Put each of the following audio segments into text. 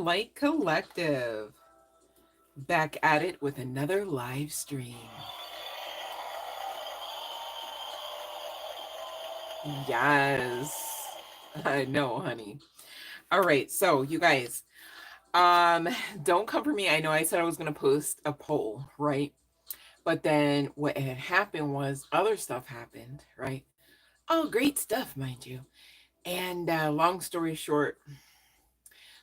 Light Collective. Back at it with another live stream. Yes. I know, honey. All right, so you guys, don't come for me. I know I said I was going to post a poll, right? But then what had happened was other stuff happened, right? Oh, great stuff, mind you. And long story short,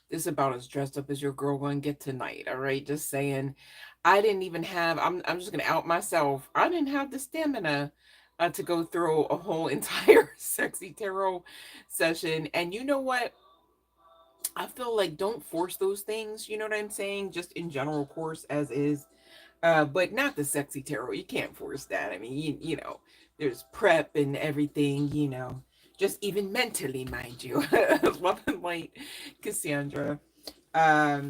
this is about as dressed up as your girl gonna get tonight. All right, just saying. I didn't even have. I'm just gonna out myself. I didn't have the stamina to go through a whole entire sexy tarot session. And you know what? I feel like don't force those things. You know what I'm saying? Just in general course as is. But not the sexy tarot. You can't force that. I mean, you know, there's prep and everything, you know, just even mentally, mind you. Love and light, Cassandra.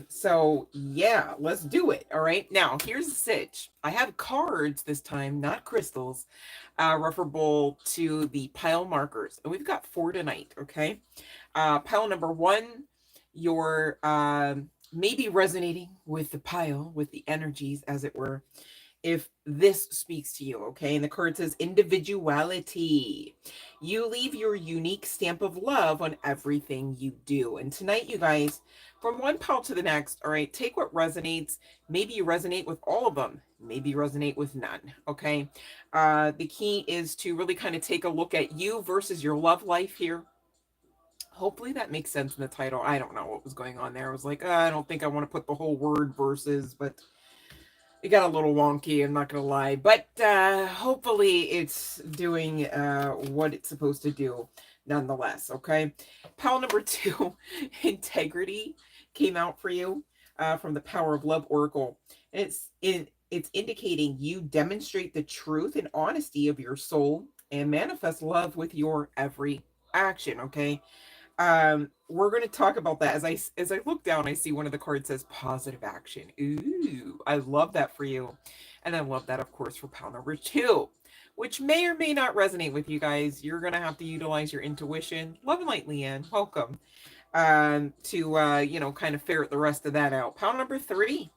So yeah, let's do it. All right. Now, here's the sitch. I have cards this time, not crystals, referable to the pile markers. And we've got 4 tonight. Okay. Pile number 1, your maybe resonating with the pile, with the energies, as it were, if this speaks to you, okay? And the card says individuality. You leave your unique stamp of love on everything you do. And tonight, you guys, from one pile to the next, all right, take what resonates. Maybe you resonate with all of them. Maybe you resonate with none, okay? The key is to really kind of take a look at you versus your love life here. Hopefully that makes sense in the title. I don't know what was going on there. I was like, I don't think I want to put the whole word versus, but it got a little wonky, I'm not going to lie. But hopefully it's doing what it's supposed to do nonetheless, okay? Pile number 2, integrity, came out for you from the Power of Love Oracle. And it's indicating you demonstrate the truth and honesty of your soul and manifest love with your every action, okay? We're going to talk about that. As I look down, I see one of the cards says positive action. Ooh, I love that for you. And I love that, of course, for pile number 2, which may or may not resonate with you guys. You're going to have to utilize your intuition. Love and light, Leanne. Welcome. To you know, kind of ferret the rest of that out. Pile number 3.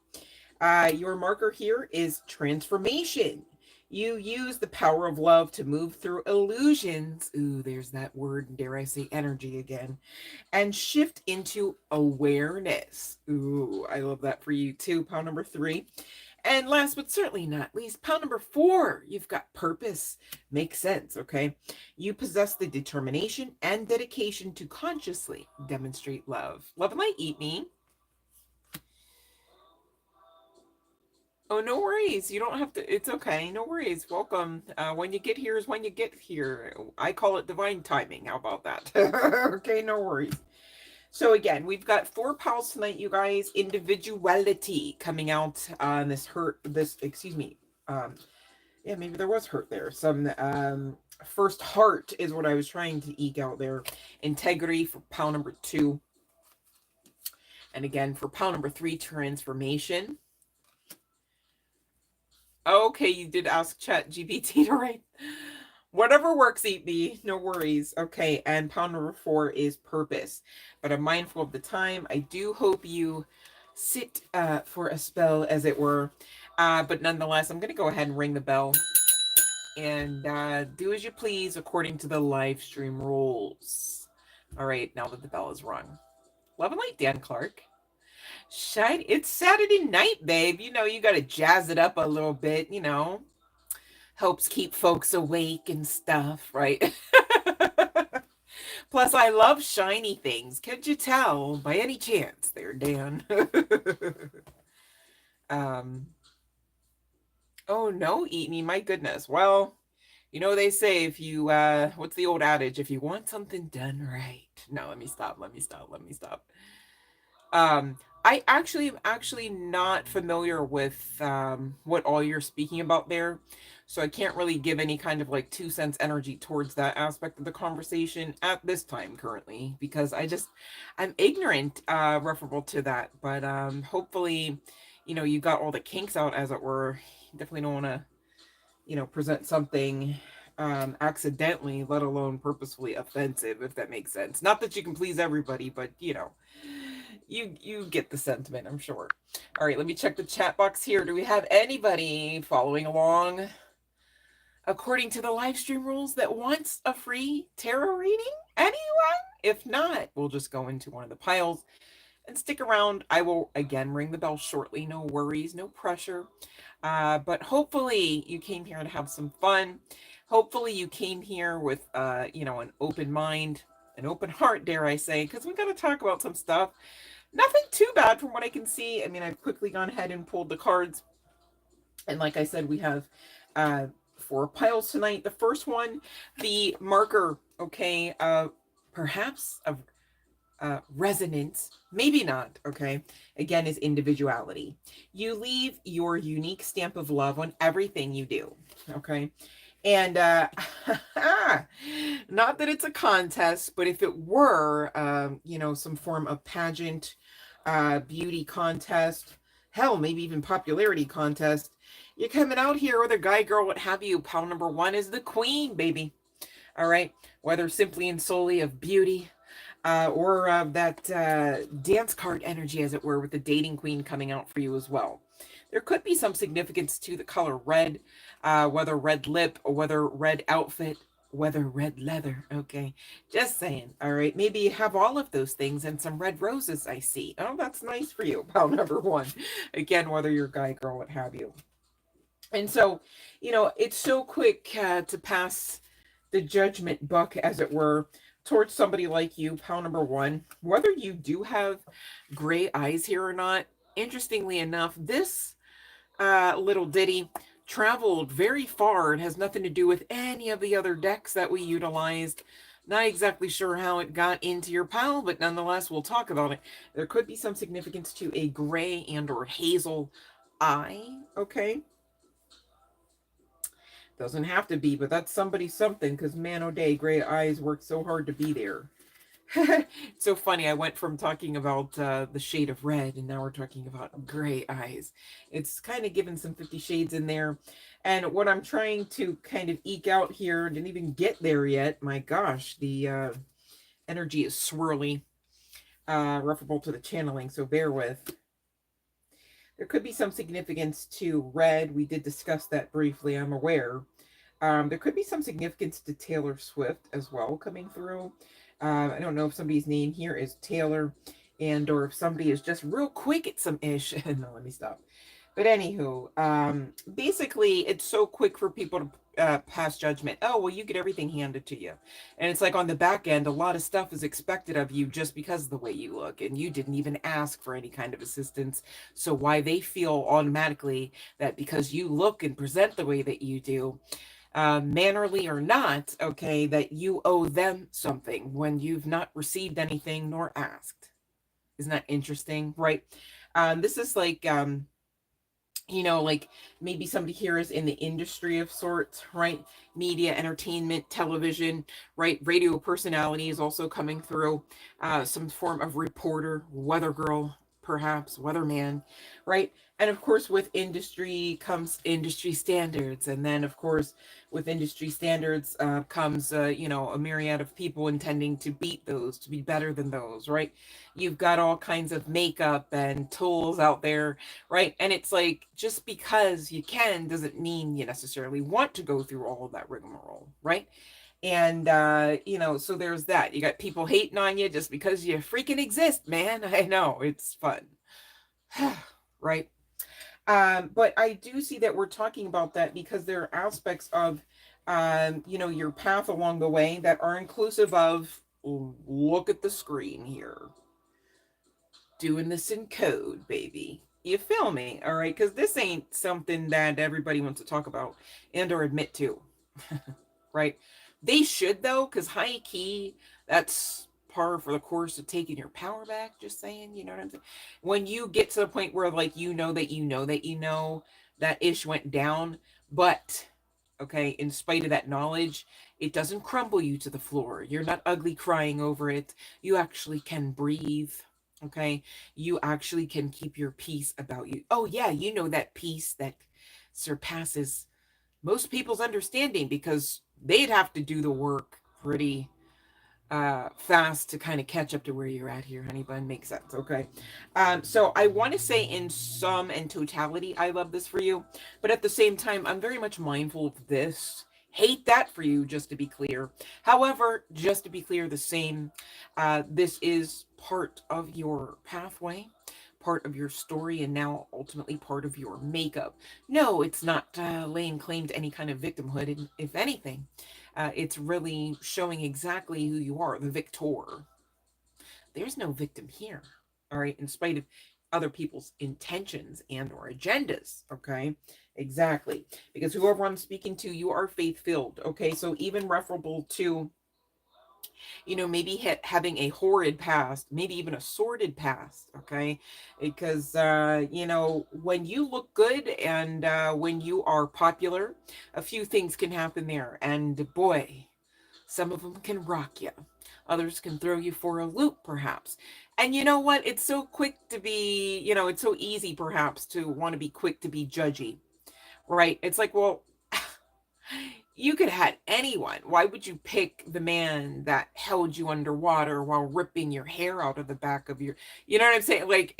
Your marker here is transformation. You use the power of love to move through illusions. Ooh, there's that word, dare I say energy again. And shift into awareness. Ooh, I love that for you too. Pile number 3. And last but certainly not least, pile number 4. You've got purpose. Makes sense, okay? You possess the determination and dedication to consciously demonstrate love. Love and light, eat me. Oh, no worries. You don't have to. It's okay. No worries. Welcome. When you get here is when you get here. I call it divine timing. How about that? Okay, no worries. So again, we've got 4 piles tonight, you guys. Individuality coming out on excuse me. Yeah, maybe there was hurt there. Some first heart is what I was trying to eke out there. Integrity for pile number 2. And again, for pile number 3, transformation. Okay, you did ask Chat GPT to write. Whatever works, eat me. No worries. Okay, and pile number 4 is purpose. But I'm mindful of the time. I do hope you sit for a spell, as it were. But nonetheless, I'm going to go ahead and ring the bell. And do as you please according to the live stream rules. All right, now that the bell is rung. Love and light, Dan Clark. Shine. It's Saturday night, babe. You know, you got to jazz it up a little bit, you know. Helps keep folks awake and stuff, right? Plus, I love shiny things. Can't you tell by any chance there, Dan? Oh, no, eat me. My goodness. Well, you know, they say if you, what's the old adage? If you want something done right. No, let me stop. I actually am actually not familiar with what all you're speaking about there. So I can't really give any kind of like 2 cents energy towards that aspect of the conversation at this time currently, because I'm ignorant referable to that. But hopefully, you know, you got all the kinks out, as it were. You definitely don't want to, you know, present something accidentally, let alone purposefully offensive, if that makes sense. Not that you can please everybody, but you know, You get the sentiment, I'm sure. All right, let me check the chat box here. Do we have anybody following along according to the live stream rules that wants a free tarot reading? Anyone? If not, we'll just go into one of the piles and stick around. I will again ring the bell shortly. No worries, no pressure. But hopefully you came here to have some fun. Hopefully you came here with, an open mind, an open heart, dare I say, because we got to talk about some stuff. Nothing too bad from what I can see. I mean, I've quickly gone ahead and pulled the cards. And like I said, we have 4 piles tonight. The first one, the marker, okay, perhaps of resonance, maybe not, okay, again, is individuality. You leave your unique stamp of love on everything you do, okay? And not that it's a contest, but if it were, some form of pageant, beauty contest, hell, maybe even popularity contest, you're coming out here with a guy, girl, what have you. Pile number 1 is the queen, baby. All right, whether simply and solely of beauty, or that dance card energy, as it were, with the dating queen coming out for you as well. There could be some significance to the color red, whether red lip or whether red outfit, whether red leather. Okay, just saying. All right, maybe you have all of those things and some red roses, I see. Oh, that's nice for you. Pile number 1. Again, whether you're guy, girl, what have you. And so, it's so quick to pass the judgment buck, as it were, towards somebody like you, pile number 1, whether you do have gray eyes here or not. Interestingly enough, this little ditty traveled very far. It has nothing to do with any of the other decks that we utilized. Not exactly sure how it got into your pile, but nonetheless, we'll talk about it. There could be some significance to a gray and or hazel eye, okay? Doesn't have to be, but that's somebody something, because man, oh day, gray eyes work so hard to be there. It's so funny. I went from talking about the shade of red, and now we're talking about gray eyes. It's kind of given some 50 shades in there. And what I'm trying to kind of eke out here, didn't even get there yet. My gosh, the energy is swirly, referable to the channeling, so bear with. There could be some significance to red. We did discuss that briefly, I'm aware. There could be some significance to Taylor Swift as well coming through. I don't know if somebody's name here is Taylor, and or if somebody is just real quick at some ish. No, let me stop. But anywho, basically, it's so quick for people to pass judgment. Oh, well, you get everything handed to you. And it's like on the back end, a lot of stuff is expected of you just because of the way you look. And you didn't even ask for any kind of assistance. So why they feel automatically that because you look and present the way that you do, mannerly or not, okay, that you owe them something when you've not received anything nor asked. Isn't that interesting? Right? This is like... like maybe somebody here is in the industry of sorts, right? Media, entertainment, television, right? Radio personality is also coming through. Some form of reporter, weather girl, perhaps, weatherman, right? And of course, with industry comes industry standards. And then, of course, with industry standards comes, a myriad of people intending to beat those, to be better than those, right? You've got all kinds of makeup and tools out there, right? And it's like, just because you can doesn't mean you necessarily want to go through all of that rigmarole, right? And, so there's that. You got people hating on you just because you freaking exist, man. I know, it's fun. Right? But I do see that we're talking about that because there are aspects of, your path along the way that are inclusive of, look at the screen here. Doing this in code, baby. You feel me? All right? Because this ain't something that everybody wants to talk about and or admit to. Right? They should, though, because high key, that's par for the course of taking your power back. Just saying, you know what I'm saying? When you get to the point where, like, that ish went down, but, okay, in spite of that knowledge, it doesn't crumble you to the floor. You're not ugly crying over it. You actually can breathe. Okay, you actually can keep your peace about you. Oh yeah, that peace that surpasses most people's understanding, because they'd have to do the work pretty fast to kind of catch up to where you're at here, honey bun. Makes sense. Okay. So I want to say in sum and totality, I love this for you. But at the same time, I'm very much mindful of this. Hate that for you, just to be clear. However, just to be clear, the same, this is part of your pathway, part of your story, and now ultimately part of your makeup. No, it's not laying claim to any kind of victimhood. And if anything, it's really showing exactly who you are, the victor. There's no victim here, all right, in spite of other people's intentions and or agendas, okay? Exactly. Because whoever I'm speaking to, you are faith-filled, okay? So even referable to, maybe having a horrid past, maybe even a sordid past, okay? Because, when you look good and when you are popular, a few things can happen there. And boy, some of them can rock you. Others can throw you for a loop, perhaps. And you know what? It's so quick to be, it's so easy, perhaps, to want to be quick to be judgy, right? It's like, well, you could have had anyone. Why would you pick the man that held you underwater while ripping your hair out of the back of your, you know what I'm saying? Like,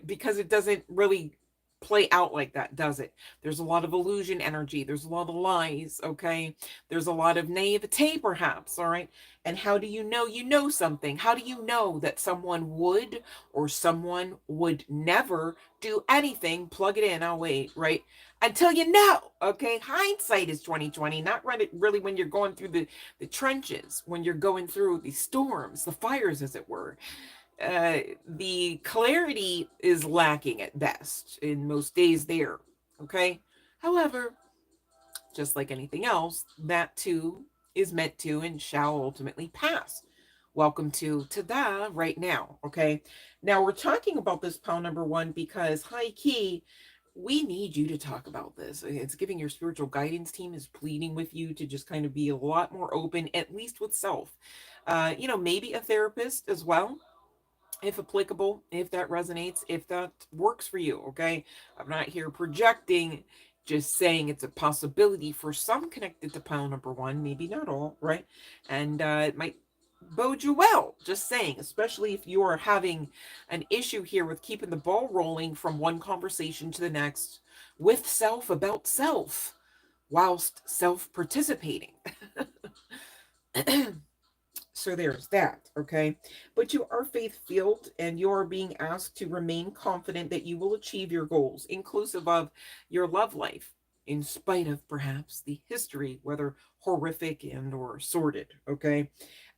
because it doesn't really play out like that, does it? There's a lot of illusion energy. There's a lot of lies, okay? There's a lot of naivete, perhaps, all right? And how do you know something? How do you know that someone would or someone would never do anything? Plug it in, I'll wait, right? Until you know, okay? Hindsight is 2020, not really when you're going through the trenches, when you're going through the storms, the fires, as it were. The clarity is lacking at best in most days there, okay? However, just like anything else, that too is meant to and shall ultimately pass. Welcome to Tada right now, okay? Now we're talking about this pile number one because high key, we need you to talk about this. It's giving your spiritual guidance team is pleading with you to just kind of be a lot more open, at least with self. Maybe a therapist as well, if applicable, if that resonates, if that works for you, okay? I'm not here projecting, just saying it's a possibility for some connected to pile number one, maybe not all, right? And it might bode you well, just saying, especially if you are having an issue here with keeping the ball rolling from one conversation to the next with self about self whilst self participating. So there's that, okay? But you are faith-filled and you are being asked to remain confident that you will achieve your goals, inclusive of your love life, in spite of perhaps the history, whether horrific and or sordid, okay?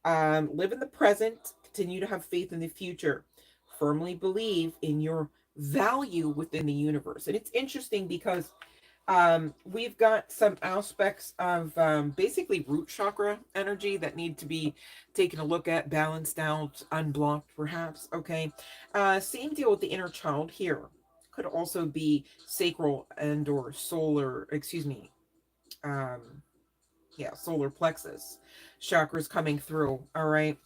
Live in the present, continue to have faith in the future, firmly believe in your value within the universe. And it's interesting because we've got some aspects of basically root chakra energy that need to be taken a look at, balanced out, unblocked, perhaps. Okay. Same deal with the inner child here. Could also be sacral and or solar, excuse me. Yeah, solar plexus chakras coming through. All right.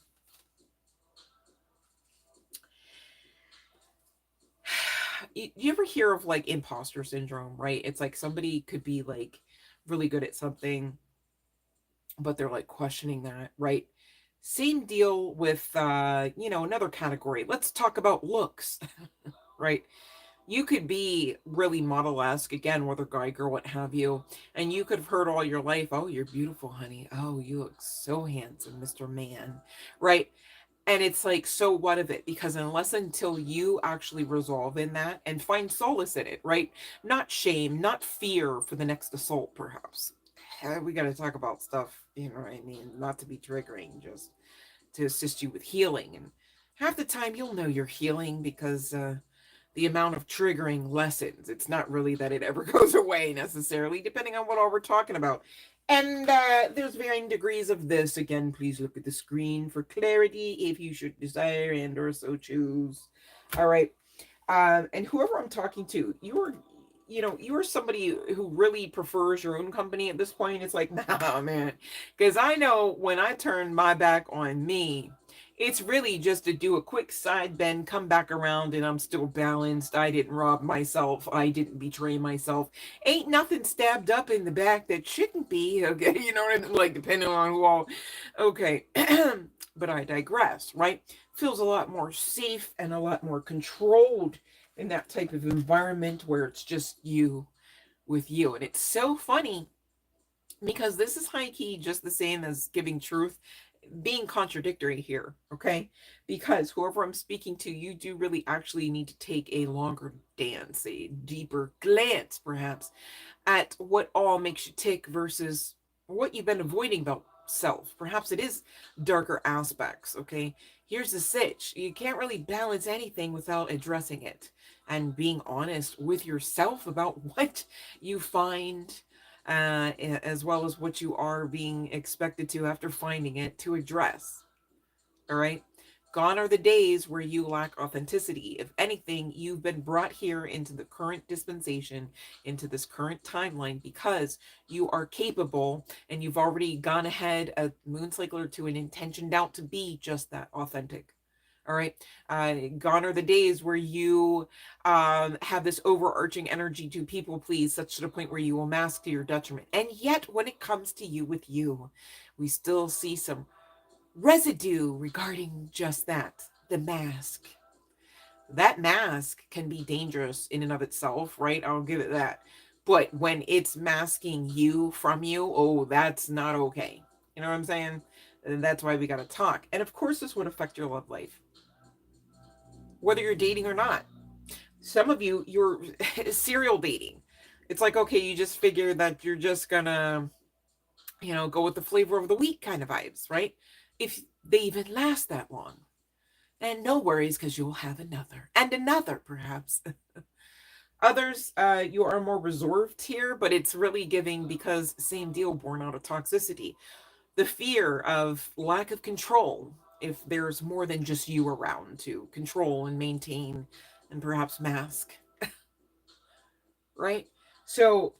You ever hear of like imposter syndrome, right? It's like somebody could be like really good at something, but they're like questioning that, right? Same deal with another category. Let's talk about looks. Right? You could be really model-esque, again, whether guy, girl, what have you, and you could have heard all your life, oh, you're beautiful, honey. Oh, you look so handsome, Mr. Man. Right? And it's like, so what of it? Because unless until you actually resolve in that and find solace in it, right? Not shame, not fear for the next assault, perhaps. We got to talk about stuff, you know what I mean? Not to be triggering, just to assist you with healing. And half the time you'll know you're healing because the amount of triggering lessens. It's not really that it ever goes away necessarily, depending on what all we're talking about. And there's varying degrees of this. Again, please look at the screen for clarity if you should desire and or so choose. All right. And whoever I'm talking to, you are somebody who really prefers your own company at this point. It's like, nah, man. Because I know when I turn my back on me, It's really just to do a quick side bend, come back around, and I'm still balanced. I didn't rob myself. I didn't betray myself. Ain't nothing stabbed up in the back that shouldn't be. Okay, you know what I mean? Like, depending on who all. Okay, but I digress, right? Feels a lot more safe and a lot more controlled in that type of environment where it's just you with you. And it's so funny because this is high key just the same as giving truth, being contradictory here, okay? Because whoever I'm speaking to, you do really actually need to take a longer dance, a deeper glance, perhaps, at what all makes you tick versus what you've been avoiding about self. Perhaps it is darker aspects, okay? Here's the sitch. You can't really balance anything without addressing it and being honest with yourself about what you find, as well as what you are being expected to after finding it to address. All right. Gone are the days where you lack authenticity. If anything, you've been brought here into the current dispensation, into this current timeline, because you are capable and you've already gone ahead a moon cycle or two and intentioned out to be just that, authentic. All right. Gone are the days where you have this overarching energy to people please, such to the point where you will mask to your detriment. And yet, when it comes to you with you, we still see some residue regarding just that, the mask. That mask can be dangerous in and of itself, right? I'll give it that. But when it's masking you from you, oh, that's not okay. You know what I'm saying? And that's why we got to talk. And of course, this would affect your love life, whether you're dating or not. Some of you, you're serial dating. It's like, okay, you just figure that you're just gonna, go with the flavor of the week kind of vibes, right? If they even last that long. And no worries, because you will have another and another, perhaps. Others, you are more reserved here, but it's really giving because same deal, born out of toxicity. The fear of lack of control, if there's more than just you around to control and maintain and perhaps mask, right? So,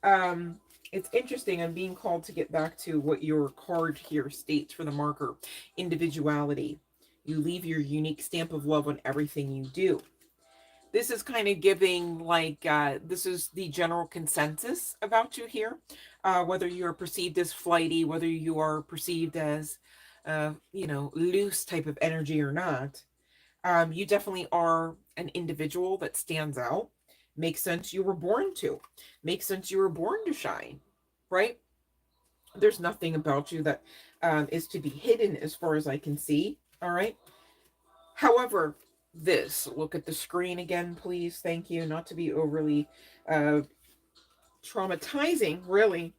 it's interesting. I'm being called to get back to what your card here states for the marker: individuality. You leave your unique stamp of love on everything you do. This is kind of giving like, this is the general consensus about you here, whether you are perceived as flighty, whether you are perceived as loose type of energy or not. You definitely are an individual that stands out. Makes sense, you were born to. Makes sense, you were born to shine, right? There's nothing about you that is to be hidden as far as I can see. All right. However, this, look at the screen again, please. Thank you. Not to be overly uh, traumatizing, really.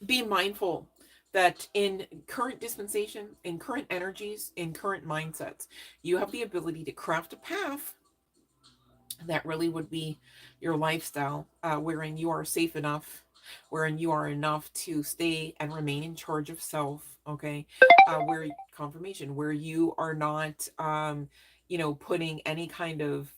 Be mindful that in current dispensation, in current energies, in current mindsets, you have the ability to craft a path that really would be your lifestyle, wherein you are safe enough, wherein you are enough to stay and remain in charge of self. Okay. Where confirmation, where you are not putting any kind of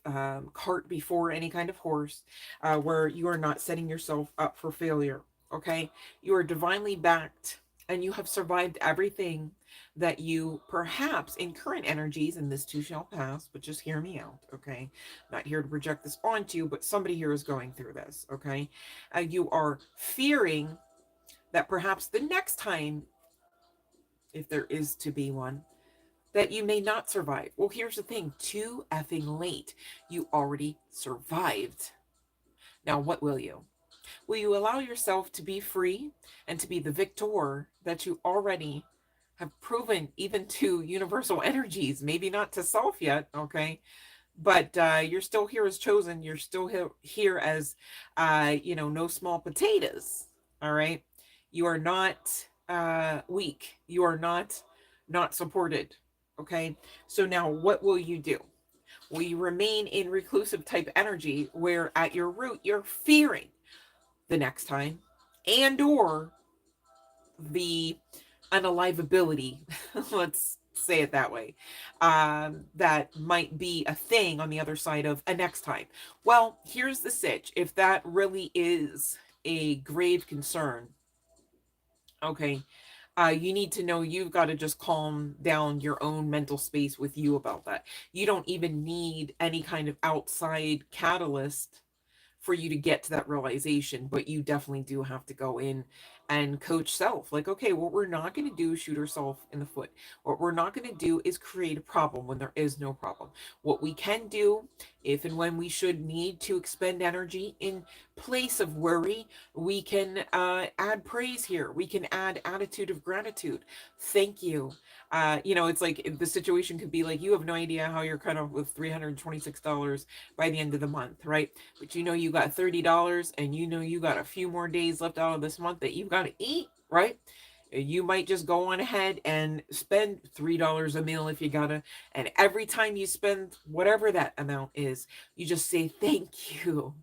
cart before any kind of horse, where you are not setting yourself up for failure. Okay. You are divinely backed and you have survived everything that you perhaps in current energies, and this too shall pass, but just hear me out. Okay. Not here to project this onto you, but somebody here is going through this. Okay. You are fearing that perhaps the next time, if there is to be one, that you may not survive. Well, here's the thing: too effing late. You already survived. Now, what will you? Will you allow yourself to be free and to be the victor that you already have proven, even to universal energies? Maybe not to self yet, okay? But you're still here as chosen. You're still here as, no small potatoes. All right. You are not weak. You are not supported. Okay. So now what will you do? Will you remain in reclusive type energy where at your root you're fearing the next time and or the unalivability, let's say it that way, that might be a thing on the other side of a next time? Well, here's the sitch. If that really is a grave concern, okay, You need to know you've got to just calm down your own mental space with you about that. You don't even need any kind of outside catalyst for you to get to that realization, but you definitely do have to go in and coach self. Like, okay, what we're not going to do is shoot ourselves in the foot. What we're not going to do is create a problem when there is no problem. What we can do, if and when we should need to expend energy in place of worry, we can add praise here. We can add attitude of gratitude. Thank you. It's like the situation could be like, you have no idea how you're kind of with $326 by the end of the month, right? But you got $30, and you got a few more days left out of this month that you've got to eat, right? You might just go on ahead and spend $3 a meal if you gotta. And every time you spend whatever that amount is, you just say thank you.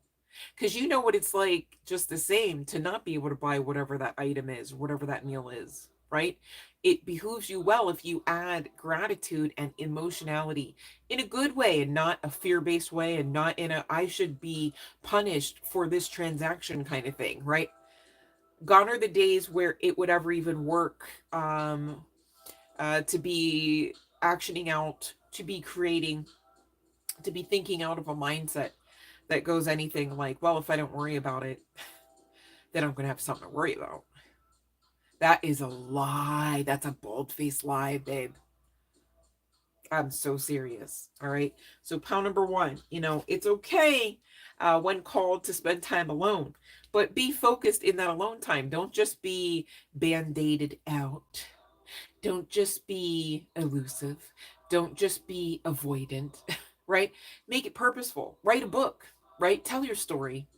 Because you know what it's like, just the same, to not be able to buy whatever that item is, whatever that meal is, right? It behooves you well if you add gratitude and emotionality in a good way, and not a fear-based way, and not in a I should be punished for this transaction kind of thing, right? Gone are the days where it would ever even work, to be actioning out, to be creating, to be thinking out of a mindset that goes anything like, well, if I don't worry about it, then I'm going to have something to worry about. That is a lie. That's a bold-faced lie, babe. I'm so serious. All right. So pound number one, it's okay when called to spend time alone, but be focused in that alone time. Don't just be band-aided out. Don't just be elusive. Don't just be avoidant, right? Make it purposeful. Write a book, right? Tell your story.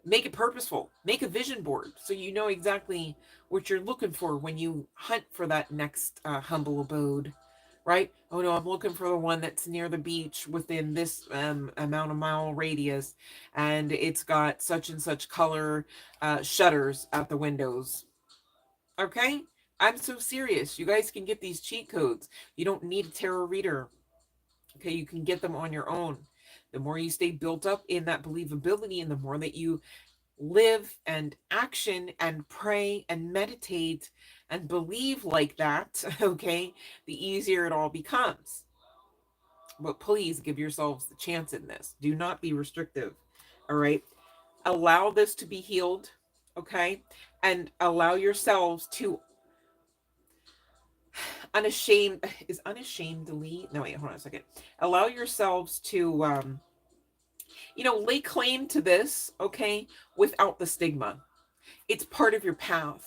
Make it purposeful. Make a vision board so you know exactly what you're looking for when you hunt for that next humble abode, right? Oh no, I'm looking for the one that's near the beach within this amount of mile radius, and it's got such and such color shutters at the windows. Okay? I'm so serious. You guys can get these cheat codes. You don't need a tarot reader. Okay, you can get them on your own. The more you stay built up in that believability, and the more that you live and action and pray and meditate and believe like that, okay, the easier it all becomes. But please give yourselves the chance in this. Do not be restrictive. All right. Allow this to be healed. Okay. And allow yourselves to unashamedly, no, wait, hold on a second. Allow yourselves to, lay claim to this, okay, without the stigma. It's part of your path.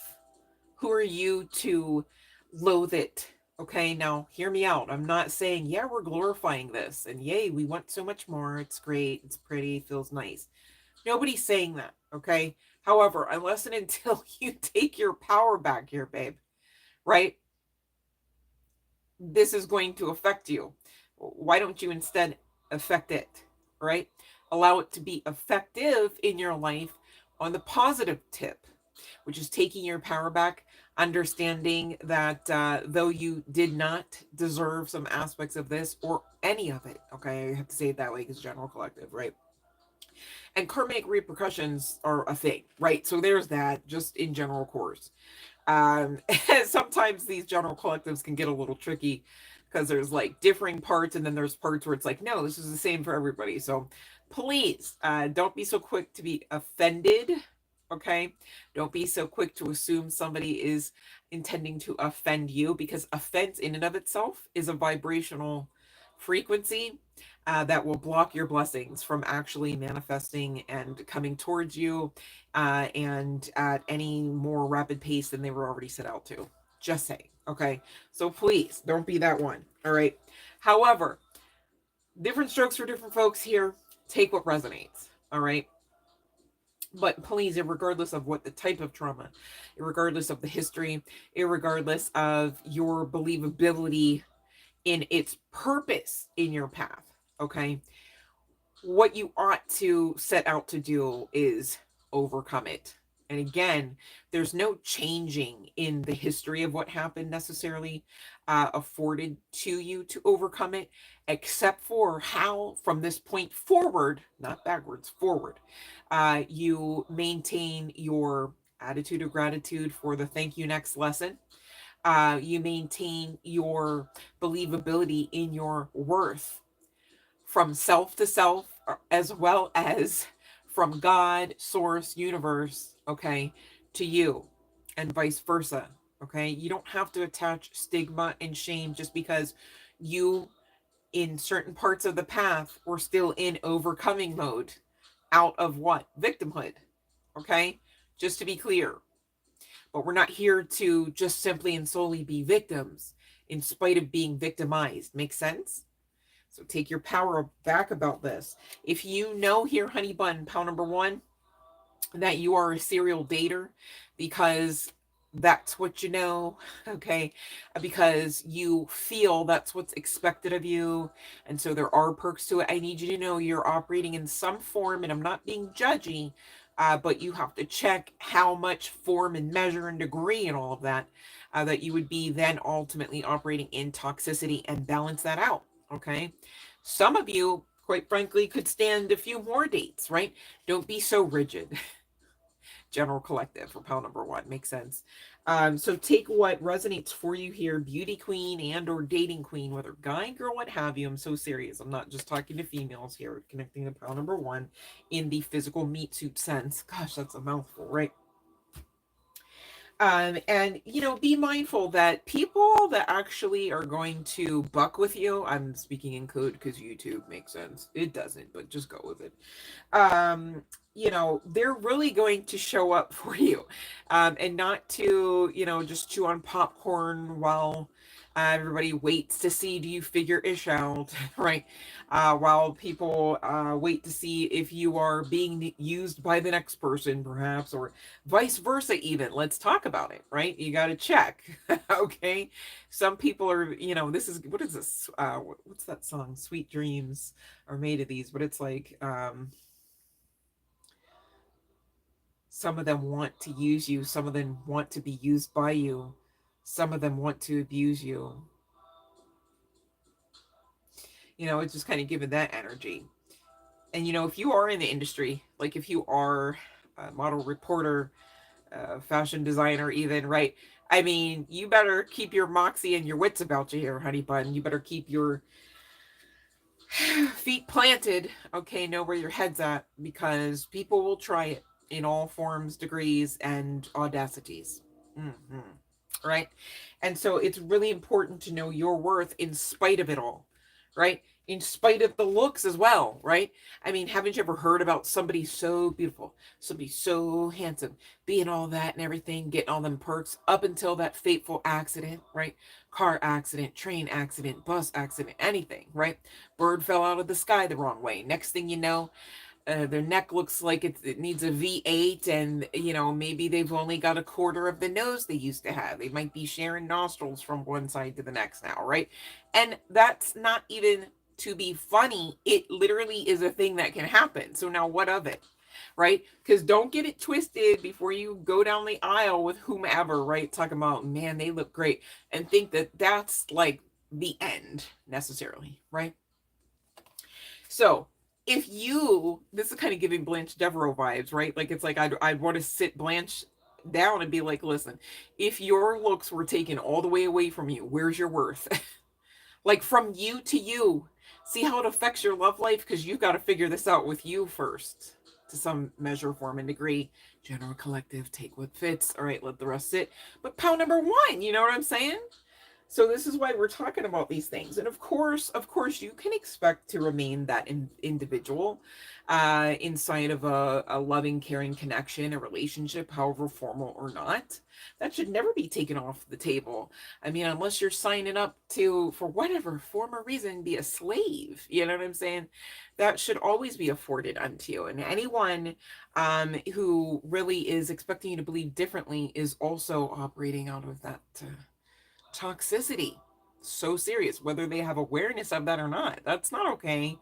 Who are you to loathe it? Okay, now hear me out. I'm not saying, yeah, we're glorifying this and yay, we want so much more. It's great. It's pretty. Feels nice. Nobody's saying that. Okay. However, unless and until you take your power back here, babe, right? This is going to affect you. Why don't you instead affect it, right? Allow it to be effective in your life on the positive tip, which is taking your power back, understanding that though you did not deserve some aspects of this or any of it, okay, I have to say it that way because general collective, right? And karmic repercussions are a thing, right? So there's that, just in general course. Um, Sometimes these general collectives can get a little tricky because there's like differing parts, and then there's parts where it's like, no, this is the same for everybody. So please don't be so quick to be offended. Okay. Don't be so quick to assume somebody is intending to offend you, because offense in and of itself is a vibrational frequency that will block your blessings from actually manifesting and coming towards you, and at any more rapid pace than they were already set out to. Just saying. Okay. So please don't be that one. All right. However, different strokes for different folks here. Take what resonates. All right. But please, regardless of what the type of trauma, regardless of the history, regardless of your believability in its purpose in your path, okay, what you ought to set out to do is overcome it. And again, there's no changing in the history of what happened necessarily afforded to you to overcome it, except for how from this point forward, not backwards, forward, you maintain your attitude of gratitude for the thank you next lesson. You maintain your believability in your worth from self to self, as well as from God, source, universe, okay, to you, and vice versa. Okay, you don't have to attach stigma and shame just because you, in certain parts of the path, were still in overcoming mode out of what? Victimhood. Okay, just to be clear. But we're not here to just simply and solely be victims in spite of being victimized. Make sense? So take your power back about this. If you know here, honey bun, pal number one, that you are a serial dater because that's what you know, okay? Because you feel that's what's expected of you. And so there are perks to it. I need you to know you're operating in some form, and I'm not being judgy, but you have to check how much form and measure and degree and all of that, that you would be then ultimately operating in toxicity, and balance that out, okay? Some of you, quite frankly, could stand a few more dates, right? Don't be so rigid. General collective for pile number one. Makes sense. So take what resonates for you here, beauty queen and or dating queen, whether guy, girl, what have you. I'm so serious. I'm not just talking to females here, connecting to pile number one in the physical meat suit sense. Gosh, that's a mouthful, right? And you know, be mindful that people that actually are going to buck with you, I'm speaking in code because YouTube makes sense. It doesn't, but just go with it. um you know, they're really going to show up for you, and not to, you know, just chew on popcorn while everybody waits to see, do you figure ish out, right? While people wait to see if you are being used by the next person, perhaps, or vice versa. Even, let's talk about it, right? You got to check. Okay, some people are, you know, this is, what is this, what's that song, Sweet Dreams Are Made of These, but it's like, some of them want to use you. Some of them want to be used by you. Some of them want to abuse you. You know, it's just kind of given that energy. And, you know, if you are in the industry, like if you are a model, reporter, fashion designer, even, right? I mean, you better keep your moxie and your wits about you here, honey bun. You better keep your feet planted, okay? Know where your head's at, because people will try it in all forms, degrees, and audacities. Mm-hmm. Right? And so it's really important to know your worth in spite of it all, right? In spite of the looks as well, right? I mean, haven't you ever heard about somebody so beautiful, somebody so handsome, being all that and everything, getting all them perks up until that fateful accident, right? Car accident, train accident, bus accident, anything, right? Bird fell out of the sky the wrong way. Next thing you know, their neck looks like it needs a V8, and you know, maybe they've only got a quarter of the nose they used to have. They might be sharing nostrils from one side to the next now, right? And that's not even to be funny. It literally is a thing that can happen. So now what of it? Right? Because don't get it twisted before you go down the aisle with whomever, right? Talking about, man, they look great, and think that that's like the end necessarily, right? So if you, this is kind of giving Blanche Devereaux vibes, right? Like, it's like I'd want to sit Blanche down and be like, listen, if your looks were taken all the way away from you, where's your worth? Like, from you to you. See how it affects your love life? Because you've got to figure this out with you first, to some measure, form, and degree. General collective, take what fits. All right, let the rest sit. But pound number one, you know what I'm saying? So this is why we're talking about these things. And of course, you can expect to remain that individual inside of a loving, caring connection, a relationship, however formal or not. That should never be taken off the table. I mean, unless you're signing up to, for whatever form or reason, be a slave. You know what I'm saying? That should always be afforded unto you. And anyone who really is expecting you to believe differently is also operating out of that toxicity. So serious, whether they have awareness of that or not. That's not okay.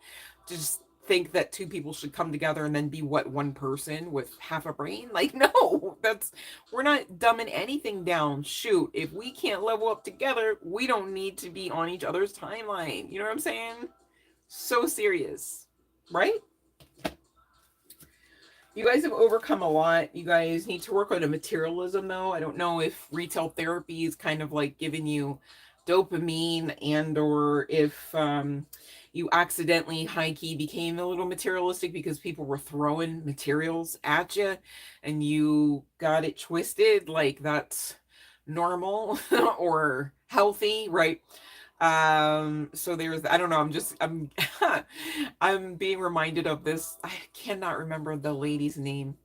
Just think that two people should come together and then be what, one person with half a brain? Like, no, that's, we're not dumbing anything down. Shoot, if we can't level up together, we don't need to be on each other's timeline. You know what I'm saying? So serious, right? You guys have overcome a lot. You guys need to work on a materialism, though. I don't know if retail therapy is kind of like giving you dopamine, and or if you accidentally high key became a little materialistic because people were throwing materials at you and you got it twisted. Like that's normal or healthy, right? So there's, I don't know, I'm I'm being reminded of this. I cannot remember the lady's name,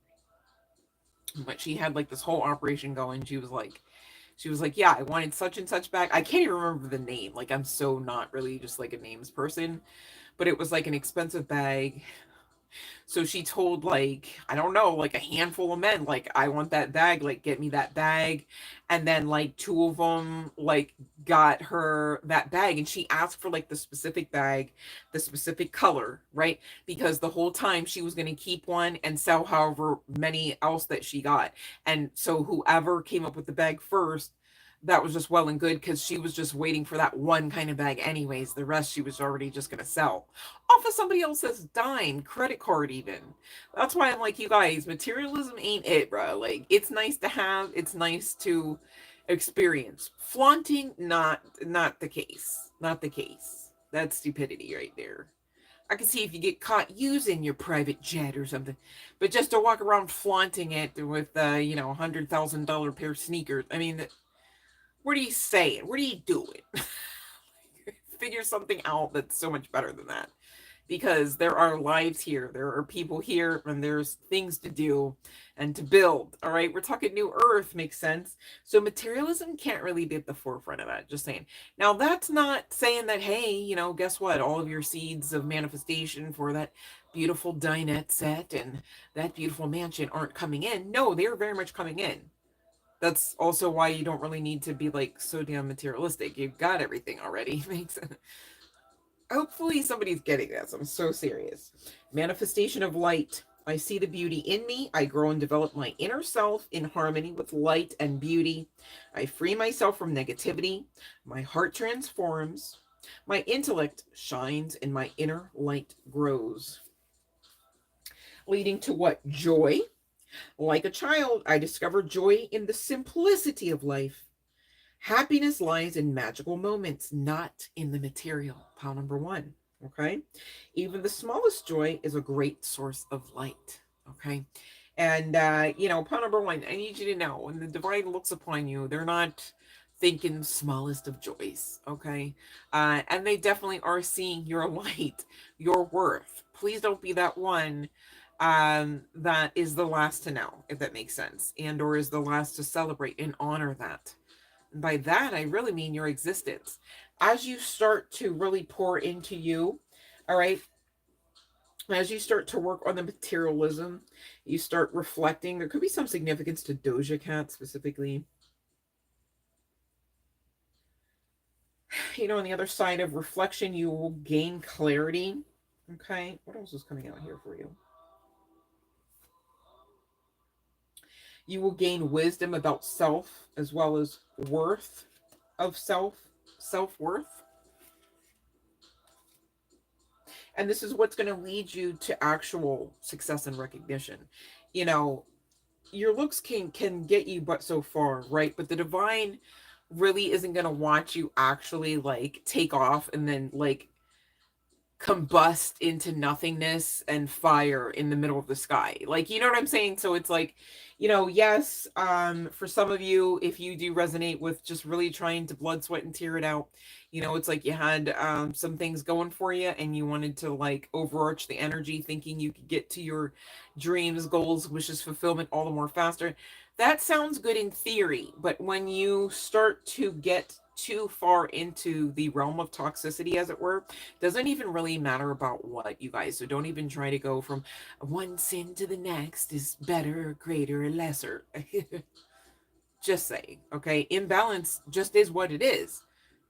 but she had like this whole operation going. She was like, yeah, I wanted such and such back. I can't even remember the name. Like, I'm so not really just like a names person, but it was like an expensive bag. So she told, like, I don't know, like a handful of men, like, I want that bag, like, get me that bag. And then like two of them like got her that bag, and she asked for like the specific bag, the specific color, right? Because the whole time she was going to keep one and sell however many else that she got. And so whoever came up with the bag first, that was just well and good, because she was just waiting for that one kind of bag anyways. The rest she was already just going to sell off of somebody else's dime, credit card even. That's why I'm like, you guys, materialism ain't it, bro. Like, it's nice to have, it's nice to experience. Flaunting, not the case. Not the case. That's stupidity right there. I can see if you get caught using your private jet or something, but just to walk around flaunting it with, $100,000 pair of sneakers. I mean, what are you saying? What are you doing? Figure something out that's so much better than that, because there are lives here, there are people here, and there's things to do and to build. All right, we're talking new earth, makes sense. So materialism can't really be at the forefront of that, just saying. Now that's not saying that, hey, guess what, all of your seeds of manifestation for that beautiful dinette set and that beautiful mansion aren't coming in. No, they're very much coming in. That's also why you don't really need to be like so damn materialistic. You've got everything already. Makes sense. Hopefully somebody's getting this. I'm so serious. Manifestation of light. I see the beauty in me. I grow and develop my inner self in harmony with light and beauty. I free myself from negativity. My heart transforms. My intellect shines and my inner light grows. Leading to what? Joy. Like a child, I discover joy in the simplicity of life. Happiness lies in magical moments, not in the material. Pile number one. Okay. Even the smallest joy is a great source of light. Okay. And, pile number one, I need you to know, when the divine looks upon you, they're not thinking smallest of joys. Okay. And they definitely are seeing your light, your worth. Please don't be that one that is the last to know, if that makes sense, and or is the last to celebrate and honor that. By that, I really mean your existence. As you start to really pour into you, all right, as you start to work on the materialism, you start reflecting. There could be some significance to Doja Cat specifically. On the other side of reflection, you will gain clarity. Okay, what else is coming out here for you? You will gain wisdom about self as well as worth of self-worth. And this is what's going to lead you to actual success and recognition. Your looks can get you but so far, right? But the divine really isn't going to watch you actually like take off and then like combust into nothingness and fire in the middle of the sky. Like, you know what I'm saying? So it's like, yes, for some of you, if you do resonate with just really trying to blood, sweat, and tear it out, it's like you had some things going for you and you wanted to like overarch the energy thinking you could get to your dreams, goals, wishes, fulfillment all the more faster. That sounds good in theory, but when you start to get too far into the realm of toxicity, as it were, doesn't even really matter about what, you guys. So don't even try to go from one sin to the next is better, greater, or lesser. Just saying, okay? Imbalance just is what it is.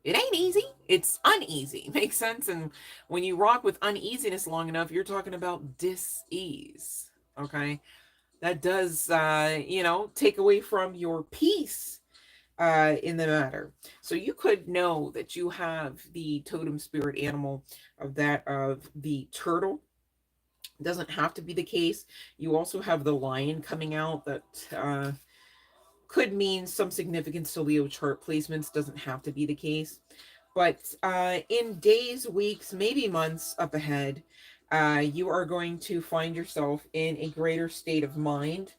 It ain't easy. It's uneasy. Makes sense? And when you rock with uneasiness long enough, you're talking about dis-ease. Okay? That does, take away from your peace in the matter. So you could know that you have the totem spirit animal of the turtle. Doesn't have to be the case. You also have the lion coming out that could mean some significance to Leo chart placements. Doesn't have to be the case. But in days, weeks, maybe months up ahead, you are going to find yourself in a greater state of mind,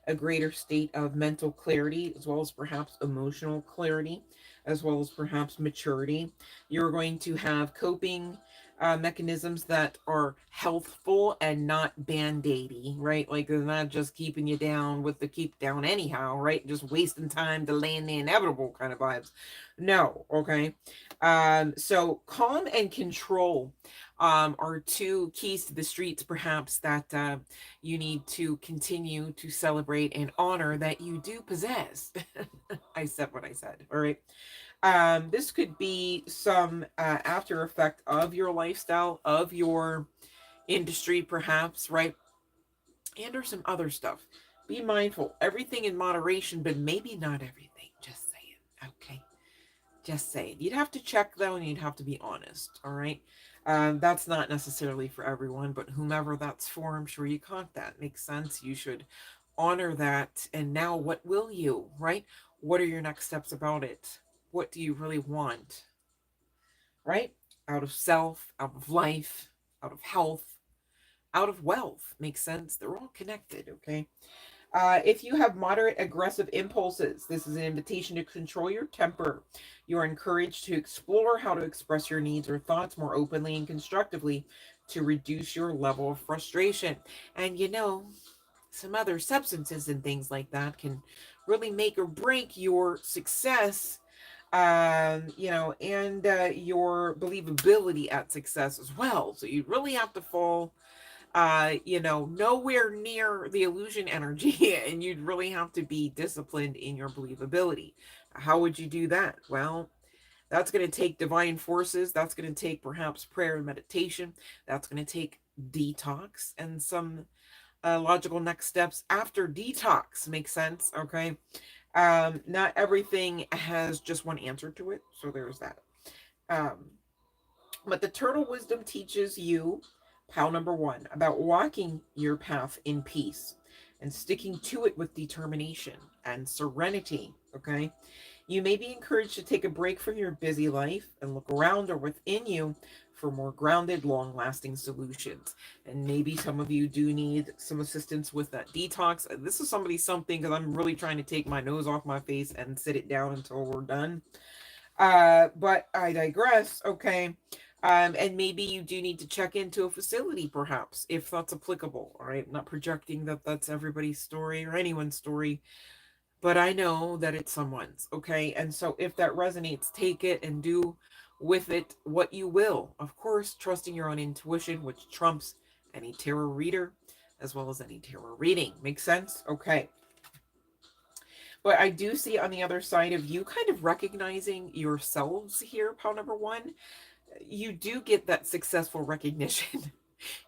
a greater state of mental clarity, as well as perhaps emotional clarity, as well as perhaps maturity. You're going to have coping mechanisms that are healthful and not band-aidy, right? Like they're not just keeping you down with the keep down anyhow, right? Just wasting time, delaying the inevitable kind of vibes. No, okay. So calm and control are two keys to the streets, perhaps, that you need to continue to celebrate and honor that you do possess. I said what I said. All right. This could be some after effect of your lifestyle, of your industry, perhaps, right? And or some other stuff. Be mindful. Everything in moderation, but maybe not everything. Just saying. Okay. Just saying. You'd have to check though, and you'd have to be honest. All right. That's not necessarily for everyone, but whomever that's for, I'm sure you caught that. Makes sense. You should honor that. And now, what will you, right? What are your next steps about it? What do you really want, right? Out of self, out of life, out of health, out of wealth. Makes sense. They're all connected, okay? If you have moderate aggressive impulses, this is an invitation to control your temper. You are encouraged to explore how to express your needs or thoughts more openly and constructively to reduce your level of frustration. And some other substances and things like that can really make or break your success, and your believability at success as well. So you really have to fall nowhere near the illusion energy, and you'd really have to be disciplined in your believability. How would you do that? Well, that's going to take divine forces. That's going to take perhaps prayer and meditation. That's going to take detox and some logical next steps after detox. Makes sense? Okay. Not everything has just one answer to it. So there's that. Um, but the turtle wisdom teaches you, pal number one, about walking your path in peace and sticking to it with determination and serenity. Okay. You may be encouraged to take a break from your busy life and look around or within you for more grounded, long lasting solutions. And maybe some of you do need some assistance with that detox. This is something because I'm really trying to take my nose off my face and sit it down until we're done. But I digress. Okay. And maybe you do need to check into a facility, perhaps, if that's applicable. All right. I'm not projecting that that's everybody's story or anyone's story, but I know that it's someone's. Okay. And so if that resonates, take it and do with it what you will. Of course, trusting your own intuition, which trumps any tarot reader as well as any tarot reading. Makes sense? Okay. But I do see on the other side of you kind of recognizing yourselves here, pile number one. You do get that successful recognition,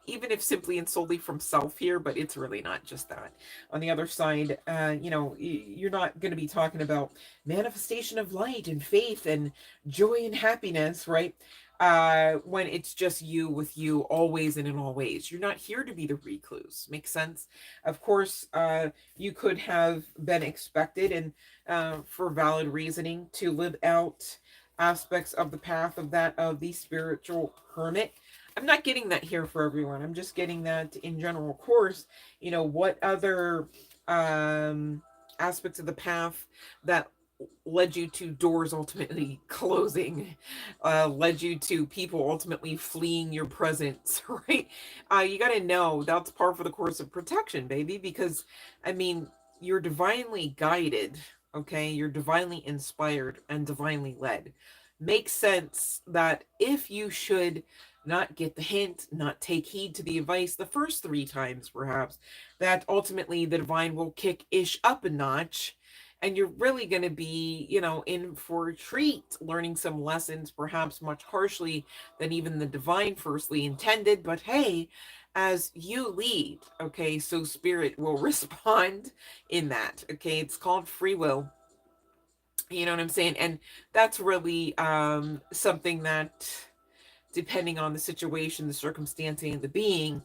even if simply and solely from self here, but it's really not just that. On the other side, you're not going to be talking about manifestation of light and faith and joy and happiness, right? When it's just you with you always and in all ways. You're not here to be the recluse. Makes sense? Of course, you could have been expected, and for valid reasoning, to live out aspects of the path of the spiritual hermit. I'm not getting that here for everyone. I'm just getting that in general course. What other aspects of the path that led you to doors ultimately closing, led you to people ultimately fleeing your presence, right? You got to know that's par for the course of protection, baby, because, I mean, you're divinely guided, okay? You're divinely inspired and divinely led. Makes sense that if you should not get the hint, not take heed to the advice the first 3 times, perhaps, that ultimately the divine will kick ish up a notch, and you're really going to be, in for a treat, learning some lessons, perhaps much harshly than even the divine firstly intended. But hey, as you lead, okay, so spirit will respond in that. Okay, it's called free will. You know what I'm saying? And that's really something that, depending on the situation, the circumstance, and the being,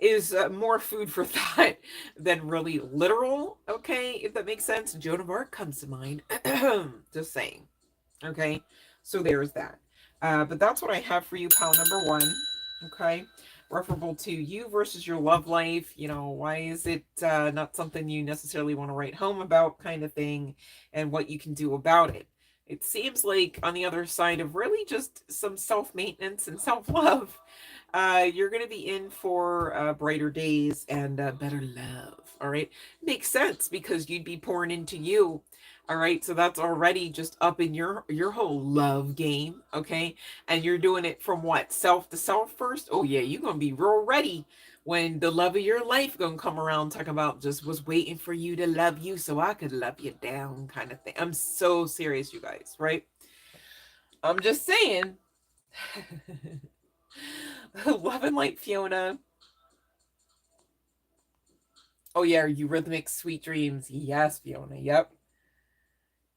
is more food for thought than really literal. Okay, if that makes sense. Joan of Arc comes to mind. Just saying. Okay, so there's that. But that's what I have for you, pile number one. Okay, referable to you versus your love life. You know, why is it not something you necessarily want to write home about, kind of thing, and what you can do about it. It seems like on the other side of really just some self-maintenance and self-love, you're going to be in for brighter days and better love. All right. Makes sense because you'd be pouring into you. All right. So that's already just up in your whole love game. Okay. And you're doing it from what? Self to self first? Oh, yeah. You're going to be real ready when the love of your life going to come around, talking about just was waiting for you to love you so I could love you down, kind of thing. I'm so serious, you guys. Right. I'm just saying. Love and light, Fiona. Oh yeah, eurythmic sweet dreams. Yes, Fiona. Yep.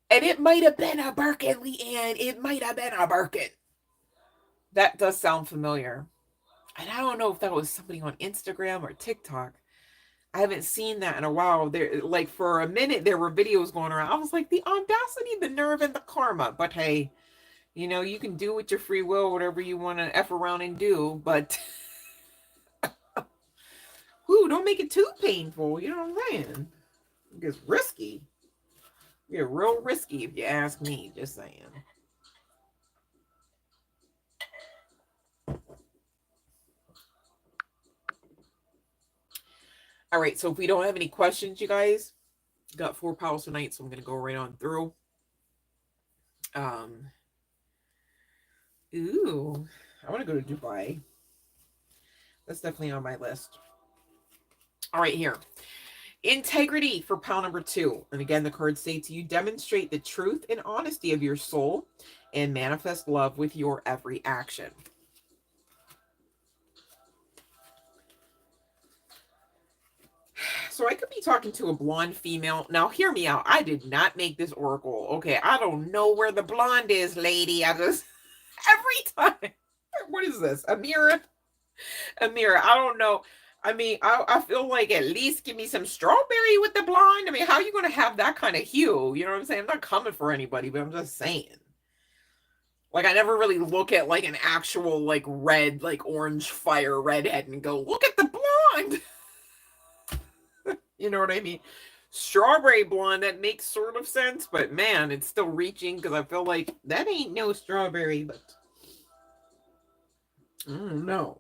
And it might have been a Birkin, Leanne. It might have been a Birkin. That does sound familiar. And I don't know if that was somebody on Instagram or TikTok. I haven't seen that in a while. There, like for a minute, there were videos going around. I was like, the audacity, the nerve, and the karma. But hey, you know, you can do with your free will whatever you want to F around and do. But ooh, don't make it too painful. You know what I'm saying? It gets risky. It gets real risky if you ask me. Just saying. All right, so if we don't have any questions, you guys, got 4 piles tonight, so I'm going to go right on through. Ooh, I want to go to Dubai. That's definitely on my list. All right, here. Integrity for pile number 2. And again, the cards say to you, demonstrate the truth and honesty of your soul and manifest love with your every action. So I could be talking to a blonde female. Now, hear me out. I did not make this oracle. Okay, I don't know where the blonde is, lady. I just, every time. What is this? A mirror? A mirror. I don't know. I mean, I feel like at least give me some strawberry with the blonde. I mean, how are you going to have that kind of hue? You know what I'm saying? I'm not coming for anybody, but I'm just saying. Like, I never really look at, like, an actual, like, red, like, orange fire redhead and go, look at the blonde. You know what I mean? Strawberry blonde, that makes sort of sense, but man, it's still reaching because I feel like that ain't no strawberry, but I don't know.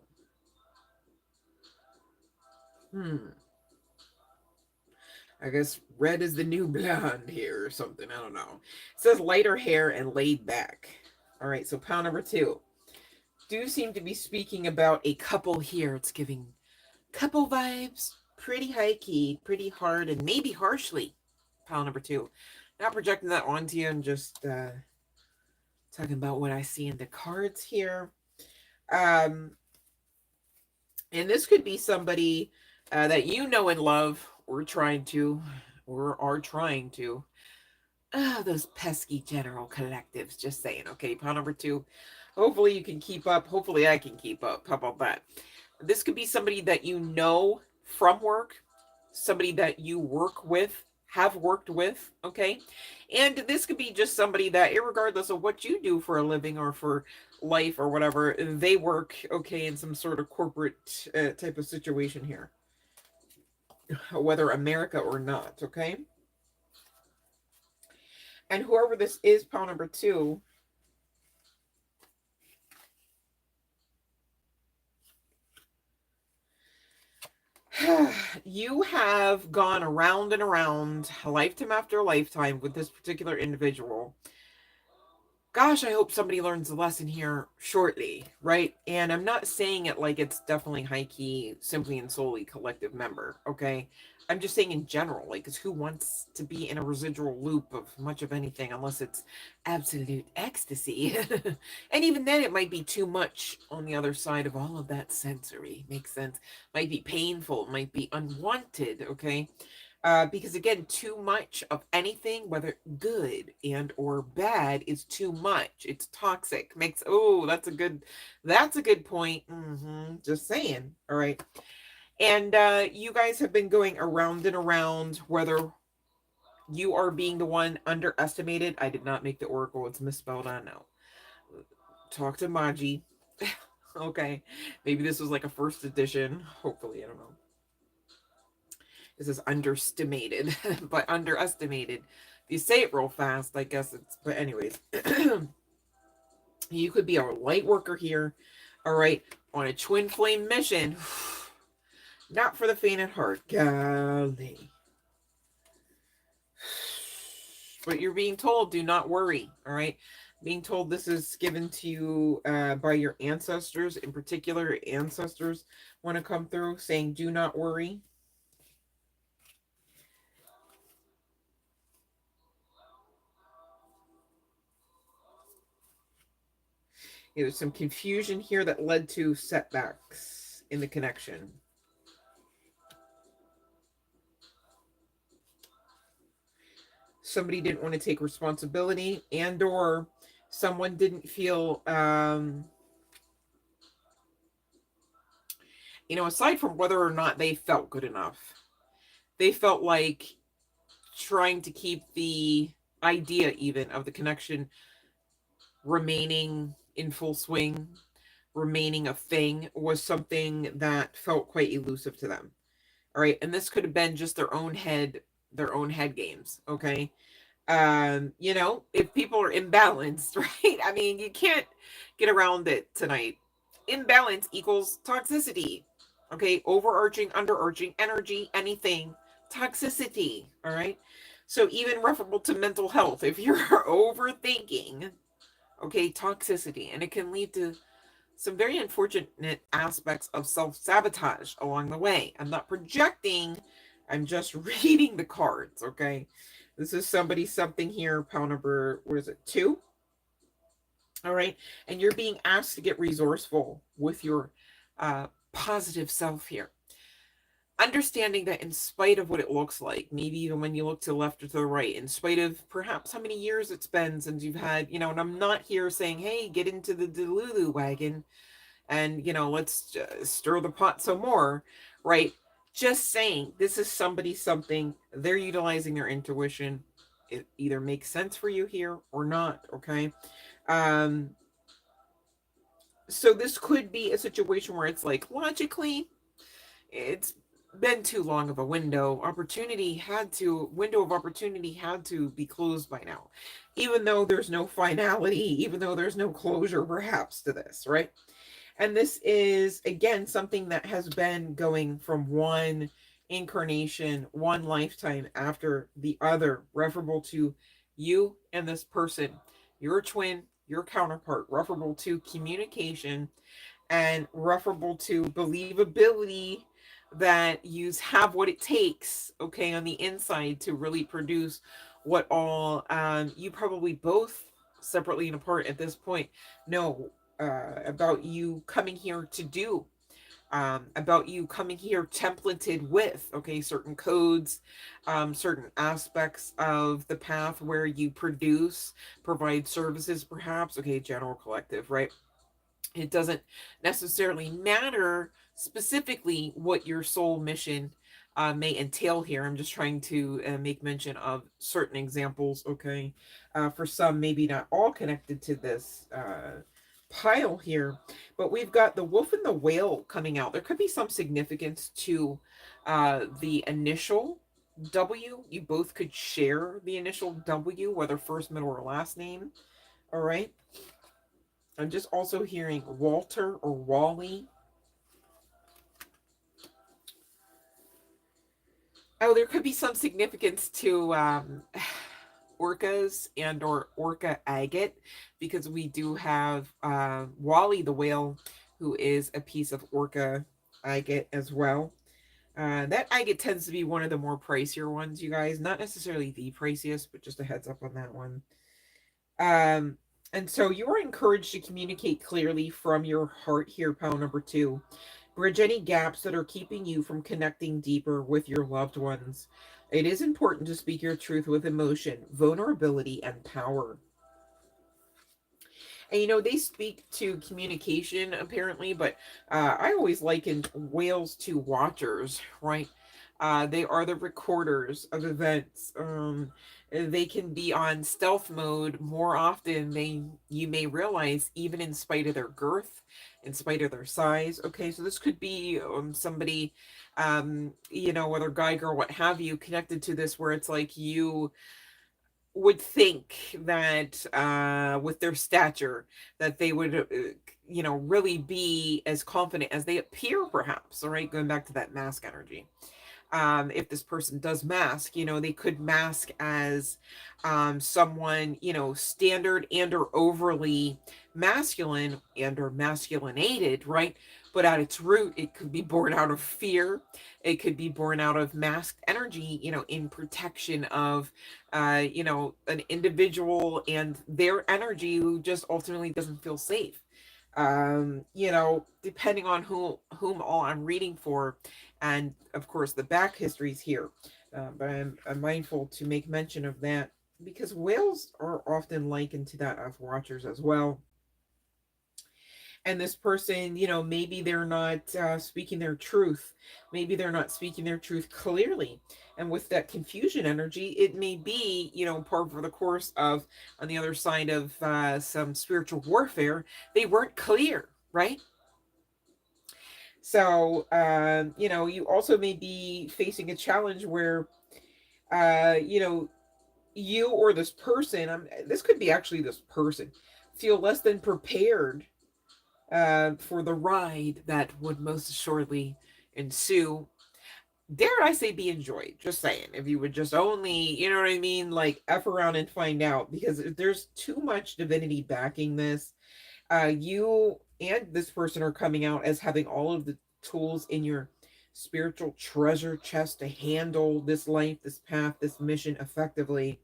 I guess red is the new blonde here or something. I don't know. It says lighter hair and laid back. All right, so pile number 2. Do seem to be speaking about a couple here. It's giving couple vibes. Pretty high key, pretty hard, and maybe harshly. Pile number 2. Not projecting that onto you and just talking about what I see in the cards here. And this could be somebody that you know and love or trying to, or are trying to. Those pesky general collectives, just saying. Okay, pile number 2. Hopefully you can keep up. Hopefully I can keep up. How about that? This could be somebody that you know from work, somebody that you work with, have worked with, okay? And this could be just somebody that, regardless of what you do for a living or for life or whatever, they work, okay, in some sort of corporate type of situation here, whether America or not, okay? And whoever this is, pile number 2, you have gone around and around, lifetime after lifetime, with this particular individual. Gosh, I hope somebody learns the lesson here shortly, right? And I'm not saying it like it's definitely high key, simply and solely collective member, okay? I'm just saying in general, like, because who wants to be in a residual loop of much of anything unless it's absolute ecstasy? And even then, it might be too much on the other side of all of that sensory. Makes sense. Might be painful, might be unwanted, okay? Because again, too much of anything, whether good and or bad, is too much. It's toxic. That's a good point. Just saying. All right. And you guys have been going around and around, whether you are being the one underestimated. I did not make the oracle. It's misspelled. I know. Talk to Maji. Okay. Maybe this was like a first edition. Hopefully, I don't know. This is underestimated, but underestimated. If you say it real fast, I guess it's, but anyways. You could be a light worker here, all right, on a twin flame mission. Not for the faint at heart. Golly. But you're being told, do not worry, all right? Being told this is given to you by your ancestors. In particular, ancestors want to come through saying, do not worry. There's some confusion here that led to setbacks in the connection. Somebody didn't want to take responsibility, and or someone didn't feel, you know, aside from whether or not they felt good enough, they felt like trying to keep the idea even of the connection remaining in full swing, remaining a thing, was something that felt quite elusive to them. All right. And this could have been just their own head games. Okay. You know, if people are imbalanced, right? I mean, you can't get around it tonight. Imbalance equals toxicity. Okay. Overarching, underarching, energy, anything, toxicity. All right. So even referable to mental health, if you're overthinking, okay, toxicity, and it can lead to some very unfortunate aspects of self-sabotage along the way. I'm not projecting, I'm just reading the cards, okay? This is somebody, something here, pile number, what is it, 2? All right, and you're being asked to get resourceful with your positive self here. Understanding that in spite of what it looks like, maybe even when you look to the left or to the right, in spite of perhaps how many years it's been since you've had, you know, and I'm not here saying, hey, get into the Delulu wagon and, you know, let's stir the pot some more, right? Just saying, this is somebody, something, they're utilizing their intuition. It either makes sense for you here or not, okay? So this could be a situation where it's like, logically, it's been too long of a window. Window of opportunity had to be closed by now. Even though there's no finality, even though there's no closure perhaps to this, right? And this is, again, something that has been going from one incarnation, one lifetime after the other, referable to you and this person, your twin, your counterpart, referable to communication, and referable to believability that you have what it takes, okay, on the inside to really produce what all you probably both separately and apart at this point know about you coming here to do, about you coming here templated with, okay, certain codes, certain aspects of the path where you provide services, perhaps, okay, general collective, right? It doesn't necessarily matter specifically what your soul mission may entail here. I'm just trying to make mention of certain examples, okay? For some, maybe not all connected to this pile here, but we've got the wolf and the whale coming out. There could be some significance to the initial W. You both could share the initial W, whether first, middle, or last name. All right. I'm just also hearing Walter or Wally. Oh, there could be some significance to orcas and or orca agate, because we do have Wally the whale, who is a piece of orca agate as well. That agate tends to be one of the more pricier ones, you guys. Not necessarily the priciest, but just a heads up on that one. And so you are encouraged to communicate clearly from your heart here, pile number 2. Bridge any gaps that are keeping you from connecting deeper with your loved ones. It is important to speak your truth with emotion, vulnerability, and power. And they speak to communication apparently, but I always likened whales to watchers, right? They are the recorders of events. They can be on stealth mode more often than you may realize, even in spite of their girth, in spite of their size. Okay, so this could be somebody, whether guy, girl, what have you, connected to this, where it's like you would think that with their stature that they would really be as confident as they appear, perhaps. All right, going back to that mask energy. If this person does mask, they could mask as someone, standard and or overly masculine and or masculinated, right? But at its root, it could be born out of fear. It could be born out of masked energy, in protection of, an individual and their energy who just ultimately doesn't feel safe. Depending on whom all I'm reading for, and of course the back histories here. But I'm mindful to make mention of that because whales are often likened to that of watchers as well. And this person, maybe they're not speaking their truth. Maybe they're not speaking their truth clearly. And with that confusion energy, it may be, part of the course of, on the other side of some spiritual warfare, they weren't clear, right? So, you also may be facing a challenge where, you or this person, this could be actually this person, feel less than prepared for the ride that would most assuredly ensue. Dare I say be enjoyed? Just saying. If you would just only, you know what I mean? Like, F around and find out. Because if there's too much divinity backing this, you and this person are coming out as having all of the tools in your spiritual treasure chest to handle this life, this path, this mission effectively.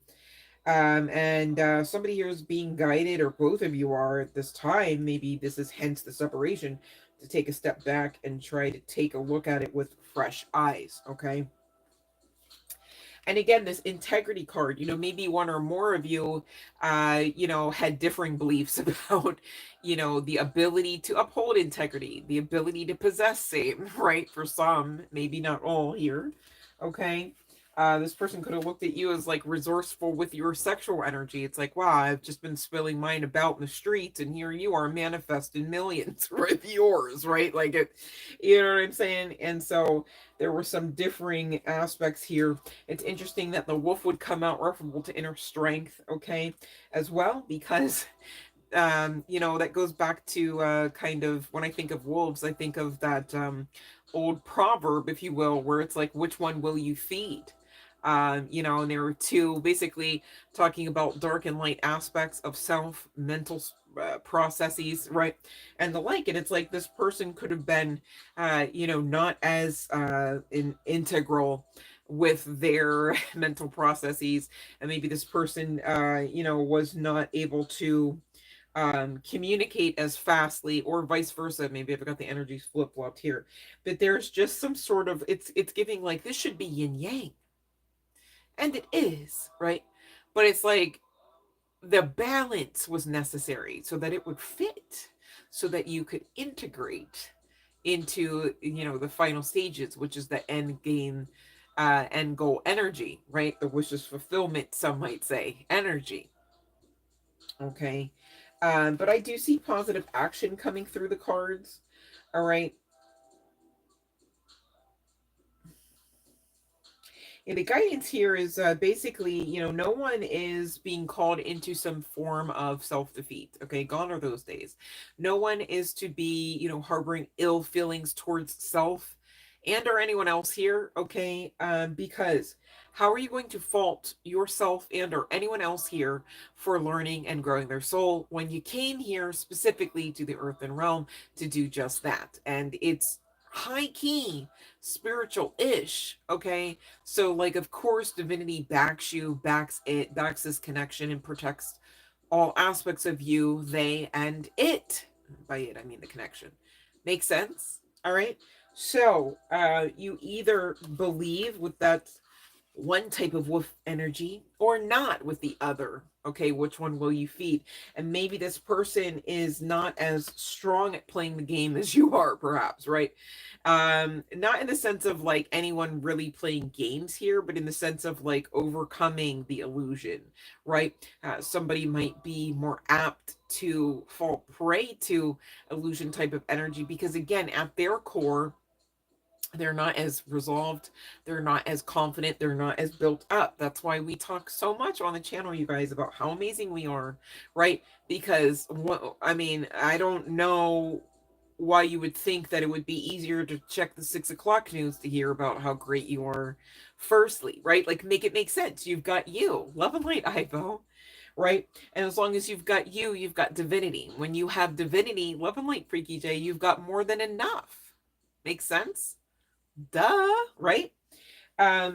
And somebody here is being guided, or both of you are at this time. Maybe this is hence the separation, to take a step back and try to take a look at it with fresh eyes. Okay. And again, this integrity card, maybe one or more of you, had differing beliefs about, the ability to uphold integrity, the ability to possess same, right? For some, maybe not all here. Okay. This person could have looked at you as like resourceful with your sexual energy. It's like, wow, I've just been spilling mine about in the streets, and here you are manifesting millions with yours, right? Like it, you know what I'm saying? And so there were some differing aspects here. It's interesting that the wolf would come out referable to inner strength, okay, as well, because that goes back to kind of, when I think of wolves, I think of that old proverb, if you will, where it's like, which one will you feed? And there were two basically talking about dark and light aspects of self, mental processes, right? And the like. And it's like this person could have been, not as integral with their mental processes. And maybe this person, was not able to communicate as fastly, or vice versa. Maybe I've got the energies flip-flopped here, but there's just some sort of, it's giving like this should be yin yang, and it is, right? But it's like the balance was necessary so that it would fit, so that you could integrate into the final stages, which is the end game, end goal energy, right? The wishes fulfillment, some might say, energy. Okay. But I do see positive action coming through the cards. All right. And the guidance here is basically, no one is being called into some form of self-defeat. Okay, gone are those days. No one is to be, harboring ill feelings towards self and or anyone else here. Okay, because how are you going to fault yourself and or anyone else here for learning and growing their soul when you came here specifically to the earthen realm to do just that? And it's high key spiritual-ish. Okay, so, like, of course, divinity backs you, backs it, backs this connection, and protects all aspects of you, they, and it. By it, I mean the connection. Make sense? All right. So, you either believe with that one type of wolf energy or not with the other. Okay, which one will you feed? And maybe this person is not as strong at playing the game as you are, perhaps, right? Not in the sense of like anyone really playing games here, but in the sense of like overcoming the illusion, right? Somebody might be more apt to fall prey to illusion type of energy because, again, at their core, they're not as resolved, they're not as confident, they're not as built up. That's why we talk so much on the channel, you guys, about how amazing we are, right? Because what I mean, I don't know why you would think that it would be easier to check the 6 o'clock news to hear about how great you are. Firstly, right? Like, make it make sense. You've got you, love and light, Ivo, right? And as long as you've got you, you've got divinity. When you have divinity, love and light, Freaky J, you've got more than enough. Makes sense? Duh, right?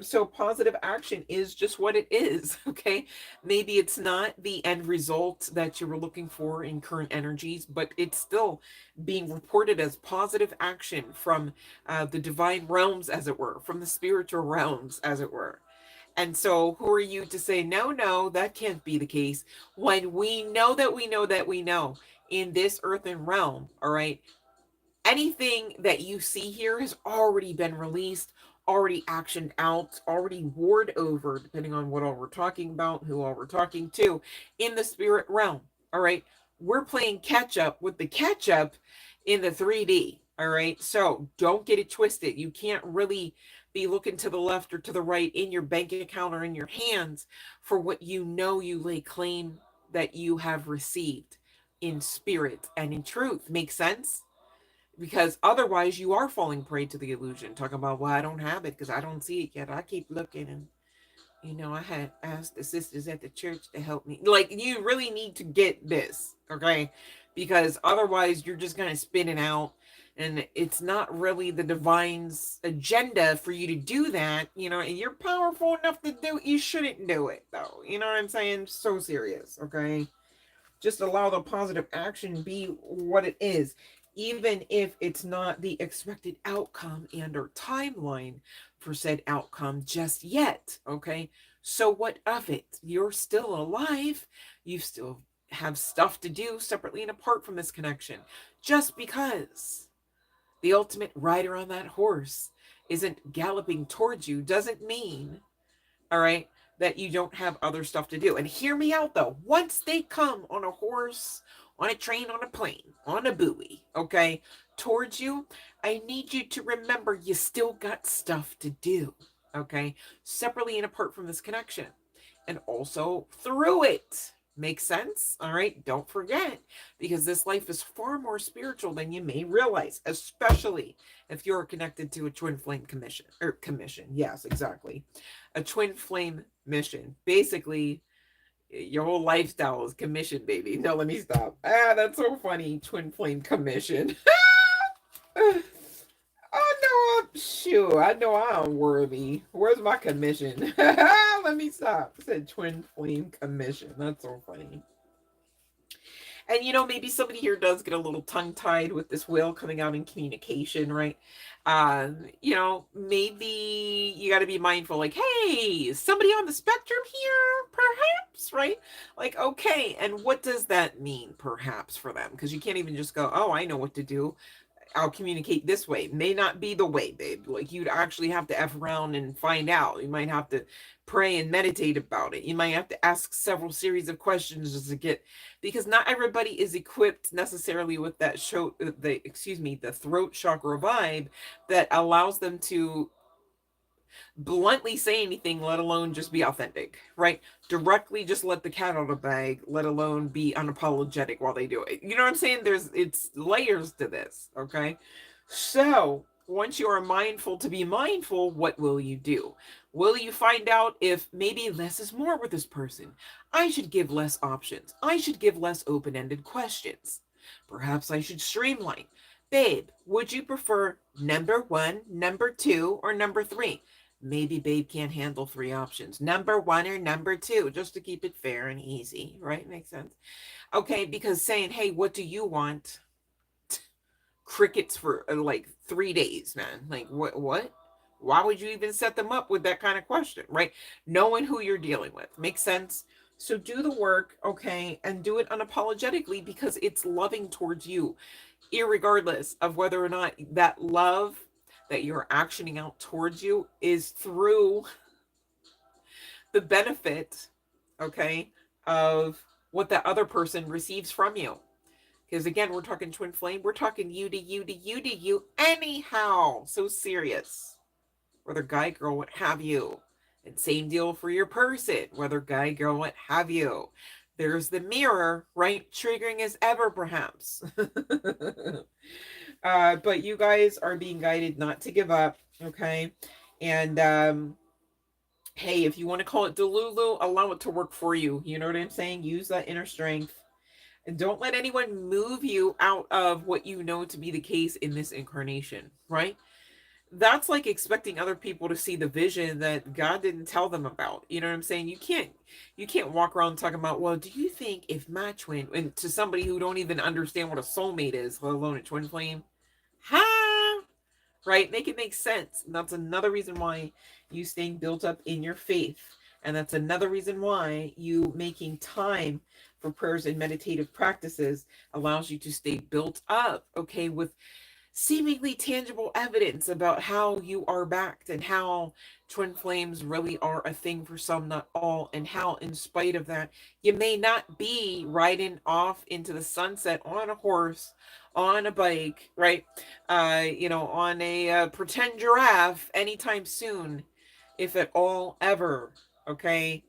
So positive action is just what it is. Okay, maybe it's not the end result that you were looking for in current energies, but it's still being reported as positive action from the divine realms, as it were, from the spiritual realms, as it were. And so who are you to say no, no, that can't be the case, when we know that we know that we know in this earthen realm? All right, anything that you see here has already been released, already actioned out, already warred over, depending on what all we're talking about, who all we're talking to, in the spirit realm. All right. We're playing catch up with the catch up in the 3D. All right. So don't get it twisted. You can't really be looking to the left or to the right in your bank account or in your hands for what you know you lay claim that you have received in spirit and in truth. Make sense? Because otherwise you are falling prey to the illusion, talking about, well, I don't have it because I don't see it yet, I keep looking, and I had asked the sisters at the church to help me. Like, you really need to get this, okay? Because otherwise you're just going to spin it out, and it's not really the divine's agenda for you to do that, and you're powerful enough to do it. You shouldn't do it, though. You know what I'm saying? So serious, okay? Just allow the positive action be what it is, even if it's not the expected outcome and or timeline for said outcome just yet. Okay, so what of it? You're still alive. You still have stuff to do separately and apart from this connection. Just because the ultimate rider on that horse isn't galloping towards you doesn't mean, all right, that you don't have other stuff to do. And hear me out, though. Once they come on a horse, on a train, on a plane, on a buoy, okay, towards you, I need you to remember you still got stuff to do, okay, separately and apart from this connection, and also through it. Makes sense? All right, don't forget, because this life is far more spiritual than you may realize, especially if you're connected to a twin flame commission. Yes, exactly. A twin flame mission. Basically, your whole lifestyle is commission, baby. No, let me stop. That's so funny. Twin flame commission. I know I know I'm worthy. Where's my commission? Let me stop. I said twin flame commission. That's so funny. And maybe somebody here does get a little tongue-tied with this whale coming out in communication, right? Maybe you got to be mindful, like, hey, somebody on the spectrum here, perhaps, right? Like, okay, and what does that mean, perhaps, for them? Because you can't even just go, oh, I know what to do, I'll communicate this way. May not be the way, babe. Like, you'd actually have to F around and find out. You might have to pray and meditate about it. You might have to ask several series of questions just to get, because not everybody is equipped necessarily with that the throat chakra vibe that allows them to bluntly say anything, let alone just be authentic, right? Directly just let the cat out of the bag, let alone be unapologetic while they do it. You know what I'm saying? It's layers to this, okay? So once you are mindful to be mindful, what will you do? Will you find out if maybe less is more with this person? I should give less options. I should give less open-ended questions. Perhaps I should streamline. Babe, would you prefer number 1, number 2, or number 3? Maybe babe can't handle 3 options. Number 1 or number 2, just to keep it fair and easy, right? Makes sense. Okay, because saying, hey, what do you want? Crickets for like 3 days, man. Like, what? Why would you even set them up with that kind of question, right? Knowing who you're dealing with. Makes sense? So do the work, okay, and do it unapologetically because it's loving towards you, irregardless of whether or not that love that you're actioning out towards you is through the benefit, okay, of what that other person receives from you. Because again, we're talking twin flame, we're talking you to you to you to you anyhow. So serious. Whether guy, girl, what have you. And same deal for your person, whether guy, girl, what have you. There's the mirror, right? Triggering as ever, perhaps. But you guys are being guided not to give up, okay? And hey, if you want to call it Delulu, allow it to work for you. You know what I'm saying? Use that inner strength. And don't let anyone move you out of what you know to be the case in this incarnation, right? That's like expecting other people to see the vision that God didn't tell them about. You know what I'm saying? You can't walk around talking about, well, do you think if my twin, and to somebody who don't even understand what a soulmate is, let alone a twin flame, ha, right? Make it make sense. And that's another reason why you staying built up in your faith. And that's another reason why you making time for prayers and meditative practices allows you to stay built up, okay, with seemingly tangible evidence about how you are backed and how twin flames really are a thing for some, not all, and how in spite of that, you may not be riding off into the sunset on a horse, on a bike, right? On a pretend giraffe anytime soon, if at all ever, okay?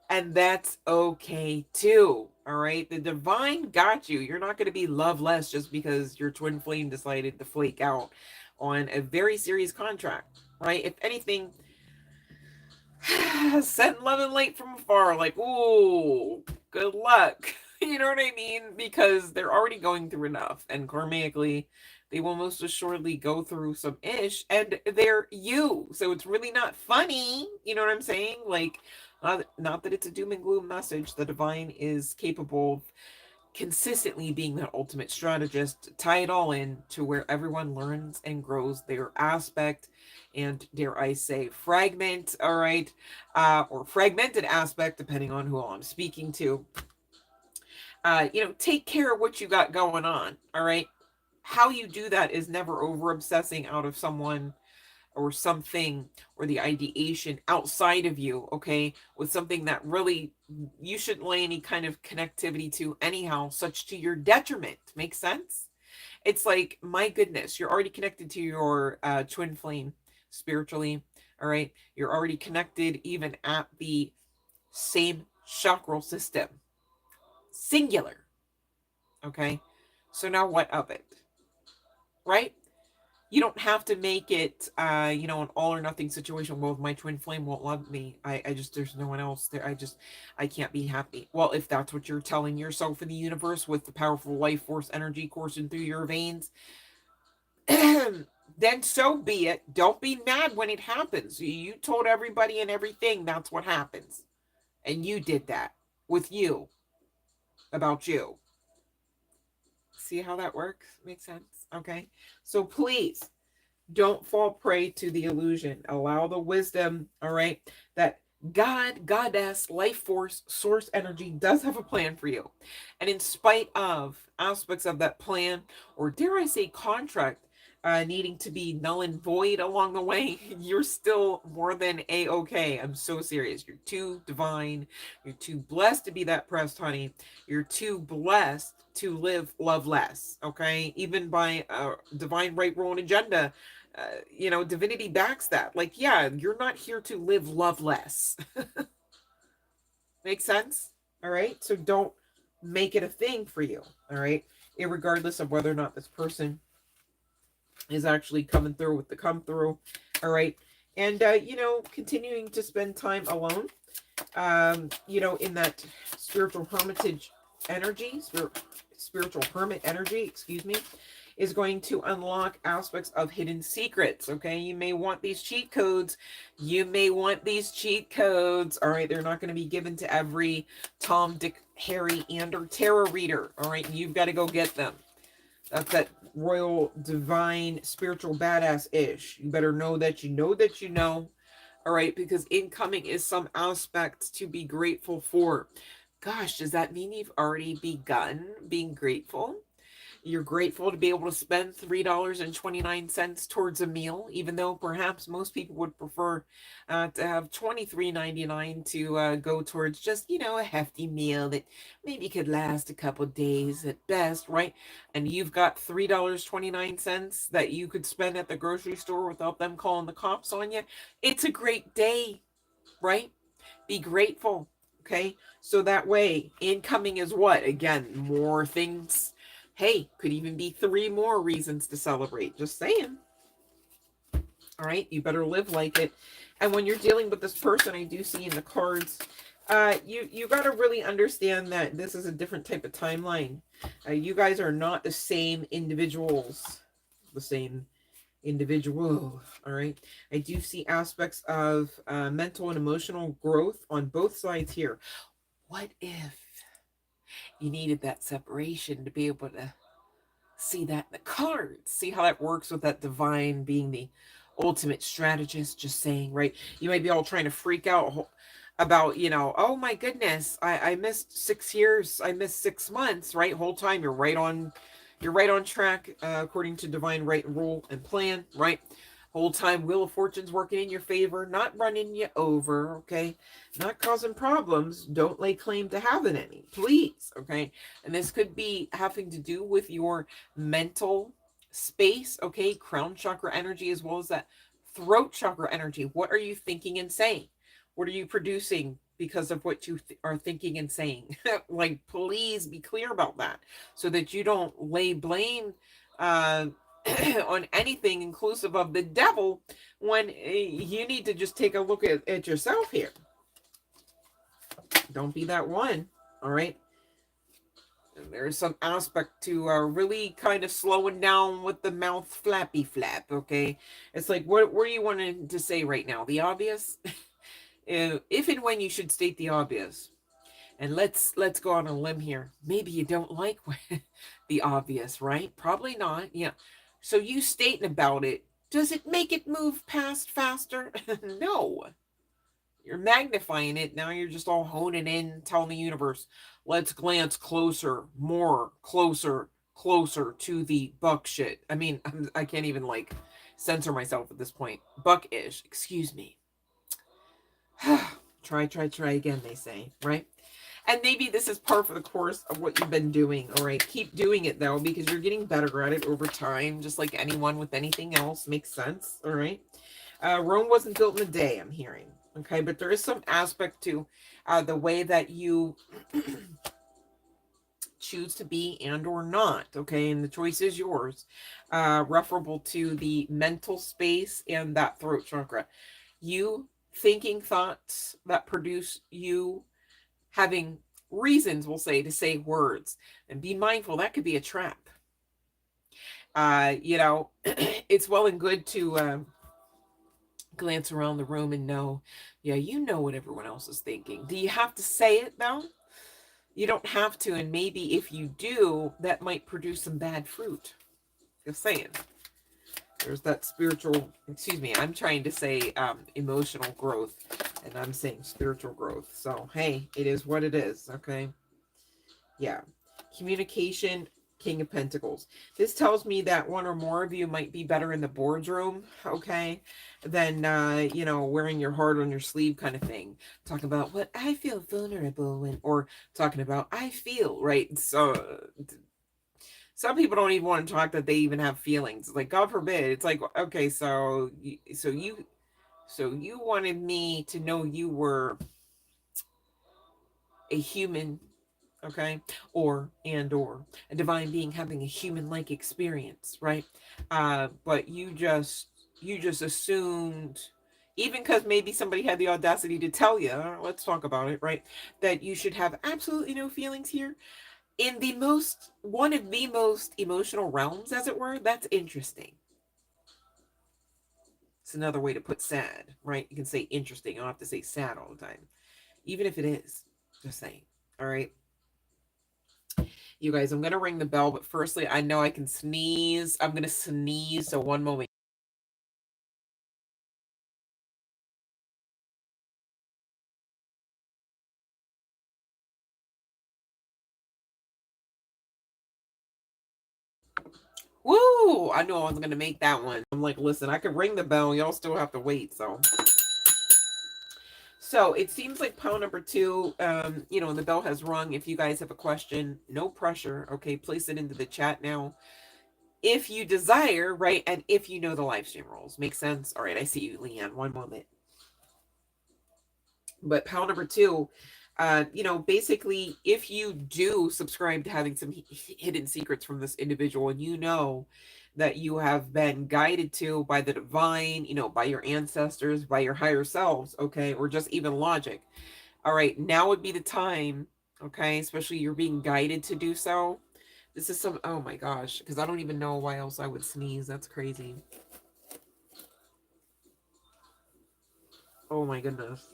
And that's okay too. All right. The divine got you. You're not going to be loveless just because your twin flame decided to flake out on a very serious contract. Right. If anything, send love and light from afar. Like, ooh, good luck. You know what I mean? Because they're already going through enough. And karmically, they will most assuredly go through some ish. And they're you. So it's really not funny. You know what I'm saying? Like, not that it's a doom and gloom message. The divine is capable of consistently being that ultimate strategist, tie it all in to where everyone learns and grows their aspect and, dare I say, fragment, all right, or fragmented aspect, depending on who I'm speaking to. Take care of what you got going on, all right? How you do that is never over obsessing out of someone or something or the ideation outside of you, okay, with something that really you shouldn't lay any kind of connectivity to anyhow, such to your detriment. Makes sense? It's like, my goodness, you're already connected to your twin flame spiritually, all right? You're already connected even at the same chakral system, singular, okay? So now what of it, right? You don't have to make it, an all or nothing situation. Well, if my twin flame won't love me, I just, there's no one else there. I can't be happy. Well, if that's what you're telling yourself in the universe with the powerful life force energy coursing through your veins, then so be it. Don't be mad when it happens. You told everybody and everything that's what happens. And you did that with you, about you. See how that works? Makes sense? Okay. So please, don't fall prey to the illusion. Allow the wisdom, all right, that God, goddess, life force, source energy does have a plan for you. And in spite of aspects of that plan, or dare I say contract, needing to be null and void along the way, you're still more than a-okay. I'm so serious. You're too divine. You're too blessed to be that pressed, honey. You're too blessed to live love less, okay? Even by divine right, rule, and agenda, divinity backs that. Like, yeah, you're not here to live love less. Make sense? All right. So don't make it a thing for you. All right. Irregardless of whether or not this person is actually coming through with the come through. All right. And, continuing to spend time alone, in that spiritual hermitage energy, spiritual hermit energy, excuse me, is going to unlock aspects of hidden secrets. Okay, you may want these cheat codes. You may want these cheat codes. All right, they're not going to be given to every Tom, Dick, Harry, and or tarot reader. All right, you've got to go get them. That's that royal, divine, spiritual badass ish. You better know that you know that you know. All right, because incoming is some aspect to be grateful for. Gosh, does that mean you've already begun being grateful? You're grateful to be able to spend $3.29 towards a meal, even though perhaps most people would prefer to have $23.99 to go towards just, a hefty meal that maybe could last a couple days at best, right? And you've got $3.29 that you could spend at the grocery store without them calling the cops on you. It's a great day, right? Be grateful. Okay. So that way, incoming is what? Again, more things. Hey, could even be 3 more reasons to celebrate. Just saying. All right. You better live like it. And when you're dealing with this person, I do see in the cards, you got to really understand that this is a different type of timeline. You guys are not the same individuals. The same individual. All right. I do see aspects of mental and emotional growth on both sides here. What if you needed that separation to be able to see that in the cards? See how that works with that divine being the ultimate strategist, just saying, right? You might be all trying to freak out about, oh my goodness, I missed 6 years, I missed 6 months, right? Whole time you're right on track, according to divine right and rule and plan, right? Whole time Wheel of Fortune's working in your favor, not running you over, okay? Not causing problems. Don't lay claim to having any, please, okay? And this could be having to do with your mental space, okay? Crown chakra energy as well as that throat chakra energy. What are you thinking and saying? What are you producing because of what you are thinking and saying? Like, please be clear about that so that you don't lay blame on anything inclusive of the devil when you need to just take a look at yourself here. Don't be that one. All right. And there's some aspect to really kind of slowing down with the mouth flappy flap. Okay. It's like, what are you wanting to say right now? The obvious? If and when you should state the obvious. And let's go on a limb here. Maybe you don't like the obvious, right? Probably not. Yeah. So you stating about it, does it make it move past faster? No. You're magnifying it. Now you're just all honing in, telling the universe, let's glance closer, more, closer to the buck shit. I mean, I can't even like censor myself at this point. Buck-ish. Excuse me. Try again, they say, right? And maybe this is par for the course of what you've been doing, all right? Keep doing it, though, because you're getting better at it over time, just like anyone with anything else. Makes sense, all right? Rome wasn't built in a day, I'm hearing, okay? But there is some aspect to the way that you choose to be and or not, okay? And the choice is yours, referable to the mental space and that throat chakra. You thinking thoughts that produce you having reasons, we'll say, to say words. And be mindful, that could be a trap. It's well and good to glance around the room and know, yeah, you know what everyone else is thinking. Do you have to say it, though? You don't have to, and maybe if you do, that might produce some bad fruit. Just saying. There's that spiritual, excuse me, I'm trying to say emotional growth, and I'm saying spiritual growth. So, hey, it is what it is, okay? Yeah. Communication, King of Pentacles. This tells me that one or more of you might be better in the boardroom, okay, than, wearing your heart on your sleeve kind of thing. Talking about what I feel vulnerable when, or talking about I feel, right? So some people don't even want to talk that they even have feelings. Like, God forbid. It's like, okay, so you wanted me to know you were a human, okay, or a divine being having a human-like experience, right? But you just assumed, even because maybe somebody had the audacity to tell you, let's talk about it, right, that you should have absolutely no feelings here in one of the most emotional realms, as it were. That's interesting. It's another way to put sad, right? You can say interesting. You don't have to say sad all the time, even if it is. Just saying. All right. You guys, I'm going to ring the bell, but firstly, I know I can sneeze. I'm going to sneeze. So one moment. Woo! I know I was going to make that one. I'm like, listen, I could ring the bell. Y'all still have to wait. So it seems like pile number 2, you know, the bell has rung. If you guys have a question, no pressure. Okay, place it into the chat now. If you desire, right? And if you know the live stream rules. Make sense? All right, I see you, Leanne. One moment. But pile number 2, you know, basically, if you do subscribe to having some hidden secrets from this individual, and you know that you have been guided to by the divine, you know, by your ancestors, by your higher selves, okay, or just even logic. All right, now would be the time, okay, especially you're being guided to do so. This is some, oh my gosh, because I don't even know why else I would sneeze. That's crazy. Oh my goodness.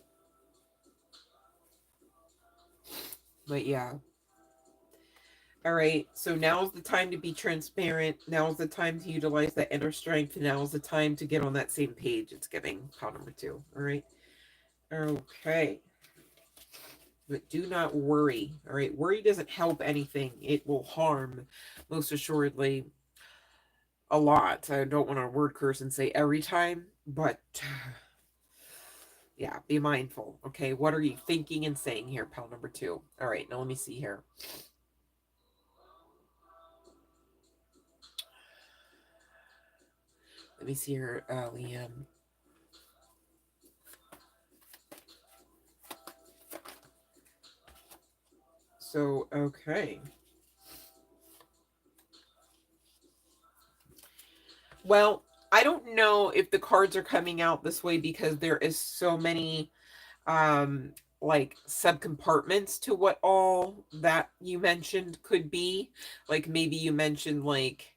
But yeah. All right, so now's the time to be transparent. Now's the time to utilize that inner strength. Now's the time to get on that same page. It's giving pile number 2. All right. Okay. But do not worry. All right. Worry doesn't help anything. It will harm, most assuredly, a lot. I don't want to word curse and say every time, but yeah, be mindful. Okay. What are you thinking and saying here, pile number 2? All right. Now let me see here. Let me see here, Liam. So, okay. Well, I don't know if the cards are coming out this way because there is so many like subcompartments to what all that you mentioned could be. Like maybe you mentioned like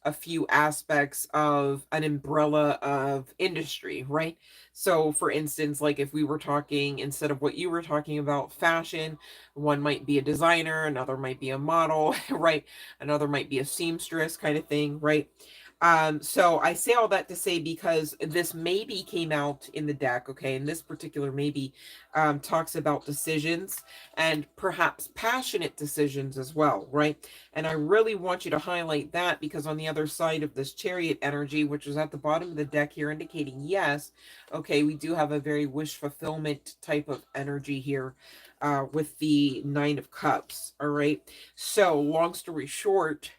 a few aspects of an umbrella of industry, right? So for instance, like if we were talking, instead of what you were talking about, fashion, one might be a designer, another might be a model, right? Another might be a seamstress kind of thing, right? So I say all that to say, because this maybe came out in the deck, okay, and this particular maybe talks about decisions and perhaps passionate decisions as well, right? And I really want you to highlight that, because on the other side of this Chariot energy, which is at the bottom of the deck here, indicating yes, okay, we do have a very wish fulfillment type of energy here with the Nine of Cups, all right? So long story short,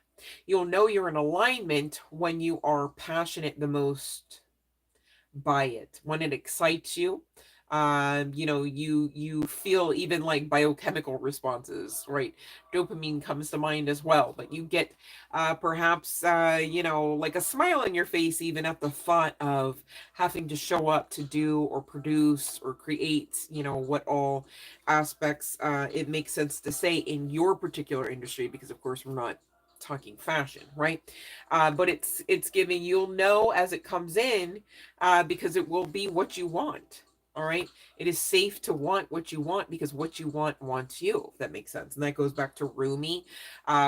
you'll know you're in alignment when you are passionate the most by it, when it excites you. You know, you feel even like biochemical responses, right? Dopamine comes to mind as well, but you get perhaps you know, like a smile on your face even at the thought of having to show up to do or produce or create, you know, what all aspects it makes sense to say in your particular industry, because of course we're not talking fashion, right? But it's giving, you'll know as it comes in, because it will be what you want. All right. It is safe to want what you want, because what you want wants you. If that makes sense. And that goes back to Rumi,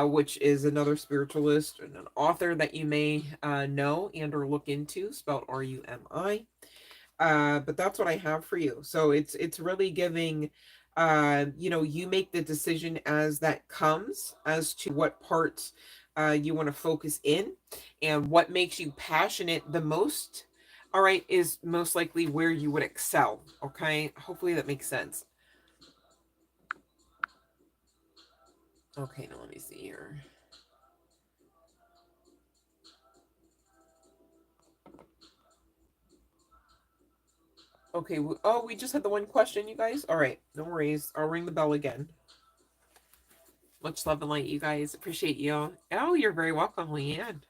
which is another spiritualist and an author that you may know and or look into, spelled Rumi. But that's what I have for you. So it's really giving, you know, you make the decision as that comes as to what parts you want to focus in, and what makes you passionate the most, all right, is most likely where you would excel. Okay, hopefully that makes sense. Okay, now let me see here. Okay, oh, we just had the one question, you guys. All right, no worries. I'll ring the bell again. Much love and light, you guys. Appreciate you. Oh, you're very welcome, Leanne.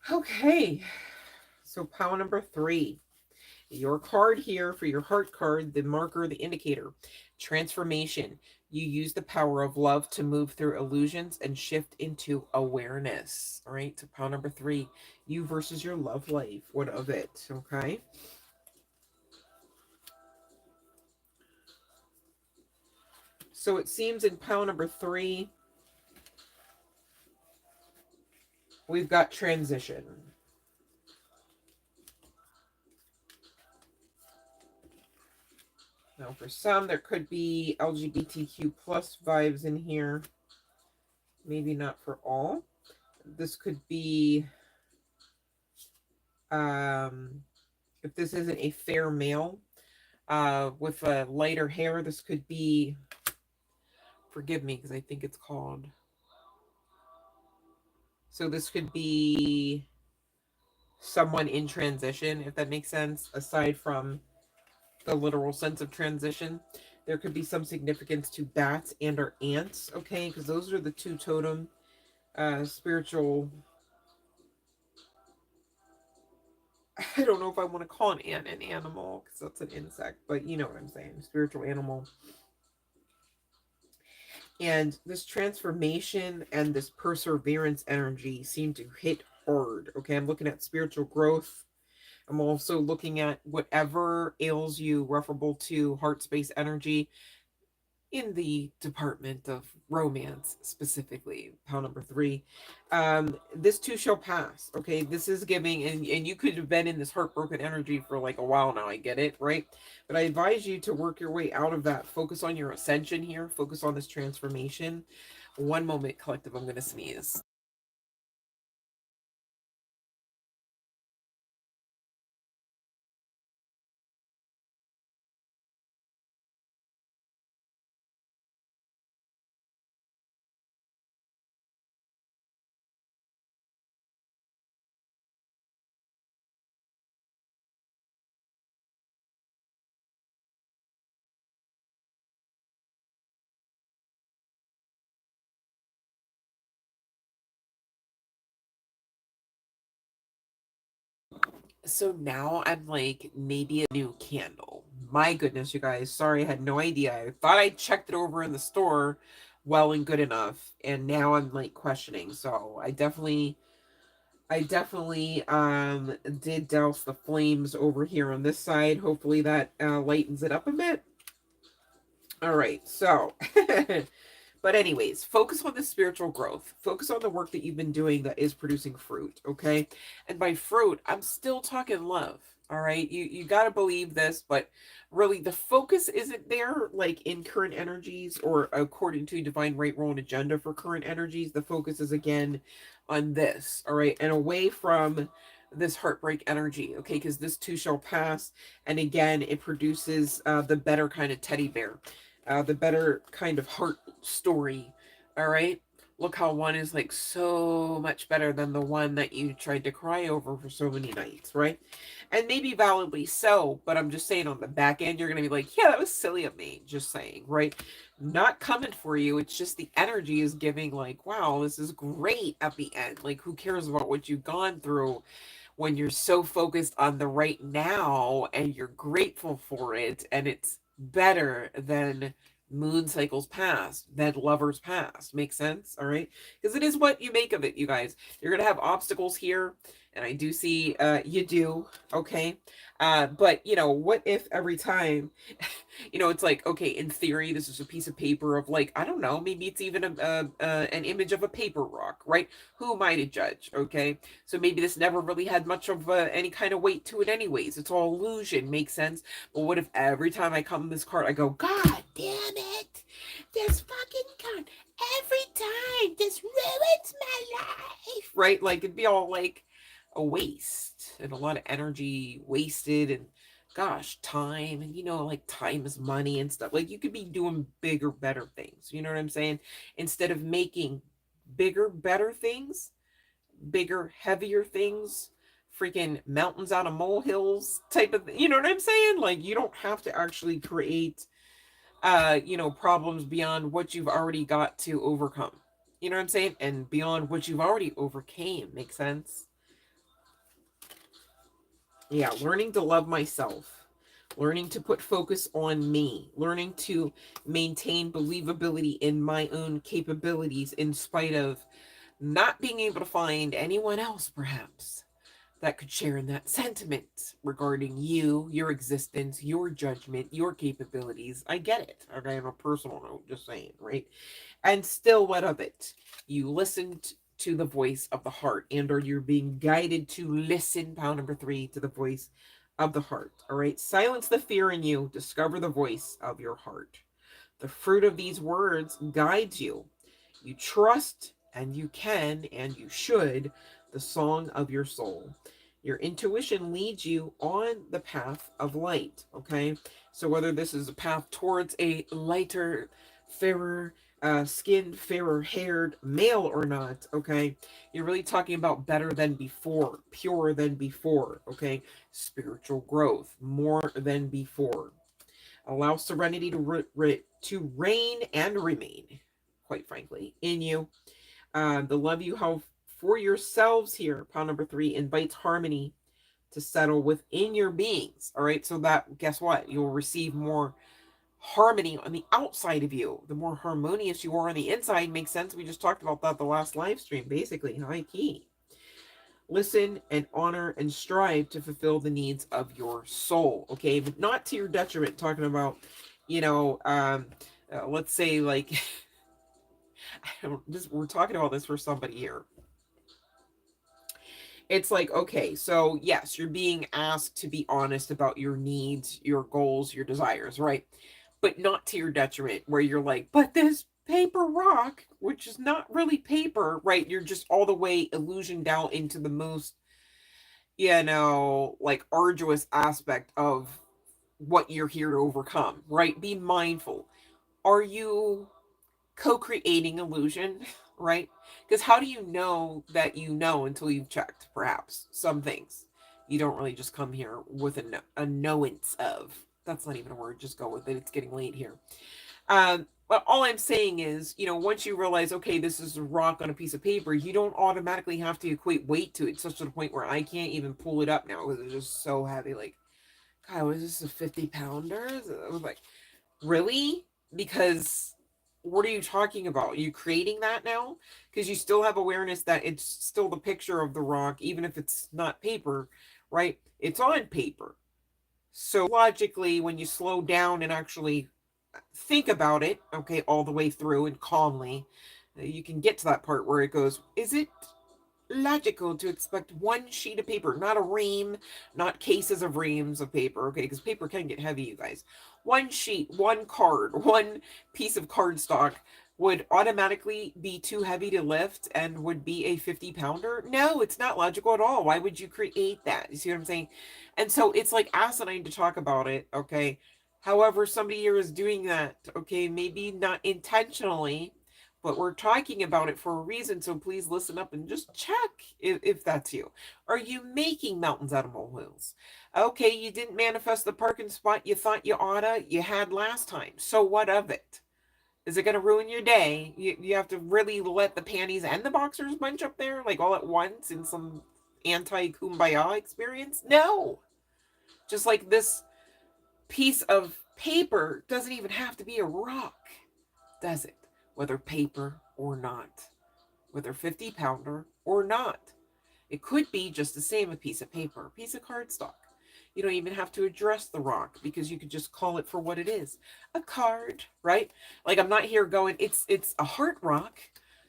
Okay, so pile number 3. Your card here for your heart card, the marker, the indicator. Transformation. You use the power of love to move through illusions and shift into awareness. All right, so pile number 3. You versus your love life. What of it? Okay. So it seems in pile number 3, we've got transition. Now, for some, there could be LGBTQ plus vibes in here. maybe not for all. This could be, if this isn't a fair male, with a lighter hair, this could be, forgive me because I think it's called, so this could be someone in transition, if that makes sense, aside from the literal sense of transition. There could be some significance to bats and or ants, okay, because those are the two totem spiritual, I don't know if I want to call an ant an animal because that's an insect, but you know what I'm saying, spiritual animal. And this transformation and this perseverance energy seem to hit hard. Okay, I'm looking at spiritual growth. I'm also looking at whatever ails you, referable to heart space energy in the department of romance, specifically pile number 3. This too shall pass. Okay, this is giving, and you could have been in this heartbroken energy for like a while now, I get it, right? But I advise you to work your way out of that. Focus on your ascension here, focus on this transformation. One moment, collective, I'm gonna sneeze. So now I'm like, maybe a new candle. My goodness, you guys. Sorry, I had no idea. I thought I checked it over in the store well and good enough. And now I'm like questioning. So I definitely did douse the flames over here on this side. Hopefully that lightens it up a bit. All right, so but anyways, focus on the spiritual growth. Focus on the work that you've been doing that is producing fruit, okay? And by fruit, I'm still talking love. All right? You got to believe this, but really the focus isn't there like in current energies or according to divine right, role, and agenda for current energies. The focus is again on this, all right? And away from this heartbreak energy, okay? Because this too shall pass. And again, it produces the better kind of teddy bear, the better kind of heart story. All right, look how one is like so much better than the one that you tried to cry over for so many nights, right? And maybe validly so, but I'm just saying on the back end you're gonna be like, yeah, that was silly of me, just saying, right? Not coming for you. It's just the energy is giving like, wow, this is great at the end. Like, who cares about what you've gone through when you're so focused on the right now and you're grateful for it, and it's better than moon cycles past, than lovers past. Makes sense? All right, because it is what you make of it, you guys. You're gonna have obstacles here, and I do see you do, okay? But you know, what if every time you know, it's like, okay, in theory, this is a piece of paper of like, I don't know, maybe it's even an image of a paper rock, right? Who am I to judge? Okay, so maybe this never really had much of any kind of weight to it, anyways. It's all illusion, makes sense. But what if every time I come this card, I go, God damn it, this fucking card, every time this ruins my life, right? Like it'd be all like a waste and a lot of energy wasted, and gosh, time, and you know, like time is money and stuff. Like you could be doing bigger, better things. You know what I'm saying? Instead of making bigger, better things, bigger, heavier things, freaking mountains out of molehills type of, you know what I'm saying? Like you don't have to actually create you know, problems beyond what you've already got to overcome. You know what I'm saying? And beyond what you've already overcame. Make sense? Yeah, learning to love myself, learning to put focus on me, learning to maintain believability in my own capabilities in spite of not being able to find anyone else, perhaps, that could share in that sentiment regarding you, your existence, your judgment, your capabilities. I get it. Okay, on a personal note, just saying, right? And still, what of it? You listened to the voice of the heart, and or you're being guided to listen, pound number 3, to the voice of the heart. All right, silence the fear in you, discover the voice of your heart. The fruit of these words guides you. You trust and you can and you should, the song of your soul. Your intuition leads you on the path of light, okay? So whether this is a path towards a lighter, fairer skinned, fairer haired male or not, okay? You're really talking about better than before, purer than before, okay? Spiritual growth, more than before. Allow serenity to reign and remain, quite frankly, in you. The love you have for yourselves here, pound number 3, invites harmony to settle within your beings. All right. So that, guess what? You'll receive more harmony on the outside of you. The more harmonious you are on the inside, makes sense. We just talked about that the last live stream, basically. High key. Listen and honor and strive to fulfill the needs of your soul. Okay. But not to your detriment. Talking about, you know, let's say like, we're talking about this for somebody here. It's like, okay, so yes, you're being asked to be honest about your needs, your goals, your desires, right? But not to your detriment, where you're like, but this paper rock, which is not really paper, right? You're just all the way illusioned out into the most, like arduous aspect of what you're here to overcome, right? Be mindful. Are you co-creating illusion, right? Because how do you know that you know until you've checked, perhaps, some things? You don't really just come here with a knowance of. That's not even a word, just go with it. It's getting late here. But all I'm saying is, once you realize, okay, this is a rock on a piece of paper, you don't automatically have to equate weight to it, such to the point where I can't even pull it up now because it's just so heavy. Like, God, was this a 50-pounder? I was like, really? Because what are you talking about? Are you creating that now? Because you still have awareness that it's still the picture of the rock, even if it's not paper, right? It's on paper. So logically, when you slow down and actually think about it, okay, all the way through and calmly, you can get to that part where it goes, is it logical to expect one sheet of paper, not a ream, not cases of reams of paper, okay, because paper can get heavy, you guys. One sheet, one card, one piece of cardstock would automatically be too heavy to lift and would be a 50-pounder? No, it's not logical at all. Why would you create that? You see what I'm saying? And so it's like asinine to talk about it, okay? However, somebody here is doing that, okay, maybe not intentionally, but we're talking about it for a reason, so please listen up and just check if that's you. Are you making mountains out of molehills? Okay, you didn't manifest the parking spot you thought you had last time. So what of it? Is it going to ruin your day? You have to really let the panties and the boxers bunch up there, like all at once in some anti-kumbaya experience? No. Just like this piece of paper doesn't even have to be a rock, does it? Whether paper or not, whether 50-pounder or not. It could be just the same, a piece of paper, a piece of cardstock. You don't even have to address the rock because you could just call it for what it is, a card, right? Like, I'm not here going, it's a heart rock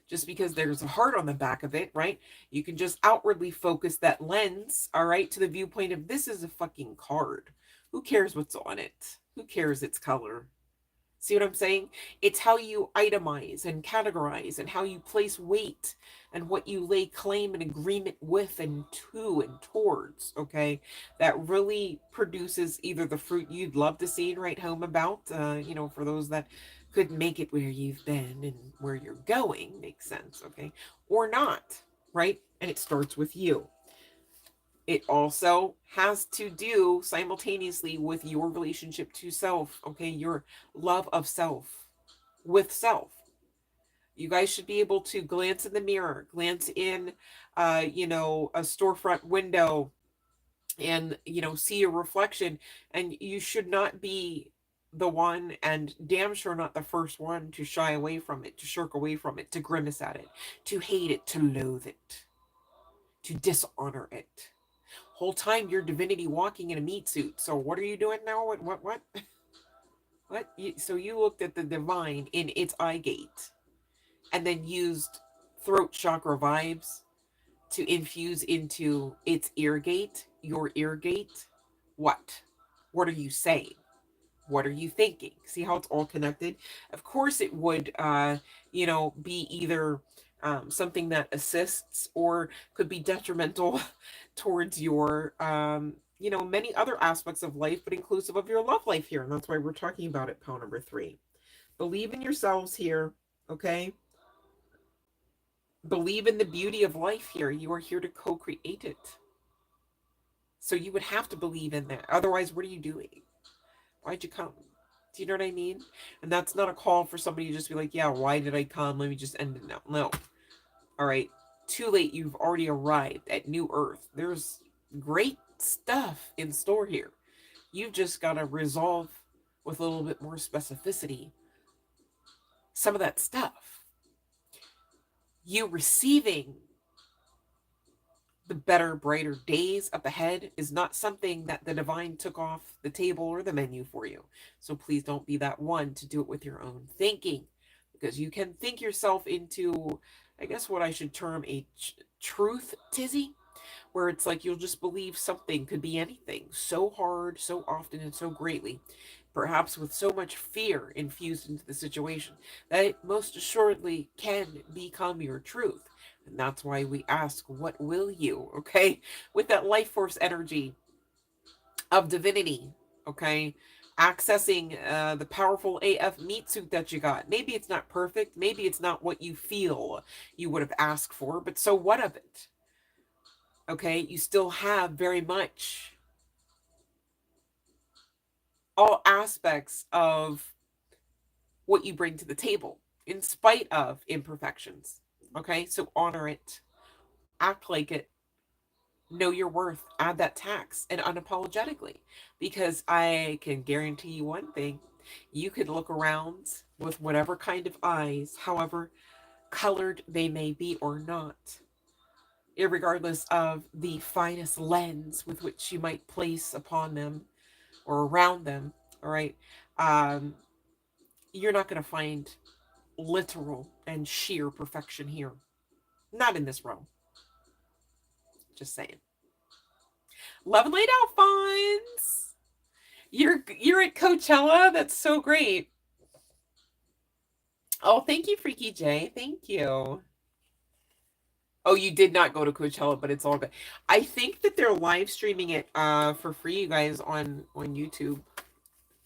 just because there's a heart on the back of it, right? You can just outwardly focus that lens, all right, to the viewpoint of this is a fucking card. Who cares what's on it? Who cares its color? See what I'm saying? It's how you itemize and categorize and how you place weight and what you lay claim and agreement with and to and towards, okay? That really produces either the fruit you'd love to see and write home about, for those that could make it where you've been and where you're going, makes sense, okay? Or not, right? And it starts with you. It also has to do simultaneously with your relationship to self, okay? Your love of self, with self. You guys should be able to glance in the mirror, glance in, a storefront window and, see your reflection. And you should not be the one, and damn sure not the first one, to shy away from it, to shirk away from it, to grimace at it, to hate it, to loathe it, to dishonor it. Whole time you're divinity walking in a meat suit. So what are you doing now? What? What? So you looked at the divine in its eye gate and then used throat chakra vibes to infuse into its ear gate, your ear gate. What? What are you saying? What are you thinking? See how it's all connected? Of course it would, be either something that assists or could be detrimental towards your, you know, many other aspects of life, but inclusive of your love life here. And that's why we're talking about it, pile number 3. Believe in yourselves here, okay? Believe in the beauty of life here. You are here to co-create it. So you would have to believe in that. Otherwise, what are you doing? Why'd you come? Do you know what I mean? And that's not a call for somebody to just be like, yeah, why did I come? Let me just end it now. No. All right. Too late. You've already arrived at New Earth. There's great stuff in store here. You've just got to resolve with a little bit more specificity some of that stuff. You receiving the better, brighter days up ahead is not something that the divine took off the table or the menu for you. So please don't be that one to do it with your own thinking, because you can think yourself into, I guess what I should term a truth tizzy, where it's like you'll just believe something could be anything so hard, so often, and so greatly, perhaps with so much fear infused into the situation, that it most assuredly can become your truth. And that's why we ask, what will you? Okay? With that life force energy of divinity, okay? Accessing the powerful AF meat suit that you got. Maybe it's not perfect. Maybe it's not what you feel you would have asked for, but so what of it? Okay? You still have very much all aspects of what you bring to the table, in spite of imperfections. Okay? So honor it. Act like it. Know your worth, add that tax, and unapologetically, because I can guarantee you one thing: you could look around with whatever kind of eyes, however colored they may be or not, irregardless of the finest lens with which you might place upon them or around them. All right, um, you're not going to find literal and sheer perfection here, not in this realm. Just saying. Love and light, Alphonse. You're at Coachella. That's so great. Oh, thank you, Freaky J. Thank you. Oh, you did not go to Coachella, but it's all good. I think that they're live streaming it for free, you guys, on YouTube.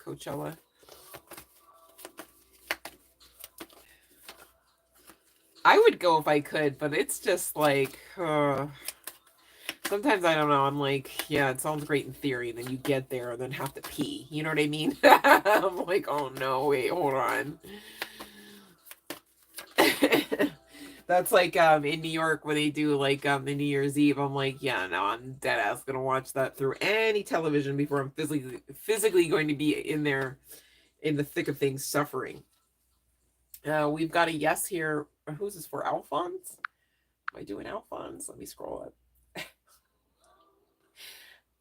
Coachella. I would go if I could, but it's just like sometimes I don't know. I'm like, yeah, it sounds great in theory. And then you get there and then have to pee. You know what I mean? I'm like, oh no, wait, hold on. That's like in New York when they do like the New Year's Eve. I'm like, yeah, no, I'm dead ass gonna watch that through any television before I'm physically going to be in there in the thick of things suffering. We've got a yes here. Who's this for? Alphonse? Am I doing Alphonse? Let me scroll up.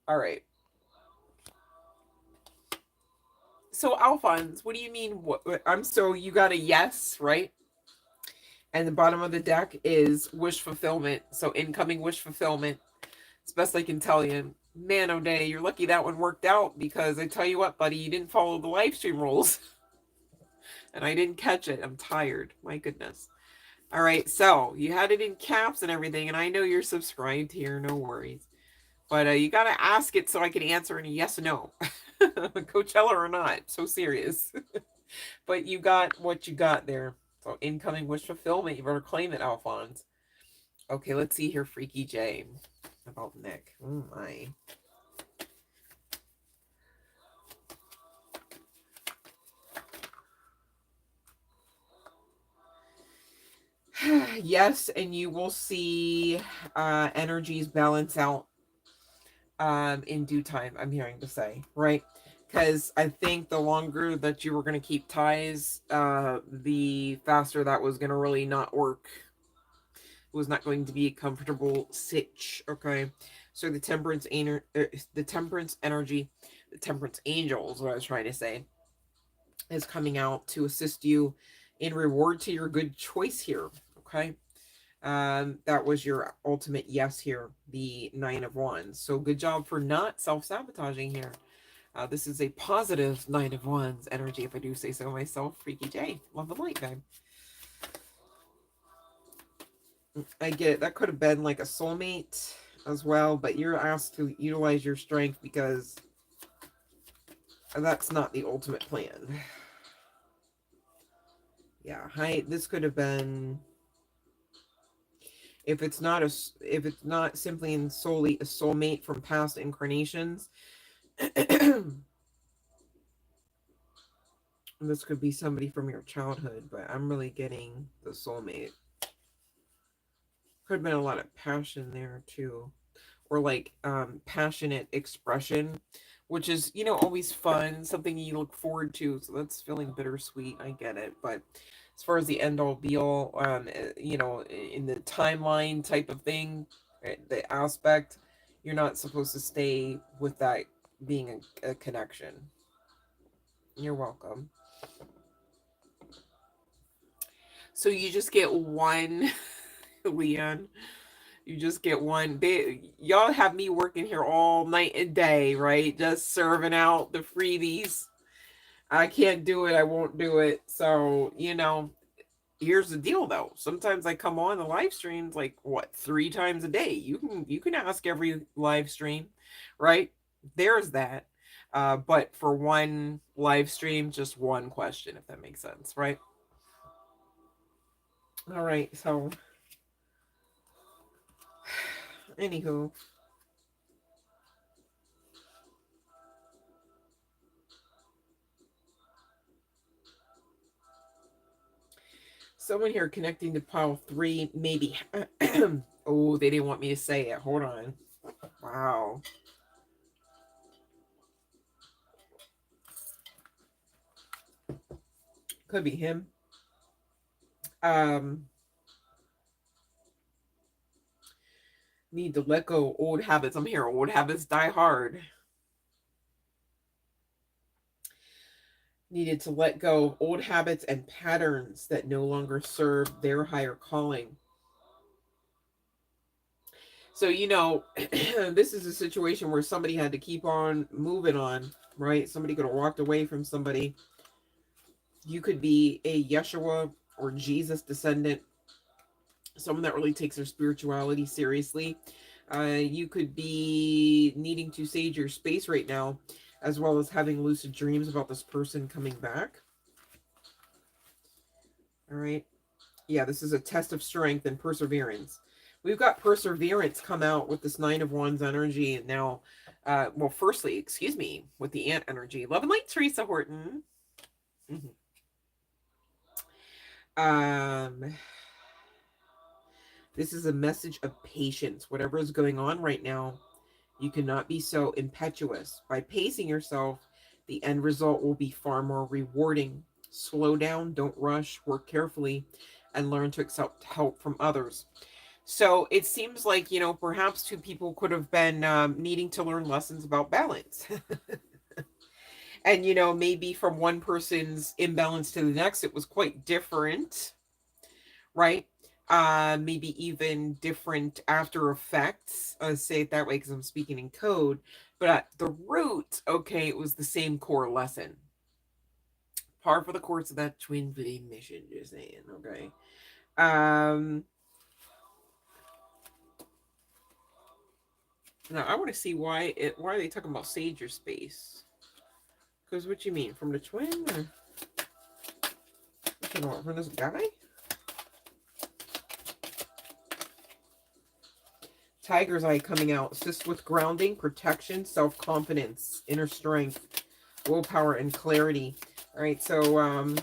All right. So Alphonse, what do you mean? So you got a yes, right? And the bottom of the deck is wish fulfillment. So incoming wish fulfillment. It's best I can tell you. Man, O'Day, you're lucky that one worked out, because I tell you what, buddy, you didn't follow the live stream rules. And I didn't catch it. I'm tired. My goodness. All right, so you had it in caps and everything, and I know you're subscribed here. No worries. But you got to ask it so I can answer in a yes or no. Coachella or not. So serious. But you got what you got there. So incoming wish fulfillment. You better claim it, Alphonse. Okay, let's see here, Freaky J. About Nick. Oh my. Yes, and you will see energies balance out in due time, I'm hearing to say, right? Because I think the longer that you were going to keep ties, the faster that was going to really not work. It was not going to be a comfortable sitch, okay? So the temperance energy, the temperance angel is what I was trying to say, is coming out to assist you in reward to your good choice here, okay? That was your ultimate yes here, the 9 of Wands. So good job for not self-sabotaging here. This is a positive 9 of Wands energy, if I do say so myself. Freaky J. Love the light, babe. I get it. That could have been like a soulmate as well, but you're asked to utilize your strength because that's not the ultimate plan. Yeah, this could have been, if it's not simply and solely a soulmate from past incarnations, this could be somebody from your childhood, but I'm really getting the soulmate. Could have been a lot of passion there too, or like passionate expression, which is, you know, always fun, something you look forward to. So that's feeling bittersweet. I get it, but as far as the end all be all, you know, in the timeline type of thing, the aspect, you're not supposed to stay with that being a connection. You're welcome. So you just get one, Leon. You just get one. Y'all have me working here all night and day, right? Just serving out the freebies. I can't do it. I won't do it. So, you know, here's the deal though. Sometimes I come on the live streams like what, 3 times a day. You can ask every live stream, right? There's that. But for one live stream, just one question, if that makes sense, right? All right, so anywho, someone here connecting to pile 3, maybe. Oh, they didn't want me to say it. Hold on. Wow. Could be him. Um, Need to let go old habits. I'm here. Old habits die hard. Needed to let go of old habits and patterns that no longer serve their higher calling. So, you know, this is a situation where somebody had to keep on moving on, right? Somebody could have walked away from somebody. You could be a Yeshua or Jesus descendant, someone that really takes their spirituality seriously. You could be needing to sage your space right now, as well as having lucid dreams about this person coming back. All right. Yeah, this is a test of strength and perseverance. We've got perseverance come out with this 9 of Wands energy. And now, well, firstly, excuse me, with the ant energy. Love and light, Teresa Horton. Mm-hmm. This is a message of patience. Whatever is going on right now, you cannot be so impetuous. By pacing yourself, the end result will be far more rewarding. Slow down, don't rush, work carefully, and learn to accept help from others. So it seems like, you know, perhaps 2 people could have been needing to learn lessons about balance. And, you know, maybe from one person's imbalance to the next, it was quite different, right? Maybe even different after effects. Say it that way because I'm speaking in code. But at the root, okay, it was the same core lesson. Par for the course of that twin flame mission, just saying, okay. Now I want to see why are they talking about sage your space? Because what you mean, from the twin? Or what you want, from this guy? Tiger's eye coming out. Assist with grounding, protection, self-confidence, inner strength, willpower, and clarity. All right, so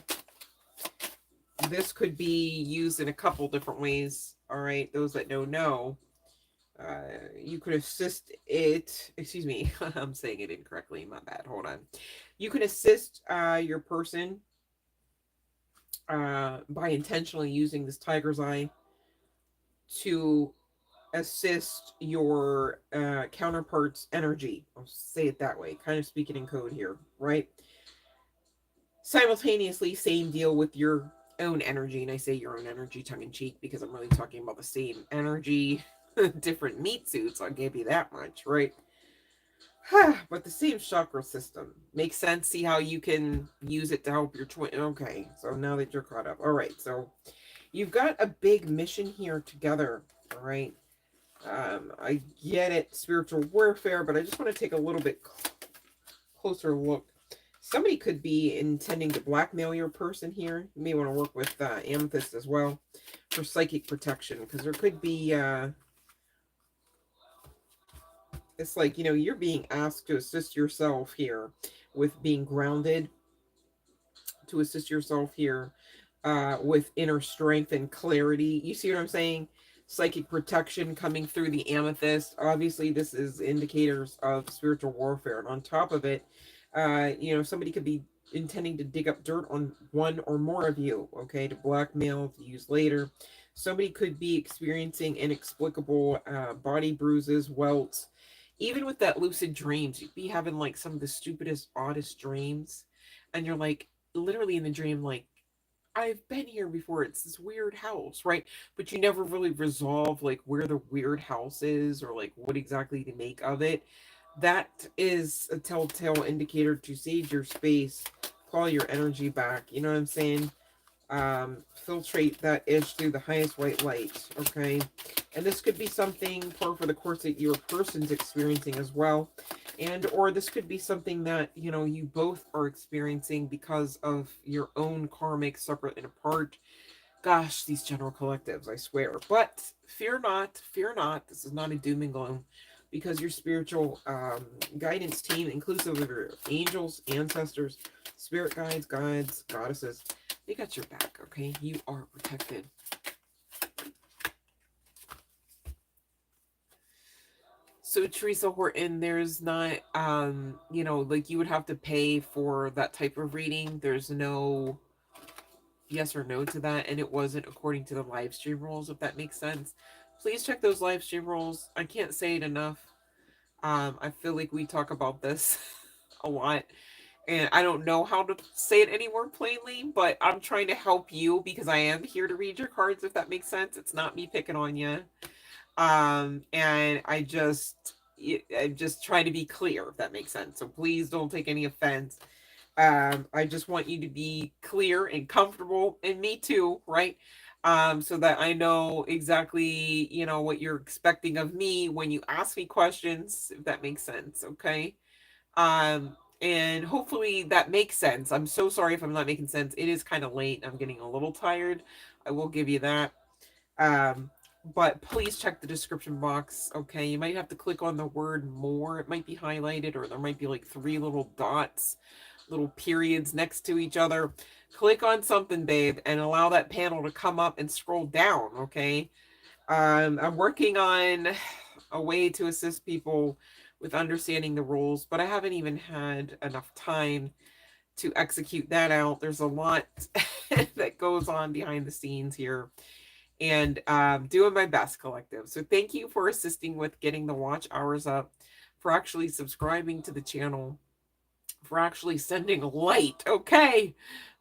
this could be used in a couple different ways. All right, those that don't know. You could assist it, excuse me, I'm saying it incorrectly, my bad, hold on. You can assist your person by intentionally using this tiger's eye to assist your counterpart's energy. I'll say it that way, kind of speaking in code here, right? Simultaneously, same deal with your own energy, and I say your own energy tongue-in-cheek because I'm really talking about the same energy, different meat suits, I'll give you that much, right? But the same chakra system. Makes sense? See how you can use it to help your twin? Okay, so now that you're caught up. All right, so You've got a big mission here together, all right? I get it, spiritual warfare, but I just want to take a little bit closer look. Somebody could be intending to blackmail your person here. You may want to work with Amethyst as well for psychic protection, because there could be, it's like, you know, you're being asked to assist yourself here with being grounded, to assist yourself here with inner strength and clarity. You see what I'm saying? Psychic protection coming through the amethyst. Obviously, this is indicators of spiritual warfare. And on top of it, you know, somebody could be intending to dig up dirt on one or more of you, okay, to blackmail, to use later. Somebody could be experiencing inexplicable body bruises, welts. Even with that lucid dreams, you'd be having like some of the stupidest, oddest dreams. And you're like, literally in the dream, like, I've been here before. It's this weird house, right? But you never really resolve like where the weird house is or like what exactly to make of it. That is a telltale indicator to sage your space, call your energy back. You know what I'm saying? Filtrate that ish through the highest white light, okay? And this could be something for the course that your person's experiencing as well. And or this could be something that, you know, you both are experiencing because of your own karmic separate and apart. Gosh, these general collectives, I swear. But fear not, fear not. This is not a doom and gloom, because your spiritual guidance team, inclusive of your angels, ancestors, spirit guides, guides, goddesses, they got your back, okay? You are protected. So Teresa Horton, there's not, you know, like you would have to pay for that type of reading. There's no yes or no to that, and it wasn't according to the live stream rules, if that makes sense. Please check those live stream rules. I can't say it enough. I feel like we talk about this a lot, and I don't know how to say it any more plainly, but I'm trying to help you because I am here to read your cards, if that makes sense. It's not me picking on you. And I'm just trying to be clear, if that makes sense. So please don't take any offense. I just want you to be clear and comfortable, and me too, right? So that I know exactly, you know, what you're expecting of me when you ask me questions, if that makes sense, okay? And hopefully that makes sense. I'm so sorry if I'm not making sense. It is kind of late. I'm getting a little tired. I will give you that. Um, but please check the description box, okay? You might have to click on the word more. It might be highlighted, or there might be like 3 little dots, little periods next to each other. Click on something, babe, and allow that panel to come up and scroll down, okay? I'm working on a way to assist people with understanding the rules, but I haven't even had enough time to execute that out. There's a lot that goes on behind the scenes here, and doing my best, collective. So thank you for assisting with getting the watch hours up, for actually subscribing to the channel, for actually sending light. Okay,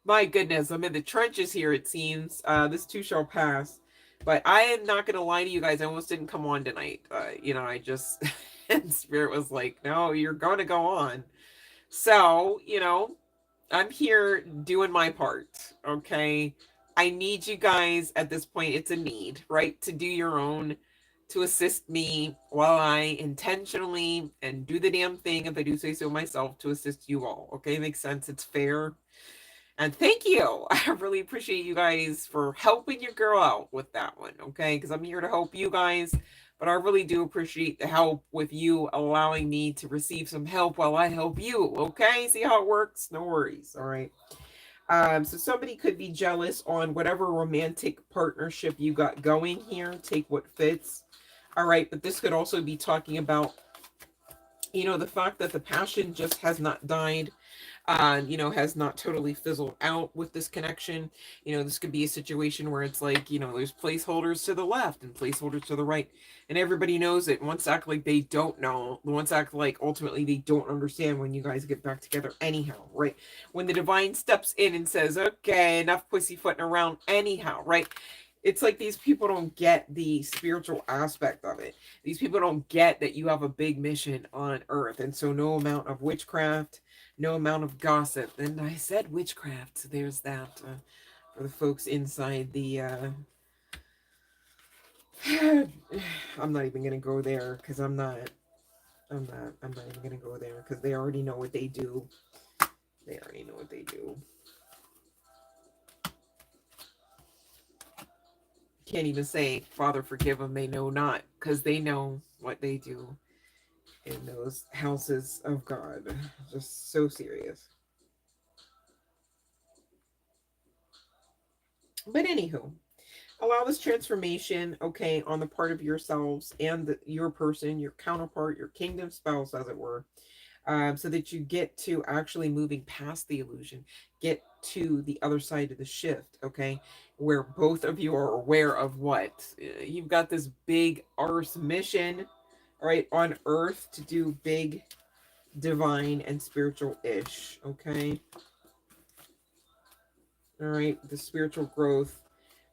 my goodness, I'm in the trenches here, it seems. This too shall pass. But I am not going to lie to you guys. I almost didn't come on tonight. You know, I just, and Spirit was like, no, you're going to go on. So, you know, I'm here doing my part, okay? I need you guys at this point. It's a need, right? To do your own, to assist me while I intentionally and do the damn thing, if I do say so myself, to assist you all, okay? Makes sense. It's fair. And thank you. I really appreciate you guys for helping your girl out with that one, okay? Because I'm here to help you guys, but I really do appreciate the help with you allowing me to receive some help while I help you, okay? See how it works? No worries, all right? So somebody could be jealous on whatever romantic partnership you got going here. Take what fits, all right? But this could also be talking about, you know, the fact that the passion just has not died, you know, has not totally fizzled out with this connection. You know, this could be a situation where it's like, you know, there's placeholders to the left and placeholders to the right, and everybody knows it. Once act like they don't know, once act like ultimately they don't understand when you guys get back together anyhow, right? When the divine steps in and says, okay, enough pussyfooting around anyhow, right? It's like these people don't get the spiritual aspect of it. These people don't get that you have a big mission on earth. And so no amount of witchcraft, no amount of gossip. And I said witchcraft. So there's that. or the folks inside the I'm not even gonna go there because I'm not even gonna go there because they already know what they do. They already know what they do. Can't even say, Father, forgive them. They know not, because they know what they do in those houses of God. Just so serious. But anywho, allow this transformation, okay, on the part of yourselves and your person, your counterpart, your kingdom spouse, as it were, so that you get to actually moving past the illusion, get to the other side of the shift, okay, where both of you are aware of what you've got, this big arse mission, right, on earth to do big divine and spiritual ish, okay. All right, the spiritual growth,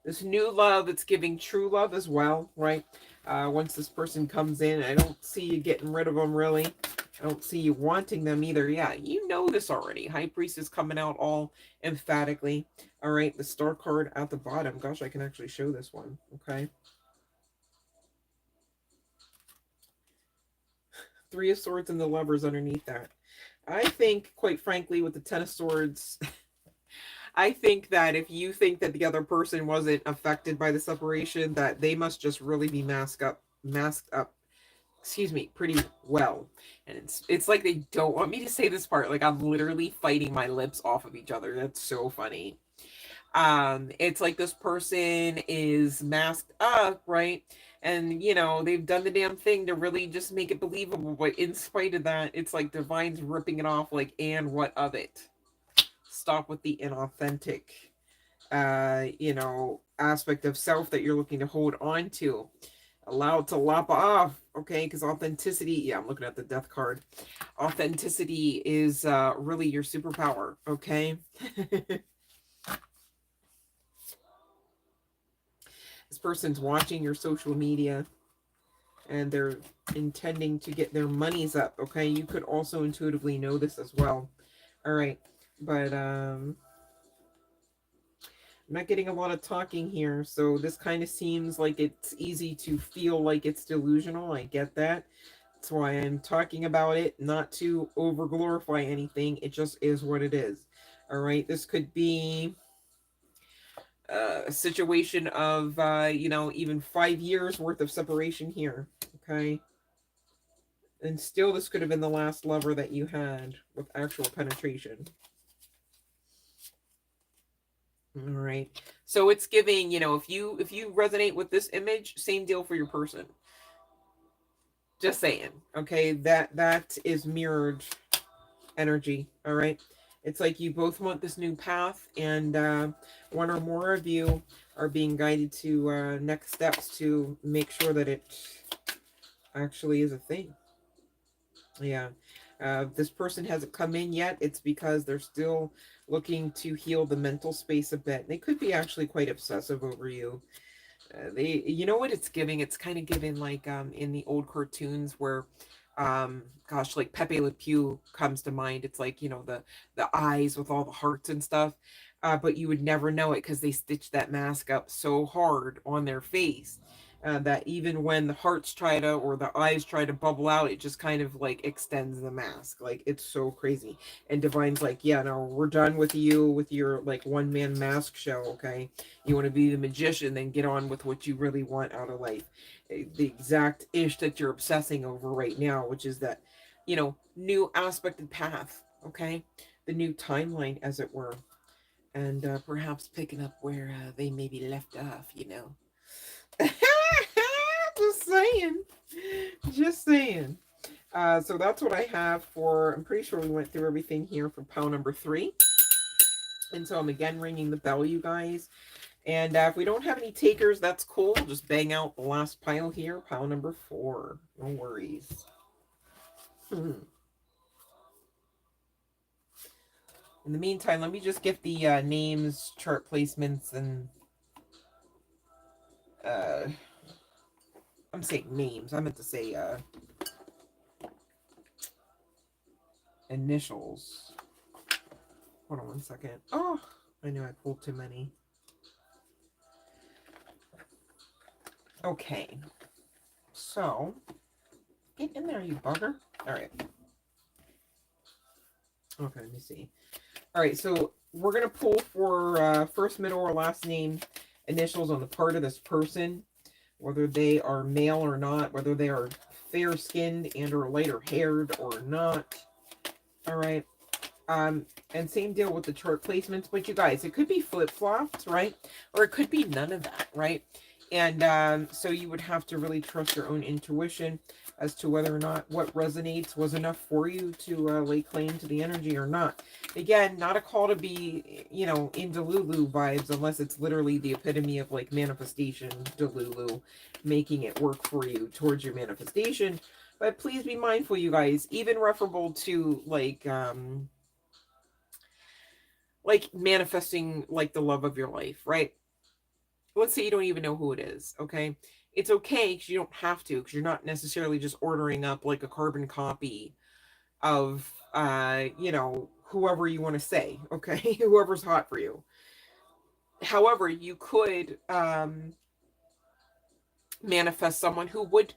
this new love that's giving true love as well, right? Once this person comes in, I don't see you getting rid of them, really. I don't see you wanting them either. Yeah, you know this already. High Priest is coming out all emphatically. All right, the star card at the bottom. Gosh, I can actually show this one, okay? Three of Swords and the Lovers underneath that. I think, quite frankly, with the Ten of Swords... I think that if you think that the other person wasn't affected by the separation, that they must just really be masked up, excuse me, pretty well. And it's like they don't want me to say this part. Like, I'm literally fighting my lips off of each other. That's so funny. It's like this person is masked up, right? And you know, they've done the damn thing to really just make it believable, but in spite of that, it's like Divine's ripping it off, like, and what of it? Stop with the inauthentic you know, aspect of self that you're looking to hold on to. Allow it to lop off, okay? Because authenticity, yeah, I'm looking at the death card. Authenticity is really your superpower, okay? This person's watching your social media and they're intending to get their monies up, okay? You could also intuitively know this as well. All right, but I'm not getting a lot of talking here, so this kind of seems like it's easy to feel like it's delusional. I get that. That's why I'm talking about it, not to over glorify anything. It just is what it is. All right, this could be a situation of, you know, even 5 years worth of separation here. Okay. And still, this could have been the last lover that you had with actual penetration. All right. So it's giving, you know, if you resonate with this image, same deal for your person. Just saying. Okay, that is mirrored energy. All right. It's like you both want this new path, and one or more of you are being guided to next steps to make sure that it actually is a thing. Yeah. This person hasn't come in yet. It's because they're still looking to heal the mental space a bit. They could be actually quite obsessive over you. They, you know what it's giving? It's kind of giving like in the old cartoons where gosh, like Pepe Le Pew comes to mind. It's like, you know, the eyes with all the hearts and stuff. But you would never know it because they stitched that mask up so hard on their face that even when the hearts try to, or the eyes try to bubble out, it just kind of like extends the mask. Like, it's so crazy. And Divine's like, yeah, no, we're done with you with your like one man mask show. Okay, you want to be the magician, then get on with what you really want out of life. The exact ish that you're obsessing over right now, which is that, you know, new aspected path. Okay, the new timeline, as it were. And perhaps picking up where they maybe left off, you know. Just saying. Just saying. So that's what I have for, I'm pretty sure we went through everything here for pile number 3. And so I'm again ringing the bell, you guys. And if we don't have any takers, that's cool. We'll just bang out the last pile here, pile number 4. No worries. In the meantime, let me just get the names, chart placements, and I'm saying names. I meant to say initials. Hold on one second. Oh, I know I pulled too many. Okay. So, get in there, you bugger. All right. Okay, let me see. All right, so we're going to pull for first, middle, or last name initials on the part of this person, whether they are male or not, whether they are fair-skinned and or lighter-haired or not. All right. And same deal with the chart placements. But you guys, it could be flip-flopped, right? Or it could be none of that, right? And so you would have to really trust your own intuition as to whether or not what resonates was enough for you to lay claim to the energy or not. Again, not a call to be, you know, in Delulu vibes, unless it's literally the epitome of like manifestation Delulu, making it work for you towards your manifestation. But please be mindful, you guys, even referable to like manifesting like the love of your life, right? Let's say you don't even know who it is, okay? It's okay because you don't have to, because you're not necessarily just ordering up like a carbon copy of you know, whoever you want to say, okay? Whoever's hot for you. However, you could manifest someone who would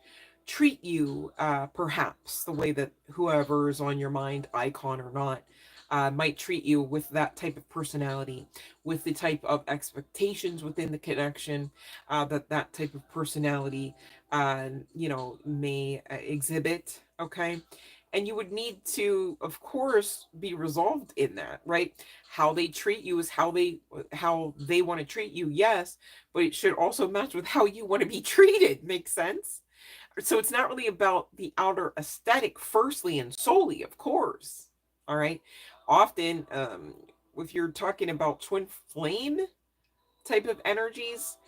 treat you perhaps the way that whoever is on your mind, icon or not, might treat you, with that type of personality, with the type of expectations within the connection that that type of personality you know, may exhibit, okay? And you would need to, of course, be resolved in that, right? How they treat you is how they want to treat you, yes, but it should also match with how you want to be treated. Makes sense? So it's not really about the outer aesthetic, firstly and solely, of course. All right. Often, if you're talking about twin flame type of energies,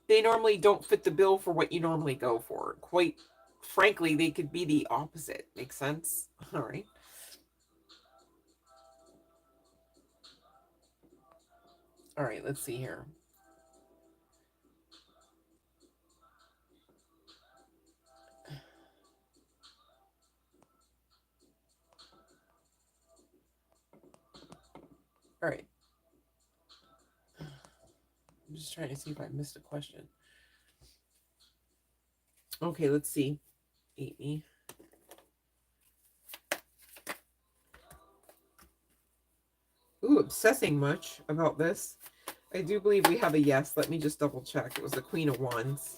they normally don't fit the bill for what you normally go for. Quite frankly, they could be the opposite. Makes sense? All right. All right. Let's see here. All right. I'm just trying to see if I missed a question. Okay, let's see. Amy. Ooh, obsessing much about this. I do believe we have a yes. Let me just double check. It was the Queen of Wands,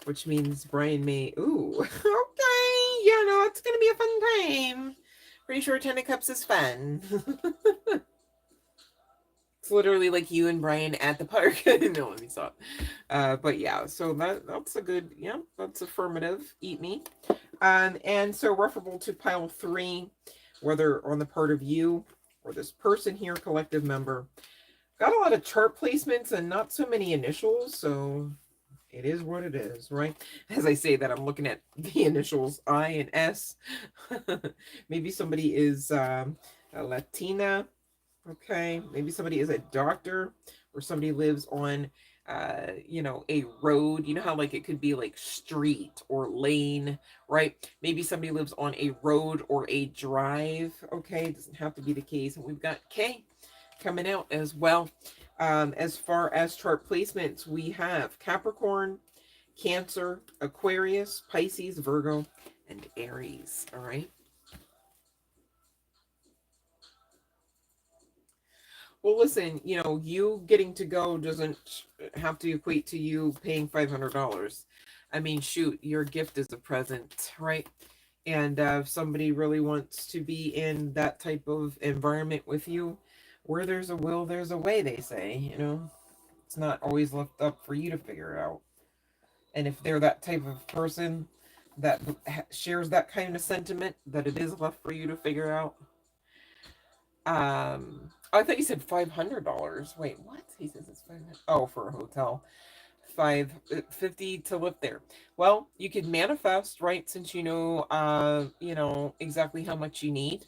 which means Brian may. Ooh, okay. Yeah, no, it's gonna be a fun time. Pretty sure Ten of Cups is fun. It's literally like you and Brian at the park. No, let me stop. But yeah, so that's a good. Yeah, that's affirmative. Eat me. And so referable to pile 3, whether on the part of you or this person here, collective member. Got a lot of chart placements and not so many initials, so it is what it is, right? As I say that, I'm looking at the initials I and S. Maybe somebody is a Latina, okay? Maybe somebody is a doctor, or somebody lives on, you know, a road. You know how like it could be like street or lane, right? Maybe somebody lives on a road or a drive, okay? It doesn't have to be the case. And we've got K coming out as well. As far as chart placements, we have Capricorn, Cancer, Aquarius, Pisces, Virgo, and Aries. All right. Well, listen, you know, you getting to go doesn't have to equate to you paying $500. I mean, shoot, your gift is a present, right? And if somebody really wants to be in that type of environment with you, where there's a will, there's a way, they say, you know. It's not always left up for you to figure out. And if they're that type of person that shares that kind of sentiment, that it is left for you to figure out. I thought you said $500. Wait, what? He says it's 500. Oh, for a hotel. 550 to live there. Well, you could manifest, right? Since you know exactly how much you need.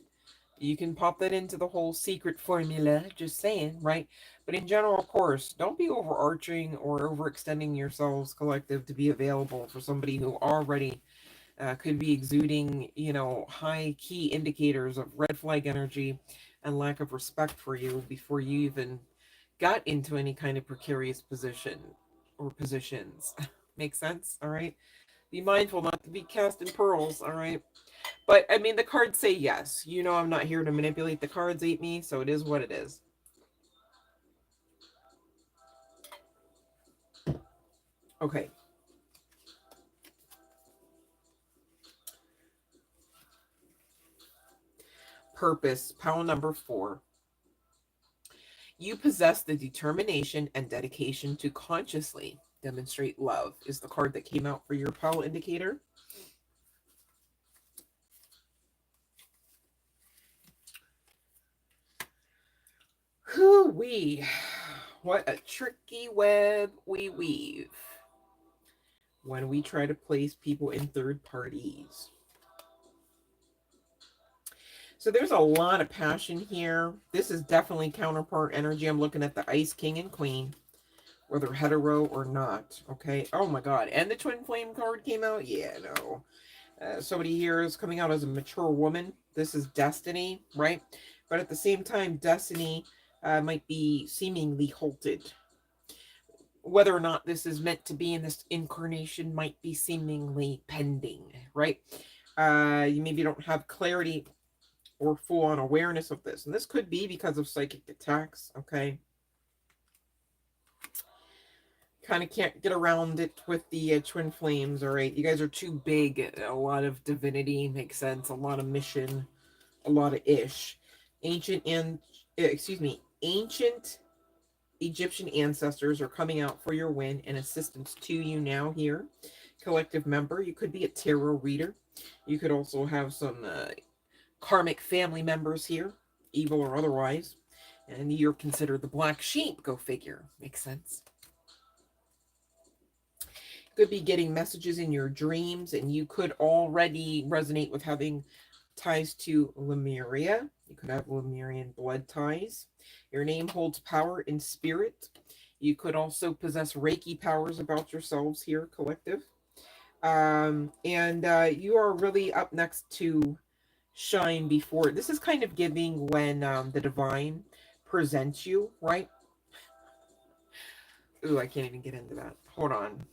You can pop that into the whole secret formula, just saying, right? But in general, of course, don't be overarching or overextending yourselves, collective, to be available for somebody who already could be exuding, you know, high key indicators of red flag energy and lack of respect for you before you even got into any kind of precarious position. or positions. Makes sense? All right. Be mindful not to be cast in pearls. All right. But I mean, the cards say yes. You know, I'm not here to manipulate the cards, ate me. So it is what it is. Okay. Purpose, pile number 4. You possess the determination and dedication to consciously demonstrate love, is the card that came out for your pile indicator. Whoo-wee. What a tricky web we weave when we try to place people in third parties. So there's a lot of passion here. This is definitely counterpart energy. I'm looking at the Ice King and Queen, whether hetero or not. Okay. Oh my God. And the Twin Flame card came out. Yeah, no. Somebody here is coming out as a mature woman. This is destiny, right? But at the same time, destiny might be seemingly halted. Whether or not this is meant to be in this incarnation might be seemingly pending, right? You maybe don't have clarity or full-on awareness of this. And this could be because of psychic attacks, okay? Kind of can't get around it with the twin flames, all right? You guys are too big. A lot of divinity makes sense. A lot of mission. A lot of ish. Ancient Egyptian ancestors are coming out for your win and assistance to you now here. Collective member. You could be a tarot reader. You could also have some karmic family members here, evil or otherwise, and you're considered the black sheep. Go figure. Makes sense. Could be getting messages in your dreams, and you could already resonate with having ties to Lemuria. You could have Lemurian blood ties. Your name holds power in spirit. You could also possess Reiki powers about yourselves here, collective. And you are really up next to shine before. This is kind of giving when the divine presents you, right? Ooh, I can't even get into that. Hold on.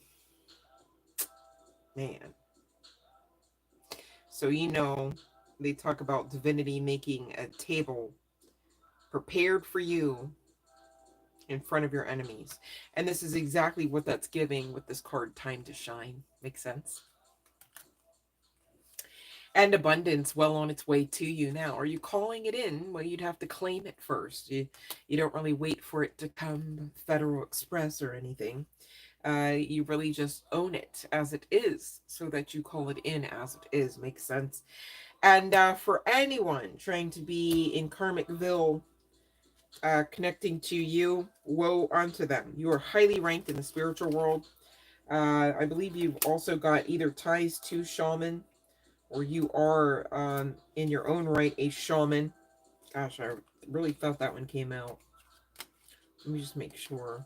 Man. So, you know, they talk about divinity making a table prepared for you in front of your enemies. And this is exactly what that's giving with this card, Time to Shine. Makes sense? And abundance well on its way to you now. Are you calling it in? Well, you'd have to claim it first. You don't really wait for it to come Federal Express or anything. You really just own it as it is so that you call it in as it is. Makes sense? And for anyone trying to be in Karmicville, connecting to you, woe unto them. You are highly ranked in the spiritual world. I believe you've also got either ties to shaman, or you are in your own right a shaman. Gosh, I really thought that one came out. Let me just make sure.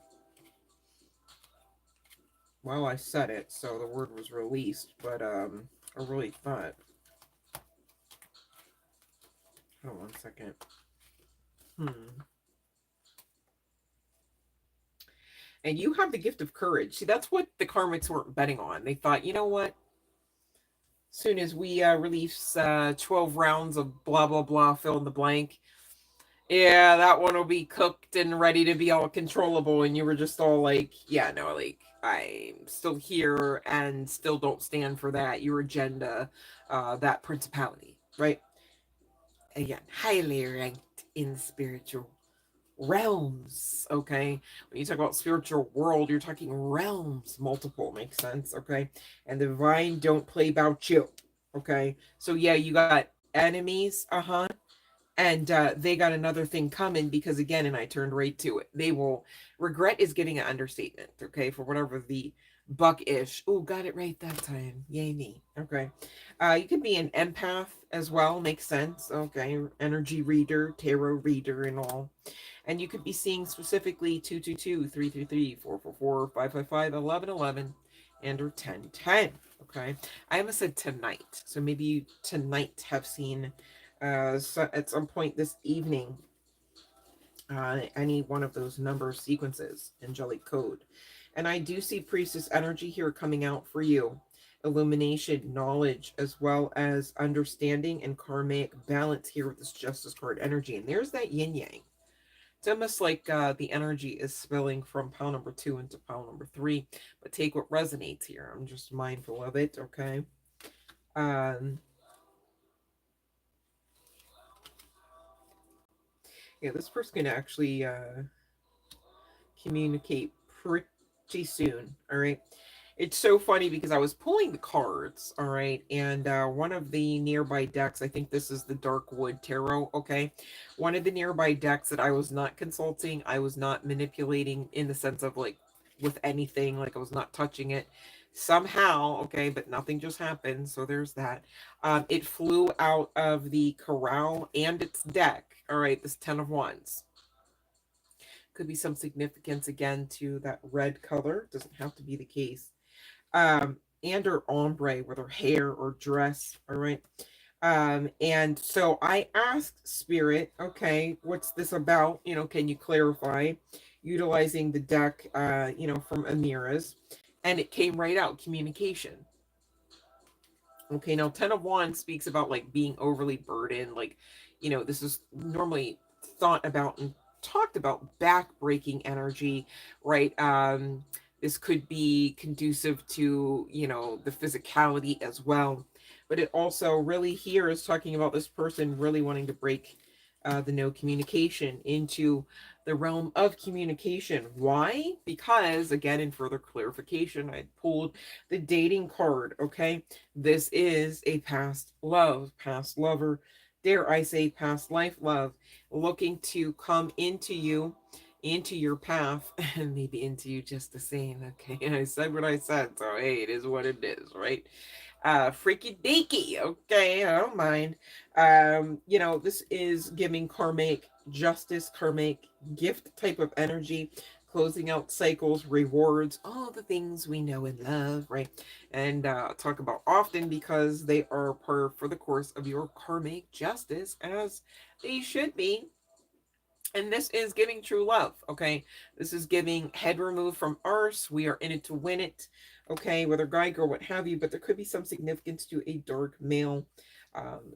Well, I said it, so the word was released, but I really thought. Hold on 1 second. And you have the gift of courage. See, that's what the karmics weren't betting on. They thought, you know what? Soon as we release 12 rounds of blah, blah, blah, fill in the blank, yeah, that one will be cooked and ready to be all controllable. And you were just all like, yeah, no, like, I'm still here and still don't stand for that, your agenda, that principality, right? Again, highly ranked in spiritual realms, okay? When you talk about spiritual world, you're talking realms, multiple, makes sense, okay? And the divine don't play about you, okay? So yeah, you got enemies, and they got another thing coming because again, and I turned right to it, they will, regret is getting an understatement, okay, for whatever the buck-ish. Oh, got it right that time, yay me. Okay, you could be an empath as well, makes sense, okay, energy reader, tarot reader and all. And you could be seeing specifically 222, 333, 444, 555, 1111, and or 1010. Okay, I almost said tonight, so maybe you tonight have seen so at some point this evening any one of those number sequences, angelic code. And I do see priestess energy here coming out for you. Illumination, knowledge, as well as understanding and karmic balance here with this justice card energy. And there's that yin yang. It's almost like the energy is spilling from pile number 2 into pile number 3. But take what resonates here. I'm just mindful of it, okay? Yeah, this person can actually communicate pretty soon, all right? It's so funny because I was pulling the cards, all right, and one of the nearby decks, I think this is the Dark Wood Tarot, okay? One of the nearby decks that I was not consulting, I was not manipulating in the sense of like with anything, like I was not touching it somehow, okay, but nothing just happened, so there's that. It flew out of the corral and its deck, all right, this 10 of Wands. Could be some significance again to that red color, doesn't have to be the case. And her ombre with her hair or dress, all right? And so I asked Spirit, okay, what's this about? You know, can you clarify? Utilizing the deck, you know, from Amira's, and it came right out, communication. Okay, now 10 of Wands speaks about like being overly burdened, like, you know, this is normally thought about and talked about back-breaking energy, right? This could be conducive to, you know, the physicality as well. But it also really here is talking about this person really wanting to break the no communication into the realm of communication. Why? Because, again, in further clarification, I pulled the dating card, okay? This is a past love, past lover, dare I say past life love, looking to come into you, into your path, and maybe into you just the same, okay? And I said what I said, so hey, it is what it is, right? Freaky deaky, okay, I don't mind. You know, this is giving karmic justice, karmic gift type of energy, closing out cycles, rewards, all the things we know and love, right? And talk about often because they are par for the course of your karmic justice, as they should be. And this is giving true love, okay? This is giving head removed from arse. We are in it to win it, okay? Whether guy, girl, what have you, but there could be some significance to a dark male,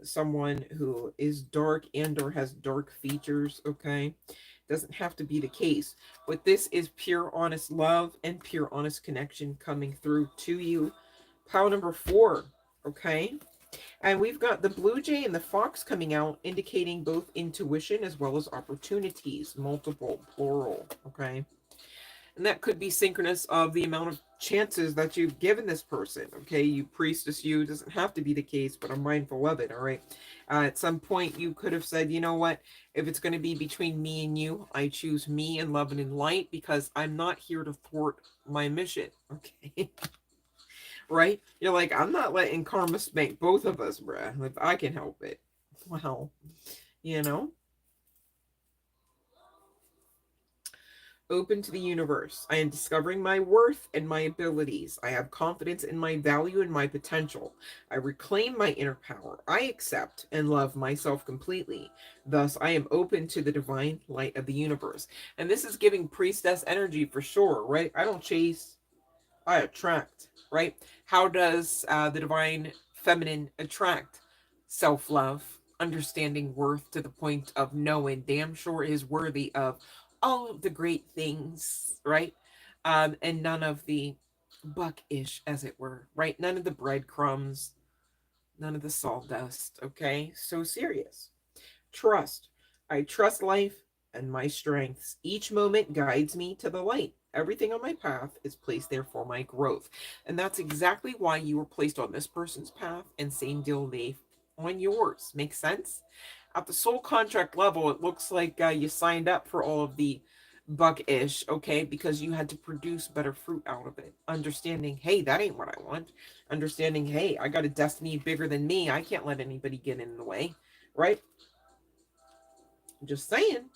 someone who is dark and or has dark features, okay? Doesn't have to be the case, but this is pure, honest love and pure, honest connection coming through to you. Pile number 4, okay? And we've got the blue jay and the fox coming out, indicating both intuition as well as opportunities, multiple, plural, okay? And that could be synchronous of the amount of chances that you've given this person, okay? You priestess, you, doesn't have to be the case, but I'm mindful of it, all right? At some point, you could have said, you know what? If it's going to be between me and you, I choose me in love and in light because I'm not here to thwart my mission, okay? Right? You're like, I'm not letting karma spank both of us, bruh, if I can help it. Well, you know? Open to the universe. I am discovering my worth and my abilities. I have confidence in my value and my potential. I reclaim my inner power. I accept and love myself completely. Thus, I am open to the divine light of the universe. And this is giving priestess energy for sure, right? I don't chase, I attract, right? How does the divine feminine attract? Self-love, understanding worth to the point of knowing damn sure is worthy of all of the great things, right? And none of the buckish, as it were, right? None of the breadcrumbs, none of the sawdust, okay? So serious. Trust. I trust life and my strengths. Each moment guides me to the light. Everything on my path is placed there for my growth. And that's exactly why you were placed on this person's path, and same deal they on yours. Makes sense? At the soul contract level, it looks like you signed up for all of the buck-ish, okay, because you had to produce better fruit out of it. Understanding, hey, that ain't what I want. Understanding, hey, I got a destiny bigger than me. I can't let anybody get in the way, right? Just saying.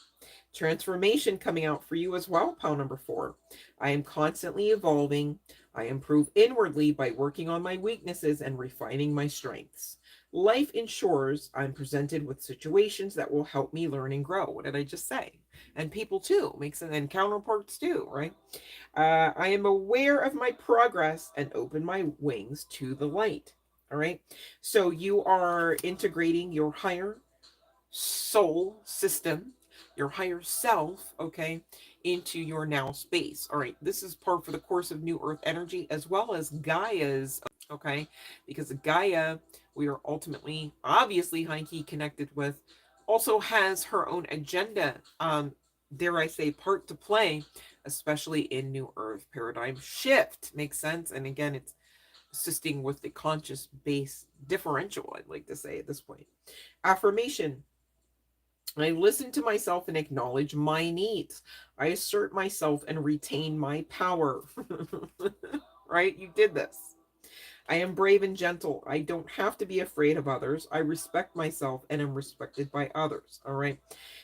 Transformation coming out for you as well, pile number 4. I am constantly evolving. I improve inwardly by working on my weaknesses and refining my strengths. Life ensures I'm presented with situations that will help me learn and grow. What did I just say? And people too, makes it, and counterparts too, right? I am aware of my progress and open my wings to the light. All right. So you are integrating your higher soul system, your higher self, okay, into your now space. All right. This is part for the course of New Earth energy as well as Gaia's, okay, because Gaia, we are ultimately, obviously, high key connected with, also has her own agenda. Dare I say, part to play, especially in New Earth paradigm shift. Makes sense. And again, it's assisting with the conscious base differential, I'd like to say at this point. Affirmation. I listen to myself and acknowledge my needs. I assert myself and retain my power. Right? You did this. I am brave and gentle. I don't have to be afraid of others. I respect myself and am respected by others. All right.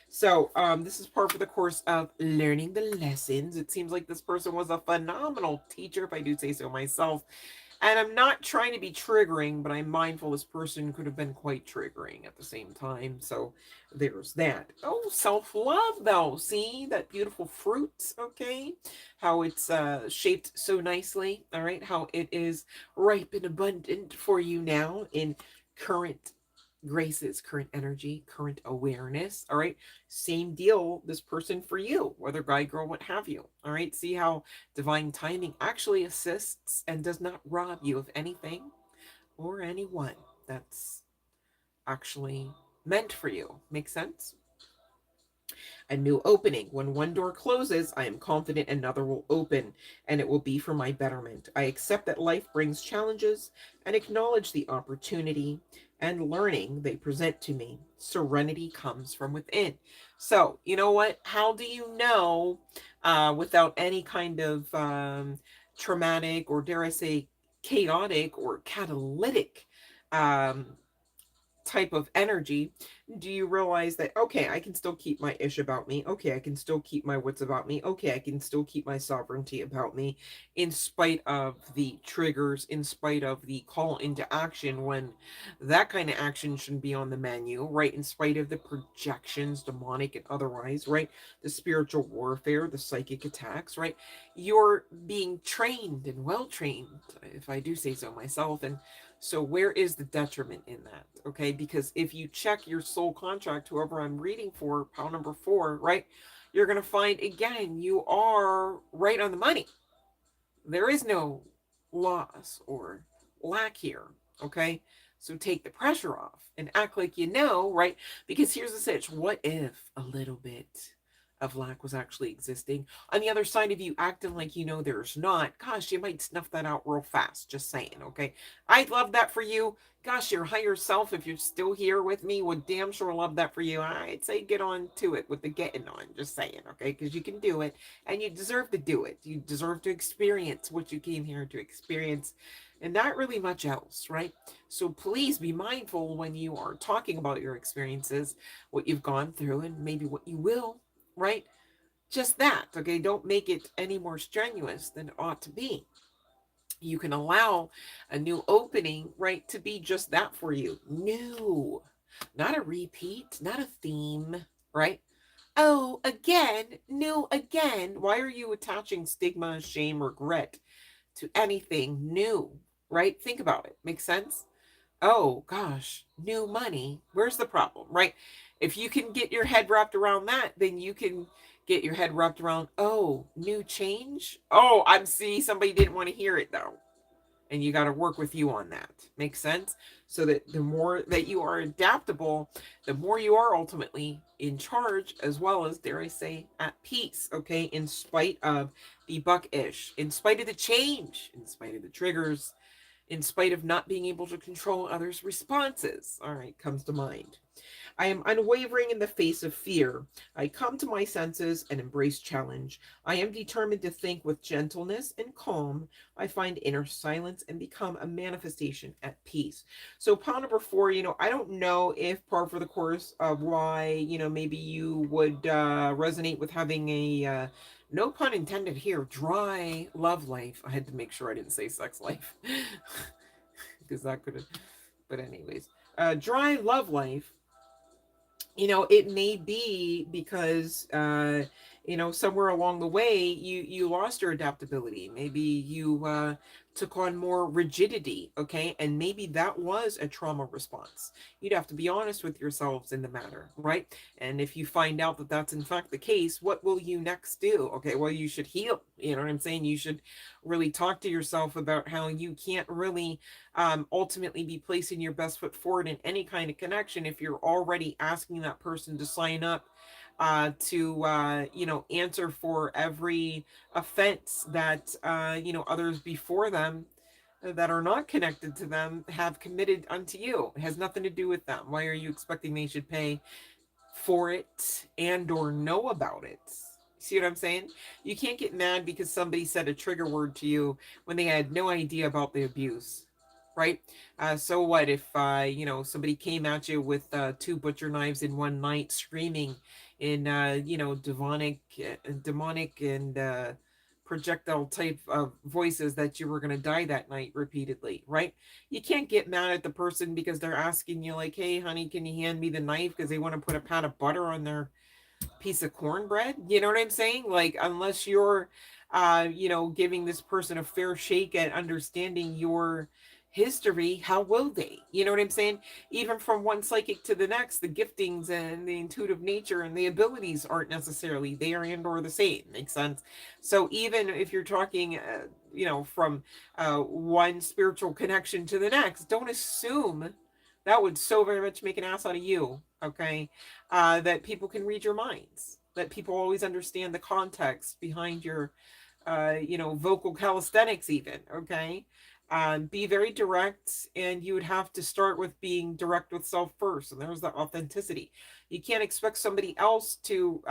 So this is part of the course of learning the lessons. It seems like this person was a phenomenal teacher, if I do say so myself. And I'm not trying to be triggering, but I'm mindful this person could have been quite triggering at the same time. So there's that. Oh, self-love though. See that beautiful fruit, okay? How it's shaped so nicely, all right? How it is ripe and abundant for you now in current graces, current energy, current awareness, all right? Same deal, this person for you, whether guy, girl, what have you, all right? See how divine timing actually assists and does not rob you of anything or anyone that's actually meant for you. Make sense? A new opening. When one door closes, I am confident another will open, and it will be for my betterment. I accept that life brings challenges and acknowledge the opportunity and learning they present to me. Serenity comes from within. So, you know what? How do you know without any kind of traumatic or, dare I say, chaotic or catalytic type of energy, do you realize that, okay, I can still keep my ish about me, okay, I can still keep my wits about me, okay, I can still keep my sovereignty about me, in spite of the triggers, in spite of the call into action, when that kind of action shouldn't be on the menu, right? In spite of the projections, demonic and otherwise, right? The spiritual warfare, the psychic attacks, right? You're being trained and well trained, if I do say so myself. And so where is the detriment in that? Okay, because if you check your soul contract, whoever I'm reading for, pile number 4, right, you're going to find, again, you are right on the money. There is no loss or lack here. Okay, so take the pressure off and act like you know, right? Because here's the sitch. What if a little bit of lack was actually existing on the other side of you acting like you know there's not? Gosh, you might snuff that out real fast. Just saying. Okay, I'd love that for you. Gosh, your higher self, if you're still here with me, would damn sure love that for you. I'd say get on to it with the getting on. Just saying. Okay, because you can do it and you deserve to do it. You deserve to experience what you came here to experience, and not really much else, right? So please be mindful when you are talking about your experiences, what you've gone through, and maybe what you will, right? Just that, okay? Don't make it any more strenuous than it ought to be. You can allow a new opening, right, to be just that for you. New, not a repeat, not a theme, right? Oh, again, new again. Why are you attaching stigma, shame, regret to anything new, right? Think about it. Makes sense? Oh, gosh, new money. Where's the problem, right? If you can get your head wrapped around that, then you can get your head wrapped around, oh, new change. Oh, I'm see somebody didn't want to hear it though, and you got to work with you on that. Makes sense? So that the more that you are adaptable, the more you are ultimately in charge, as well as, dare I say, at peace. Okay, in spite of the buckish, in spite of the change, in spite of the triggers, in spite of not being able to control others' responses. All right, comes to mind. I am unwavering in the face of fear. I come to my senses and embrace challenge. I am determined to think with gentleness and calm. I find inner silence and become a manifestation at peace. So, pile number 4, I don't know if par for the course of why, maybe you would resonate with having a, no pun intended here, dry love life. I had to make sure I didn't say sex life because that could have, but anyways. dry love life, it may be because somewhere along the way you lost your adaptability. Maybe you took on more rigidity, okay, and maybe that was a trauma response. You'd have to be honest with yourselves in the matter, right? And if you find out that that's in fact the case, what will you next do? Okay, well, you should heal. You know what I'm saying? You should really talk to yourself about how you can't really ultimately be placing your best foot forward in any kind of connection if you're already asking that person to sign up to answer for every offense that others before them that are not connected to them have committed unto you. It has nothing to do with them. Why are you expecting they should pay for it and or know about it? See what I'm saying? You can't get mad because somebody said a trigger word to you when they had no idea about the abuse, right? So what if somebody came at you with two butcher knives in one night, screaming in demonic and projectile type of voices that you were going to die that night repeatedly, right? You can't get mad at the person because they're asking you like, hey honey, can you hand me the knife, because they want to put a pat of butter on their piece of cornbread. You know what I'm saying? Like, unless you're giving this person a fair shake at understanding your history, how will they? You know what I'm saying? Even from one psychic to the next, the giftings and the intuitive nature and the abilities aren't necessarily there and or the same. Makes sense? So even if you're talking from one spiritual connection to the next, don't assume that would so very much make an ass out of you. Okay, that people can read your minds, that people always understand the context behind your vocal calisthenics even, okay? Be very direct, and you would have to start with being direct with self first, and there's the authenticity. You can't expect somebody else to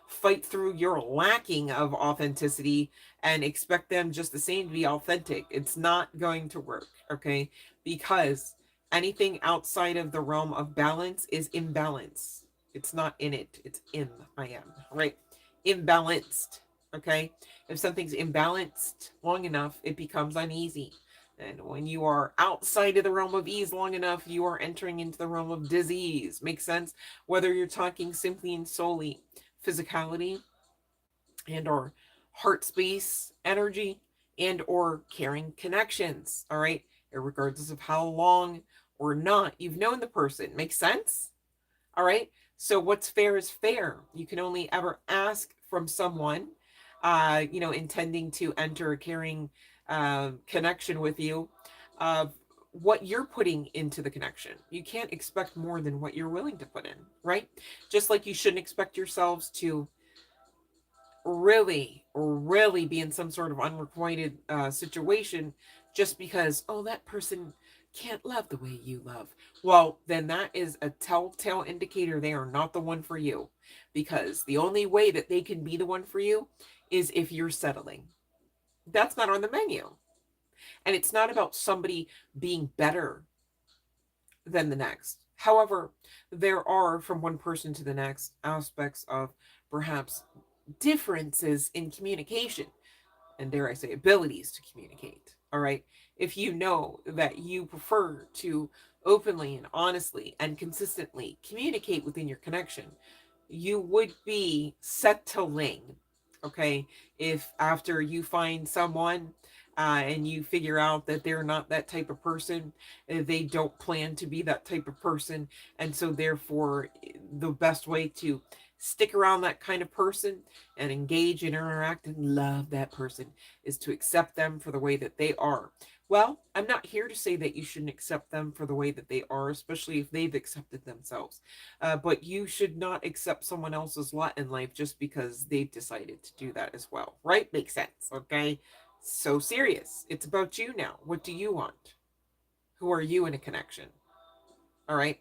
fight through your lacking of authenticity and expect them just the same to be authentic. It's not going to work, okay? Because anything outside of the realm of balance is imbalance. It's not in it, it's in I am, right? Imbalanced, okay? If something's imbalanced long enough, it becomes uneasy. And when you are outside of the realm of ease long enough, you are entering into the realm of disease. Makes sense? Whether you're talking simply and solely physicality and or heart space energy and or caring connections, all right, regardless of how long or not you've known the person. Makes sense? All right, so what's fair is fair. You can only ever ask from someone intending to enter a caring connection with you of what you're putting into the connection. You can't expect more than what you're willing to put in, right? Just like you shouldn't expect yourselves to really be in some sort of unrequited situation just because, oh, that person can't love the way you love. Well, then that is a telltale indicator they are not the one for you, because the only way that they can be the one for you is if you're settling. That's not on the menu. And it's not about somebody being better than the next. However, there are, from one person to the next, aspects of perhaps differences in communication, and dare I say abilities to communicate. All right, if you know that you prefer to openly and honestly and consistently communicate within your connection, you would be settling. Okay, if after you find someone and you figure out that they're not that type of person, they don't plan to be that type of person, and so therefore the best way to stick around that kind of person and engage and interact and love that person is to accept them for the way that they are. Well, I'm not here to say that you shouldn't accept them for the way that they are, especially if they've accepted themselves. But you should not accept someone else's lot in life just because they've decided to do that as well. Right? Makes sense. Okay? So serious. It's about you now. What do you want? Who are you in a connection? All right?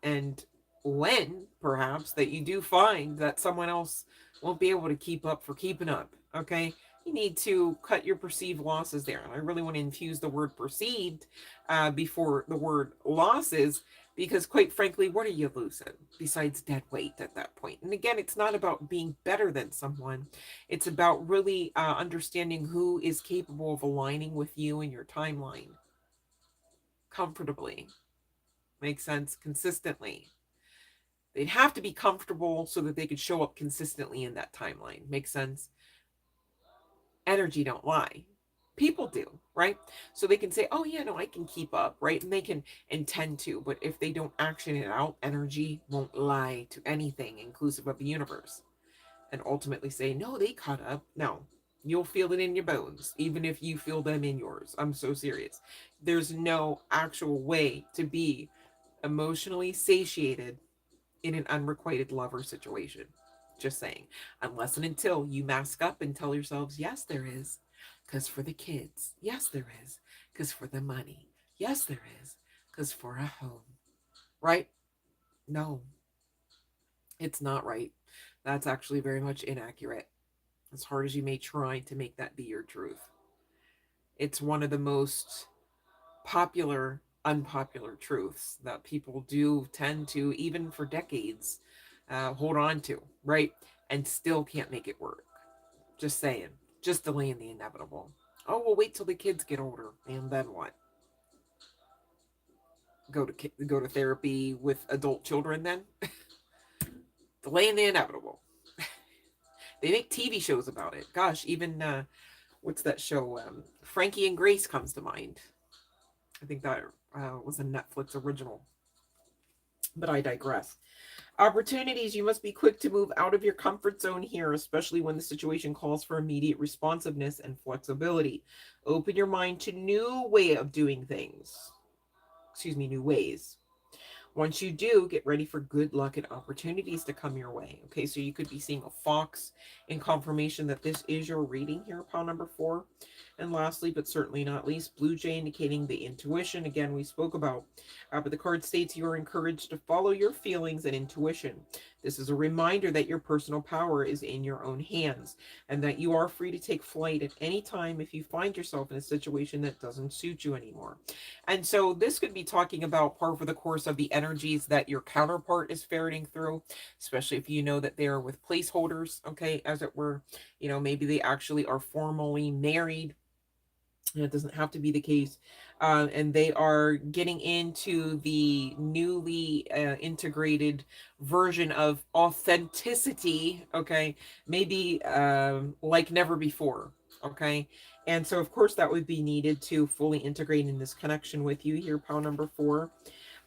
And when perhaps that you do find that someone else won't be able to keep up for keeping up, okay, you need to cut your perceived losses there. And I really want to infuse the word perceived before the word losses, because quite frankly, what are you losing besides dead weight at that point? And again, it's not about being better than someone. It's about really understanding who is capable of aligning with you and your timeline comfortably. Makes sense? Consistently. They'd have to be comfortable so that they could show up consistently in that timeline. Makes sense? Energy don't lie. People do, right? So they can say, oh yeah, no, I can keep up, right? And they can intend to, but if they don't action it out, energy won't lie to anything, inclusive of the universe, and ultimately say, no, they caught up. No, you'll feel it in your bones, even if you feel them in yours. I'm so serious. There's no actual way to be emotionally satiated in an unrequited lover situation. Just saying. Unless and until you mask up and tell yourselves, yes, there is. Because for the kids. Yes, there is. Because for the money. Yes, there is. Because for a home. Right? No, it's not right. That's actually very much inaccurate. As hard as you may try to make that be your truth. It's one of the most popular, unpopular truths that people do tend to, even for decades, hold on to, right? And still can't make it work. Just saying. Just delaying the inevitable. Oh, we'll wait till the kids get older, and then what? Go to therapy with adult children then? Delaying the inevitable. They make TV shows about it. Gosh, even what's that show? Frankie and Grace comes to mind. I think that was a Netflix original. But I digress. Opportunities, you must be quick to move out of your comfort zone here, especially when the situation calls for immediate responsiveness and flexibility. Open your mind to new way of doing things. Excuse me, new ways. Once you do, get ready for good luck and opportunities to come your way. Okay, so you could be seeing a fox in confirmation that this is your reading here, pile number 4. And lastly, but certainly not least, blue jay indicating the intuition. Again, we spoke about, but the card states you are encouraged to follow your feelings and intuition. This is a reminder that your personal power is in your own hands and that you are free to take flight at any time if you find yourself in a situation that doesn't suit you anymore. And so this could be talking about part of the course of the energies that your counterpart is ferreting through, especially if you know that they are with placeholders, okay, as it were. You know, maybe they actually are formally married. It doesn't have to be the case. And they are getting into the newly integrated version of authenticity, okay, maybe like never before, okay. And so, of course, that would be needed to fully integrate in this connection with you here, pile number 4.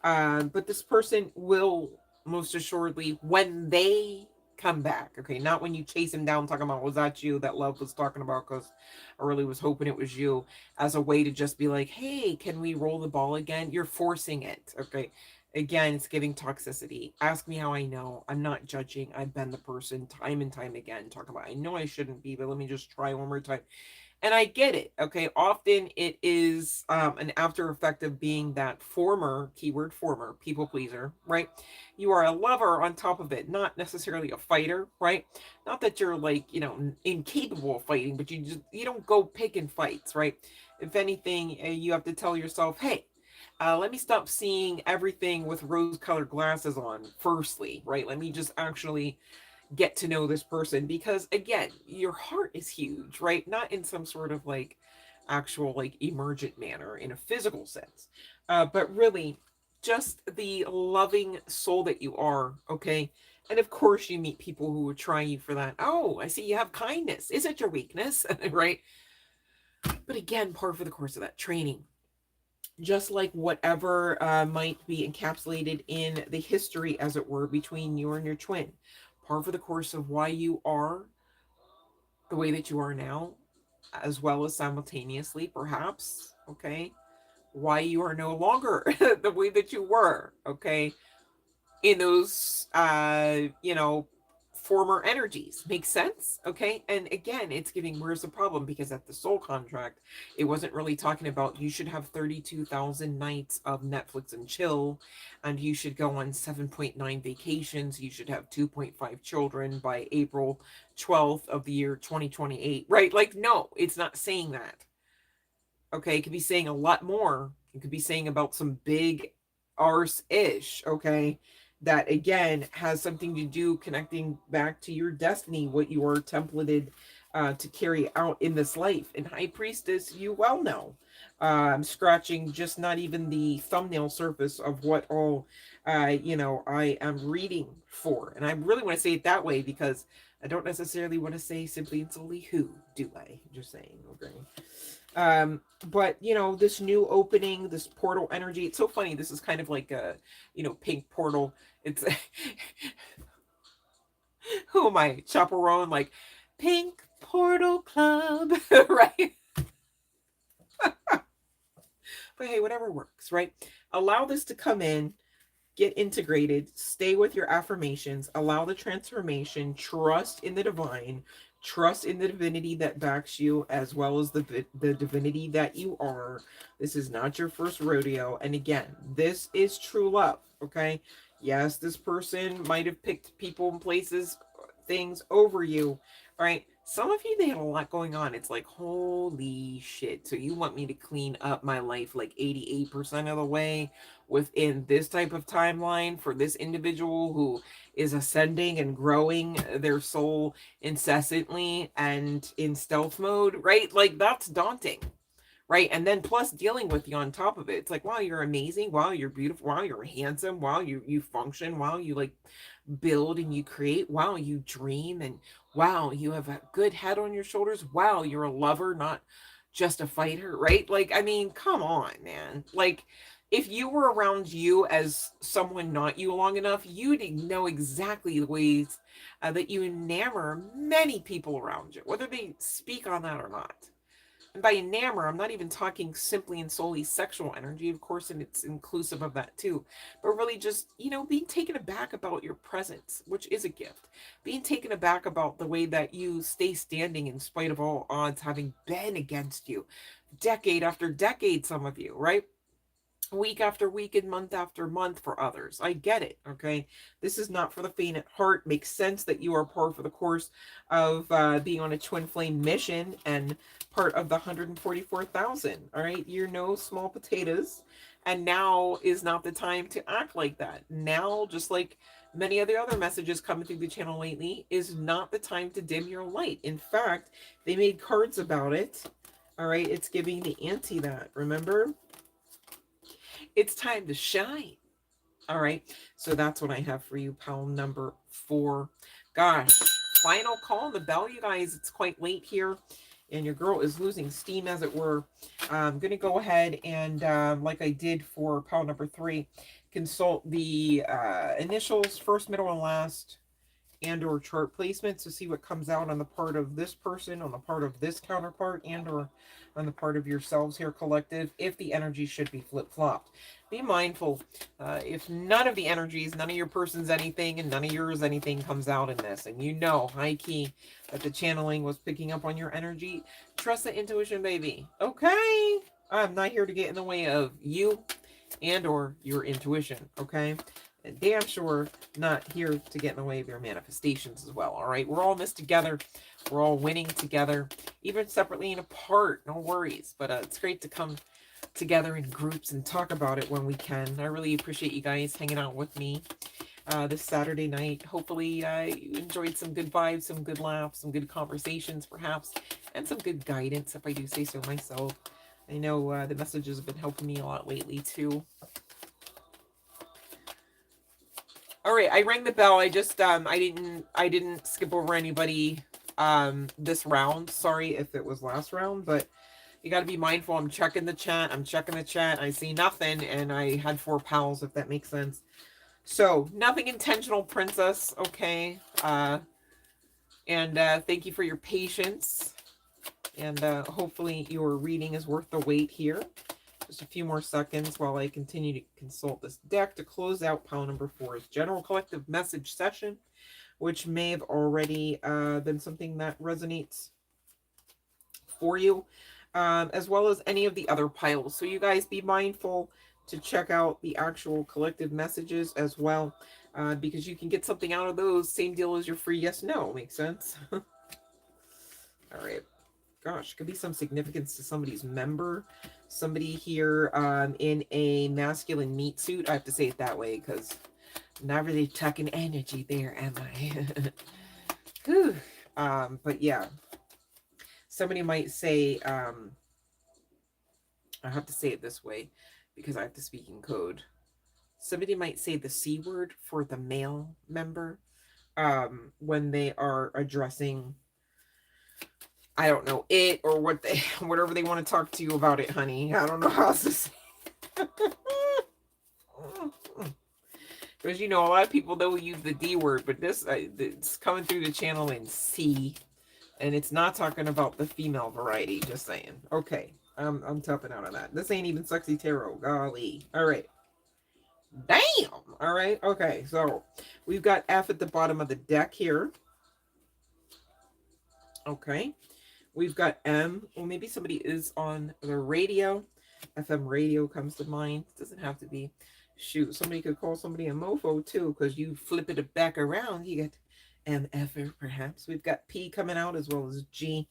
But this person will most assuredly, when they come back, okay, not when you chase him down talking about, was that you that love was talking about, because I really was hoping it was you, as a way to just be like, hey, can we roll the ball again? You're forcing it, okay. Again, it's giving toxicity. Ask me how I know. I'm not judging. I've been the person time and time again talking about, I know I shouldn't be, but let me just try one more time. And I get it, okay? Often it is an after effect of being that former, keyword former, people pleaser, right? You are a lover on top of it, not necessarily a fighter, right? Not that you're like, you know, incapable of fighting, but you don't go picking fights, right? If anything, you have to tell yourself, hey, let me stop seeing everything with rose-colored glasses on, firstly, right? Let me just actually get to know this person, because again, your heart is huge, right? Not in some sort of like actual like emergent manner in a physical sense, but really just the loving soul that you are, okay. And of course you meet people who would try you for that. Oh, I see you have kindness. Is it your weakness? Right? But again, part of the course of that training, just like whatever might be encapsulated in the history, as it were, between you and your twin, part of the course of why you are the way that you are now, as well as simultaneously, perhaps, okay, why you are no longer the way that you were, okay, in those former energies. Makes sense? Okay. And again, it's giving, where's the problem? Because at the soul contract, it wasn't really talking about you should have 32,000 nights of Netflix and chill, and you should go on 7.9 vacations, you should have 2.5 children by April 12th of the year 2028, right? Like, no, it's not saying that. Okay, it could be saying a lot more. It could be saying about some big arse-ish, okay, that again has something to do connecting back to your destiny, what you are templated to carry out in this life. And High Priestess, you well know, I'm scratching just not even the thumbnail surface of what all, you know, I am reading for. And I really want to say it that way because I don't necessarily want to say simply and solely who do I, just saying, okay. But you know, this new opening, this portal energy, it's so funny. This is kind of like a, you know, pink portal. It's who am I? Chaperone, like pink portal club, right? But hey, whatever works, right? Allow this to come in, get integrated, stay with your affirmations, allow the transformation, trust in the divine, trust in the divinity that backs you, as well as the divinity that you are. This is not your first rodeo. And again, this is true love, okay? Yes, this person might have picked people and places, things over you, right? Some of you, they had a lot going on. It's like, holy shit. So you want me to clean up my life like 88% of the way within this type of timeline for this individual who is ascending and growing their soul incessantly and in stealth mode, right? Like, that's daunting, right? And then plus dealing with you on top of it. It's like, wow, you're amazing. Wow, you're beautiful. Wow, you're handsome. Wow, you function. Wow, you like build and you create. Wow, you dream, and wow, you have a good head on your shoulders. Wow, you're a lover, not just a fighter, right? Like, I mean, come on, man. Like, if you were around you as someone not you long enough, you'd know exactly the ways that you enamor many people around you, whether they speak on that or not. And by enamor, I'm not even talking simply and solely sexual energy, of course, and it's inclusive of that too. But really just, you know, being taken aback about your presence, which is a gift. Being taken aback about the way that you stay standing in spite of all odds having been against you. Decade after decade, some of you, right? Week after week and month after month for others. I get it, okay? This is not for the faint at heart. Makes sense that you are par for the course of being on a twin flame mission and part of the 144,000, all right? You're no small potatoes, and now is not the time to act like that. Now, just like many of the other messages coming through the channel lately, is not the time to dim your light. In fact, they made cards about it, all right? It's giving the anti that, remember? It's time to shine. All right. So that's what I have for you, pal number 4. Gosh, final call on the bell, you guys. It's quite late here, and your girl is losing steam, as it were. I'm going to go ahead and, like I did for pal number 3, consult the initials, first, middle, and last, and or chart placement to see what comes out on the part of this person, on the part of this counterpart, and or on the part of yourselves here, collective, if the energy should be flip-flopped. Be mindful, if none of the energies, none of your person's anything, and none of yours anything comes out in this, and you know, high key, that the channeling was picking up on your energy, trust the intuition, baby. Okay? I'm not here to get in the way of you and or your intuition, okay? And damn sure not here to get in the way of your manifestations as well, all right? We're all in this together. We're all winning together, even separately and apart, no worries. But it's great to come together in groups and talk about it when we can. I really appreciate you guys hanging out with me this Saturday night. Hopefully you enjoyed some good vibes, some good laughs, some good conversations perhaps, and some good guidance, if I do say so myself. I know the messages have been helping me a lot lately too. All right, I rang the bell. I just I didn't skip over anybody this round. Sorry if it was last round, but you got to be mindful. I'm checking the chat. I see nothing, and I had 4 pals, if that makes sense. So nothing intentional, princess. Okay. And thank you for your patience. And hopefully your reading is worth the wait here. Just a few more seconds while I continue to consult this deck to close out pile number 4's general collective message session, which may have already been something that resonates for you, as well as any of the other piles. So you guys be mindful to check out the actual collective messages as well, because you can get something out of those. Same deal as your free yes, no. Makes sense? All right. Gosh, could be some significance to somebody's member. Somebody here in a masculine meat suit. I have to say it that way because not really tucking energy there, am I? Whew. But yeah, somebody might say I have to say it this way because I have to speak in code. Somebody might say the C word for the male member when they are addressing, I don't know, it or what they, whatever they want to talk to you about it, honey. I don't know how else to say. Because, you know, a lot of people, they will use the D word, but this, it's coming through the channel in C, and it's not talking about the female variety, just saying. Okay, I'm tapping out on that. This ain't even sexy tarot, golly. All right. Damn. All right. Okay, so we've got F at the bottom of the deck here. Okay. We've got M. Well, maybe somebody is on the radio. FM radio comes to mind. Doesn't have to be. Shoot, somebody could call somebody a mofo too, because you flip it back around, you get MF perhaps. We've got P coming out as well as G.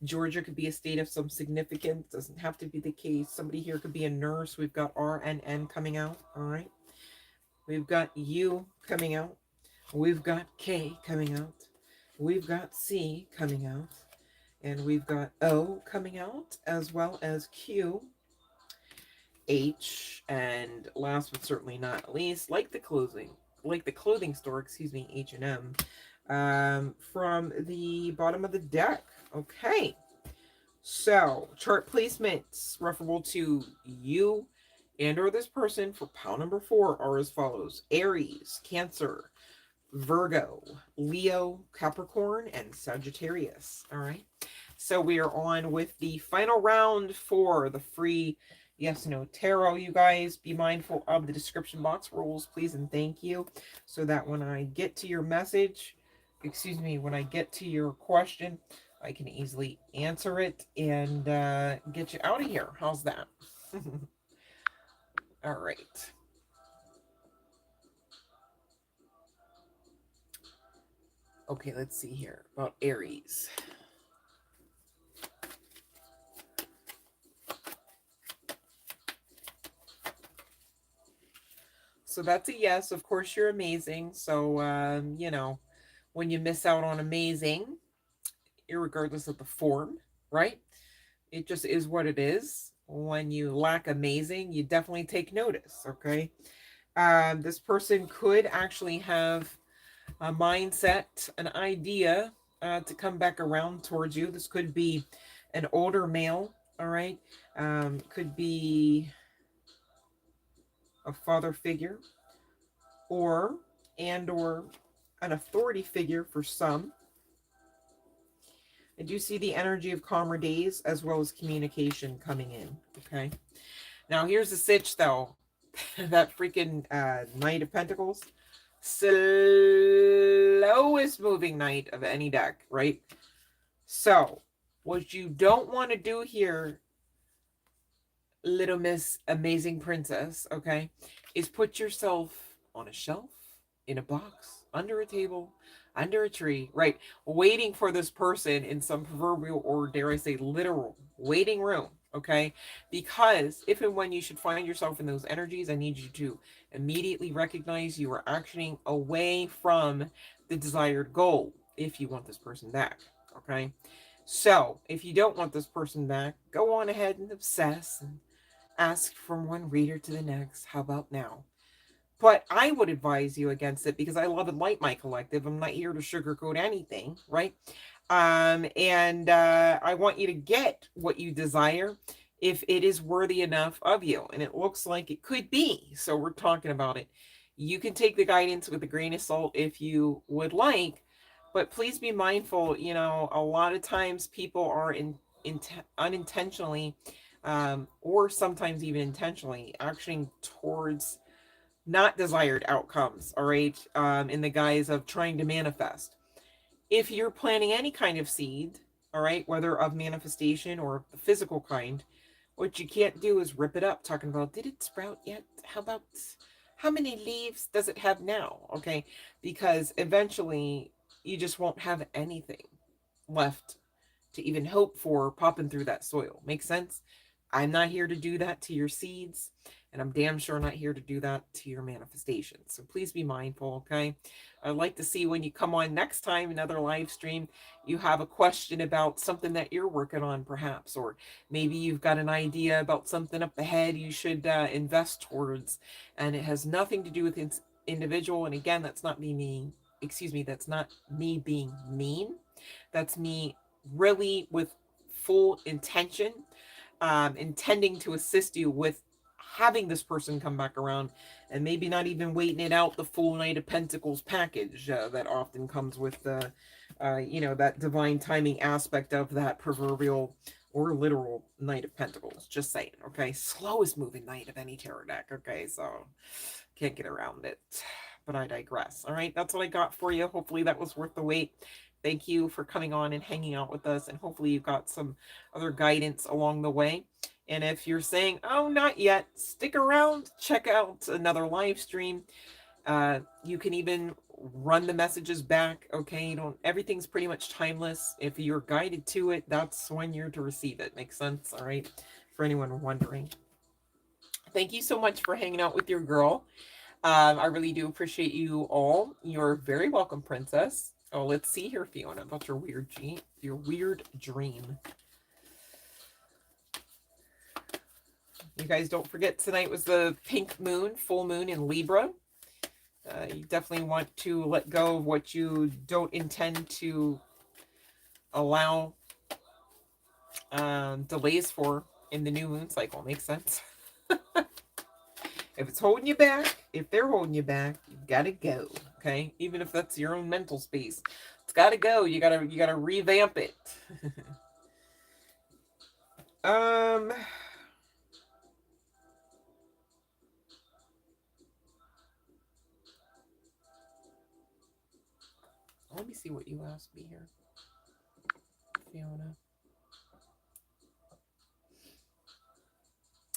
Georgia could be a state of some significance. Doesn't have to be the case. Somebody here could be a nurse. We've got R and N coming out. All right. We've got U coming out. We've got K coming out. We've got C coming out. And we've got O coming out, as well as Q, H, and last but certainly not least, like the clothing store, excuse me, H&M, from the bottom of the deck. Okay, so chart placements referable to you and or this person for pile number 4 are as follows: Aries, Cancer, Virgo, Leo, Capricorn, and Sagittarius. All right. So we are on with the final round for the free yes, no tarot. You guys be mindful of the description box rules, please, and thank you. So that when I get to your message, excuse me, when I get to your question, I can easily answer it and get you out of here. How's that? All right. Okay, let's see here about Aries. So that's a yes. Of course, you're amazing. So, you know, when you miss out on amazing, irregardless of the form, right? It just is what it is. When you lack amazing, you definitely take notice, okay? This person could actually have a mindset, an idea to come back around towards you. This could be an older male, all right? Could be a father figure or an authority figure for some. I do see the energy of calmer days as well as communication coming in, okay? Now, here's the sitch, though. That freaking Knight of Pentacles. Slowest moving knight of any deck, right? So, what you don't want to do here, little Miss Amazing Princess, okay, is put yourself on a shelf, in a box, under a table, under a tree, right? Waiting for this person in some proverbial, or dare I say literal, waiting room, okay? Because if and when you should find yourself in those energies, I need you to immediately recognize you are actioning away from the desired goal if you want this person back, okay? So if you don't want this person back, go on ahead and obsess and ask from one reader to the next. How about now? But I would advise you against it because I love and like my collective. I'm not here to sugarcoat anything, right? And I want you to get what you desire if it is worthy enough of you. And it looks like it could be. So we're talking about it. You can take the guidance with a grain of salt if you would like, but please be mindful. You know, a lot of times people are unintentionally, or sometimes even intentionally, actioning towards not desired outcomes, all right, in the guise of trying to manifest. If you're planting any kind of seed, all right, whether of manifestation or the physical kind, what you can't do is rip it up, talking about, did it sprout yet? How about, how many leaves does it have now? Okay, because eventually you just won't have anything left to even hope for popping through that soil. Make sense? I'm not here to do that to your seeds, and I'm damn sure not here to do that to your manifestations. So please be mindful, okay? I'd like to see when you come on next time, another live stream, you have a question about something that you're working on, perhaps, or maybe you've got an idea about something up ahead you should invest towards, and it has nothing to do with its individual. And again, that's not me being, excuse me, that's not me being mean. That's me really with full intention, intending to assist you with having this person come back around, and maybe not even waiting it out the full Knight of Pentacles package that often comes with the, that divine timing aspect of that proverbial or literal Knight of Pentacles. Just saying, okay? Slowest moving knight of any tarot deck, okay? So can't get around it. But I digress. All right, that's what I got for you. Hopefully that was worth the wait. Thank you for coming on and hanging out with us, and hopefully you got some other guidance along the way. And if you're saying, oh, not yet, stick around, check out another live stream. You can even run the messages back. Okay, you don't, everything's pretty much timeless. If you're guided to it, that's when you're to receive it. Makes sense? All right, for anyone wondering. Thank you so much for hanging out with your girl. I really do appreciate you all. You're very welcome, princess. Oh, let's see here, Fiona, about your weird dream. You guys don't forget, tonight was the pink moon, full moon in Libra. You definitely want to let go of what you don't intend to allow delays for in the new moon cycle. Makes sense? If it's holding you back, if they're holding you back, you gotta go. Okay, even if that's your own mental space, it's gotta go. You gotta revamp it. Let me see what you asked me here, Fiona.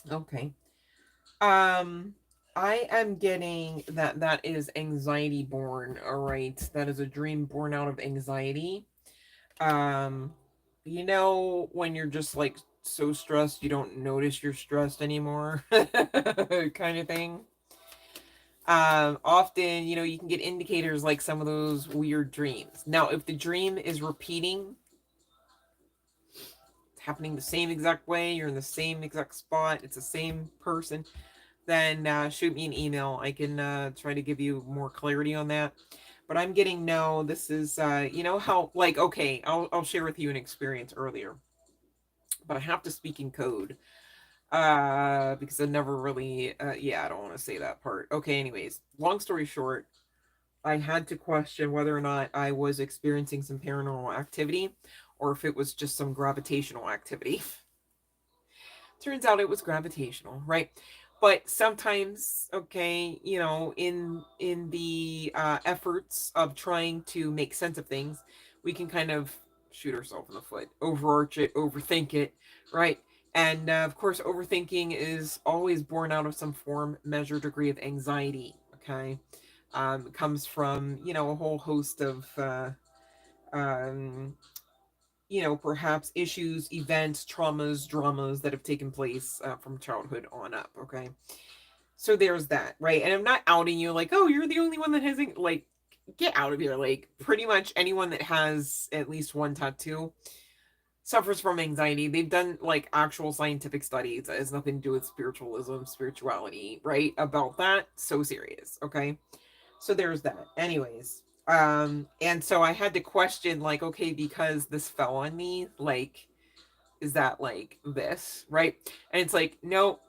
Okay. I am getting that is anxiety born. All right, that is a dream born out of anxiety. When you're just like so stressed you don't notice you're stressed anymore, kind of thing. Often, you can get indicators like some of those weird dreams. Now, if the dream is repeating, it's happening the same exact way, you're in the same exact spot, it's the same person, then shoot me an email. I can try to give you more clarity on that. But I'm getting, no, this is, how, like, okay, I'll share with you an experience earlier. But I have to speak in code. Because I never really, I don't want to say that part. Okay, anyways, long story short, I had to question whether or not I was experiencing some paranormal activity or if it was just some gravitational activity. Turns out it was gravitational, right? But sometimes, okay, in the efforts of trying to make sense of things, we can kind of shoot ourselves in the foot, overarch it, overthink it, right? And of course, overthinking is always born out of some form, measure, degree of anxiety. Okay, it comes from a whole host of um, perhaps issues, events, traumas, dramas that have taken place from childhood on up. Okay. So there's that, right? And I'm not outing you like, oh, you're the only one that hasn't, like, get out of here. Like, pretty much anyone that has at least one tattoo suffers from anxiety. They've done like actual scientific studies that has nothing to do with spirituality, right? About that. So serious. Okay. So there's that. Anyways, and so I had to question, like, okay, because this fell on me, like, is that like this, right? And it's like, no,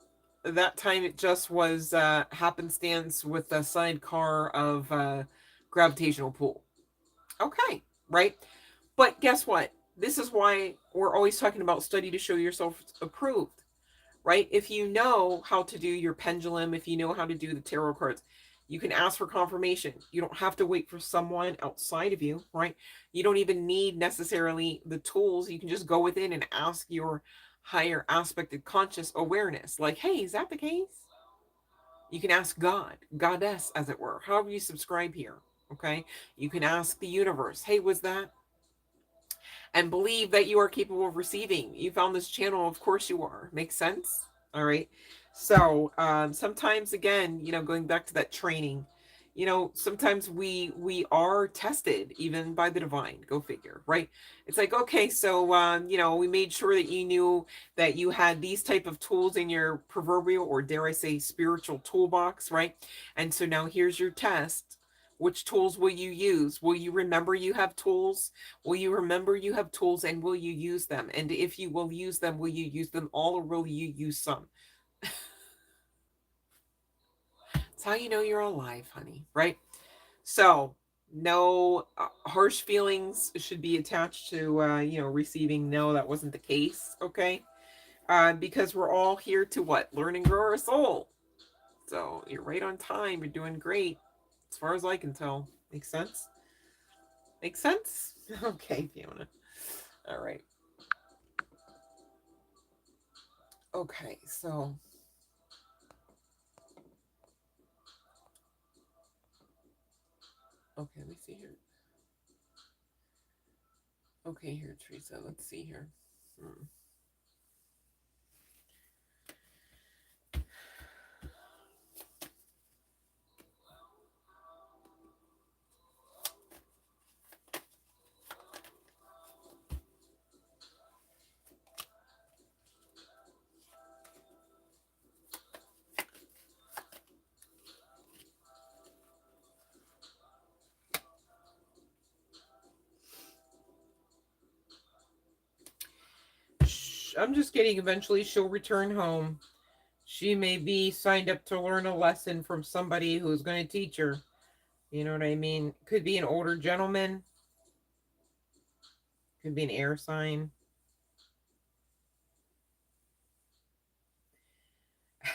that time it just was happenstance with the sidecar of gravitational pull. Okay, right? But guess what? This is why we're always talking about study to show yourself approved, right? If you know how to do your pendulum, if you know how to do the tarot cards, you can ask for confirmation. You don't have to wait for someone outside of you, right? You don't even need necessarily the tools. You can just go within and ask your higher aspected conscious awareness. Like, hey, is that the case? You can ask God, goddess, as it were, however you subscribe here, okay? You can ask the universe, hey, was that? and believe that you are capable of receiving. You found this channel, of course you are. Makes sense? All right. So sometimes, again, going back to that training, sometimes we are tested even by the divine. Go figure, right? It's like, okay, so we made sure that you knew that you had these type of tools in your proverbial, or dare I say, spiritual toolbox, right? And so now here's your test. Which tools will you use? Will you remember you have tools? Will you remember you have tools, and will you use them? And if you will use them, will you use them all, or will you use some? That's how you know you're alive, honey, right? So no harsh feelings should be attached to receiving. No, that wasn't the case. Okay. Because we're all here to what? Learn and grow our soul. So you're right on time. You're doing great, as far as I can tell. Makes sense? Makes sense? Okay, Fiona. All right. Okay, so okay, let me see here. Okay, here, Teresa. Let's see here. I'm just kidding. Eventually, she'll return home. She may be signed up to learn a lesson from somebody who's going to teach her. You know what I mean? Could be an older gentleman. Could be an air sign.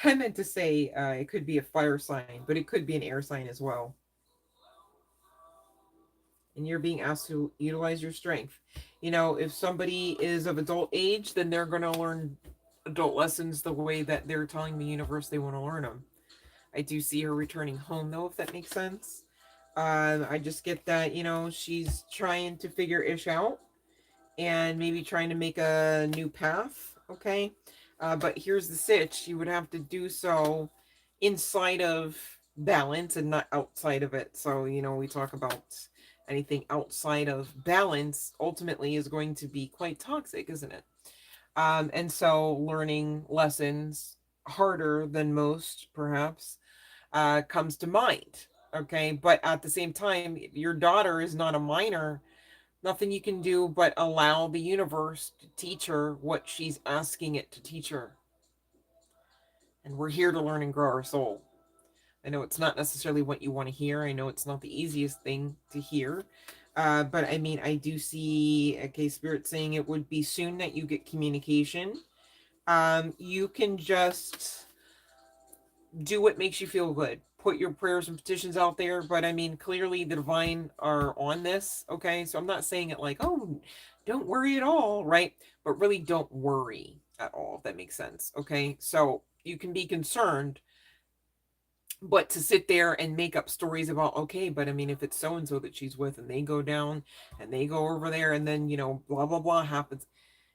I meant to say it could be a fire sign, but it could be an air sign as well. And you're being asked to utilize your strength. If somebody is of adult age, then they're going to learn adult lessons the way that they're telling the universe they want to learn them. I do see her returning home, though, if that makes sense. I just get that, she's trying to figure ish out, and maybe trying to make a new path. Okay. But here's the sitch. You would have to do so inside of balance and not outside of it. So, we talk about anything outside of balance ultimately is going to be quite toxic, isn't it? And so learning lessons harder than most, perhaps, comes to mind. Okay. But at the same time, your daughter is not a minor. Nothing you can do but allow the universe to teach her what she's asking it to teach her. And we're here to learn and grow our soul. I know it's not necessarily what you want to hear. I know it's not the easiest thing to hear. But I mean, I do see, okay, Spirit saying it would be soon that you get communication. You can just do what makes you feel good. Put your prayers and petitions out there. But I mean, clearly the divine are on this. Okay. So I'm not saying it like, oh, don't worry at all. Right. But really don't worry at all, if that makes sense. Okay. So you can be concerned, but to sit there and make up stories about, okay, but I mean, if it's so and so that she's with and they go down and they go over there and then, blah, blah, blah happens,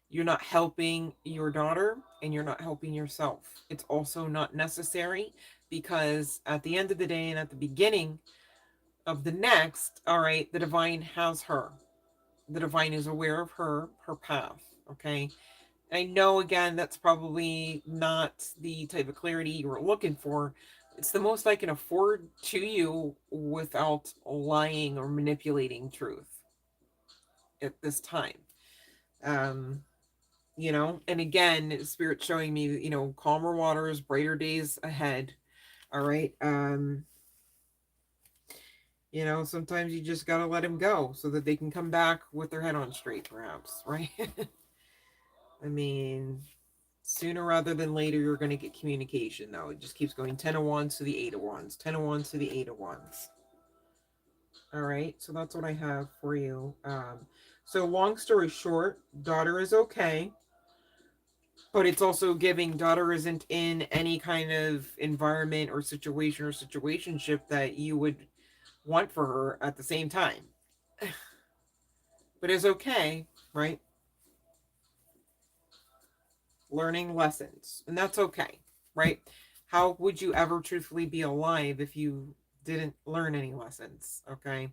you're not helping your daughter and you're not helping yourself. It's also not necessary, because at the end of the day and at the beginning of the next, all right, the divine has her. The divine is aware of her path. Okay. I know, again, that's probably not the type of clarity you were looking for. It's the most I can afford to you without lying or manipulating truth at this time. Um, and again, Spirit showing me, calmer waters, brighter days ahead. All right. Sometimes you just got to let them go so that they can come back with their head on straight, perhaps, right? I mean, sooner rather than later, you're going to get communication, though. It just keeps going 10 of wands to the 8 of wands, 10 of wands to the 8 of wands. All right, so that's what I have for you. So long story short, daughter is okay, but it's also giving daughter isn't in any kind of environment or situation or situationship that you would want for her at the same time. But it's okay, right? Learning lessons, and that's okay, right? How would you ever truthfully be alive if you didn't learn any lessons? Okay,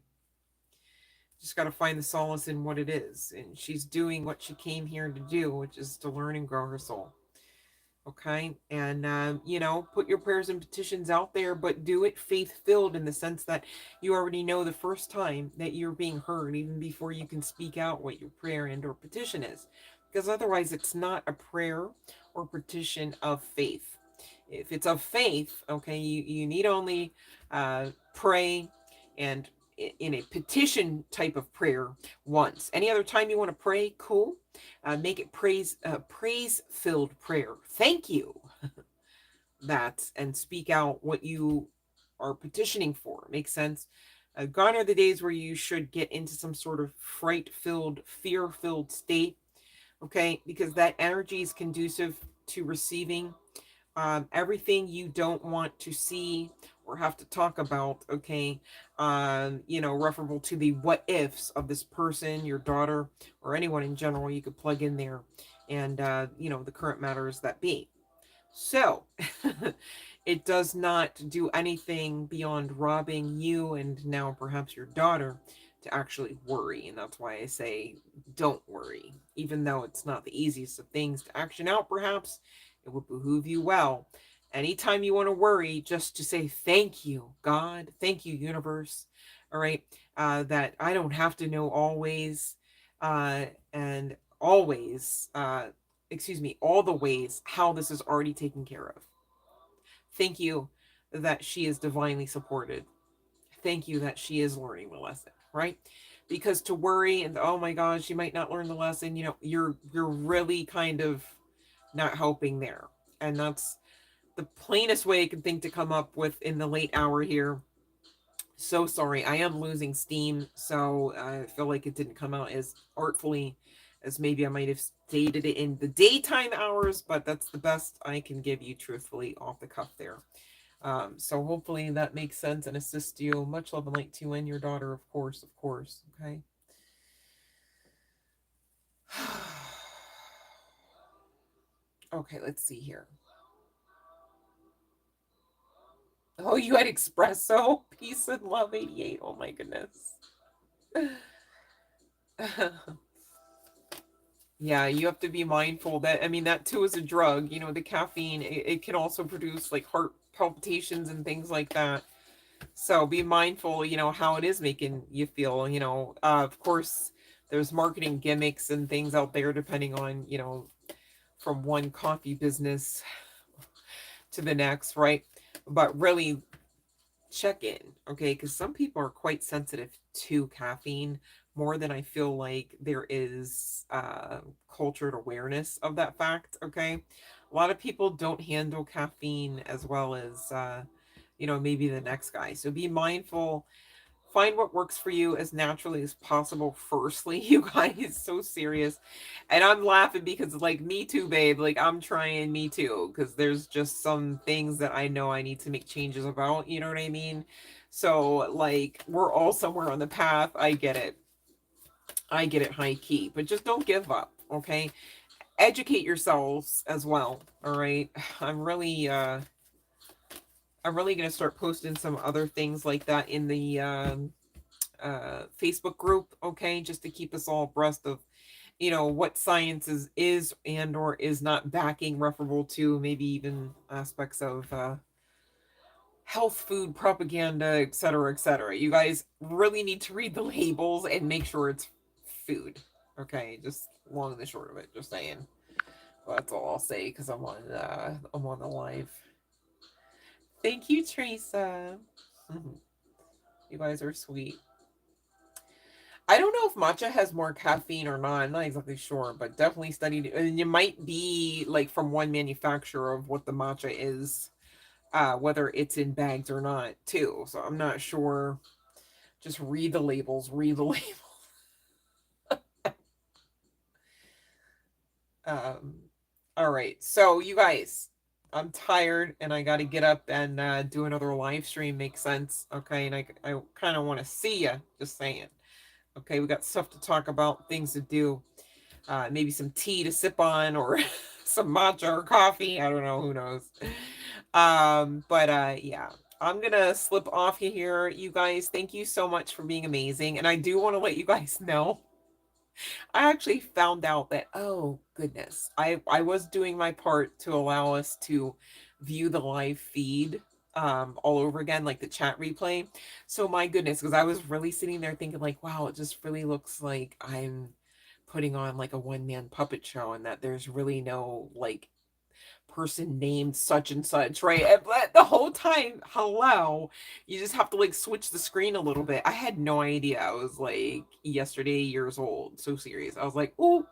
just got to find the solace in what it is, and she's doing what she came here to do, which is to learn and grow her soul. Okay, and you know, put your prayers and petitions out there, but do it faith filled, in the sense that you already know the first time that you're being heard, even before you can speak out what your prayer and or petition is, because otherwise it's not a prayer or petition of faith. If it's of faith, okay, you need only pray and in a petition type of prayer once. Any other time you want to pray, cool. Make it praise filled prayer. Thank you. That, and speak out what you are petitioning for. Makes sense. Gone are the days where you should get into some sort of fright filled, fear filled state. Okay, because that energy is conducive to receiving everything you don't want to see or have to talk about. Okay, you know, referable to the what ifs of this person, your daughter, or anyone in general. You could plug in there, and you know, the current matters that be. So it does not do anything beyond robbing you and now perhaps your daughter to actually worry. And that's why I say don't worry. Even though it's not the easiest of things to action out, perhaps it would behoove you well. Anytime you want to worry, just to say thank you, God, thank you, universe. All right. That I don't have to know always, and always, excuse me, all the ways how this is already taken care of. Thank you that she is divinely supported. Thank you that she is learning the lesson, right? Because to worry and oh my gosh, she might not learn the lesson, you know, you're really kind of not helping there. And that's the plainest way I can think to come up with in the late hour here. So sorry, I am losing steam, so I feel like it didn't come out as artfully as maybe I might have stated it in the daytime hours, but that's the best I can give you truthfully off the cuff there. So hopefully that makes sense and assists you. Much love and light to you and your daughter, of course, okay? Okay, let's see here. Oh, you had espresso? Peace and love 88. Oh my goodness. Yeah, you have to be mindful that, I mean, that too is a drug. You know, the caffeine, it can also produce like heart palpitations and things like that. So be mindful, you know, how it is making you feel, you know. Of course, there's marketing gimmicks and things out there depending on, you know, from one coffee business to the next, right? But really check in, okay? Because some people are quite sensitive to caffeine more than I feel like there is cultured awareness of that fact, okay? A lot of people don't handle caffeine as well as, you know, maybe the next guy. So be mindful. Find what works for you as naturally as possible. Firstly, you guys, so serious. And I'm laughing because, like, me too, babe. Like, I'm trying me too, because there's just some things that I know I need to make changes about. You know what I mean? So, like, we're all somewhere on the path. I get it. I get it, high key. But just don't give up, okay? Educate yourselves as well. All right. I'm really gonna start posting some other things like that in the Facebook group, okay, just to keep us all abreast of, you know, what science is and or is not backing, referable to maybe even aspects of health food propaganda, etc., etc. You guys really need to read the labels and make sure it's food, okay? Just long and the short of it, just saying. Well, that's all I'll say because I'm on the live. Thank you, Teresa. You guys are sweet. I don't know if matcha has more caffeine or not. I'm not exactly sure, but definitely studied it. And it might be like from one manufacturer of what the matcha is, whether it's in bags or not, too. So I'm not sure. Just read the labels, read the label. Um, all right. So you guys, I'm tired and I got to get up and do another live stream. Makes sense. Okay. And I kind of want to see you, just saying. Okay. We got stuff to talk about, things to do. maybe some tea to sip on, or some matcha or coffee. I don't know, who knows. But yeah, I'm gonna slip off here, you guys. Thank you so much for being amazing. And I do want to let you guys know, I actually found out that, oh goodness, I was doing my part to allow us to view the live feed all over again, like the chat replay. So my goodness, because I was really sitting there thinking like, wow, it just really looks like I'm putting on like a one-man puppet show, and that there's really no like person named such and such, right? But the whole time, hello, you just have to like switch the screen a little bit. I had no idea. I was like yesterday years old. So serious. I was like, oh,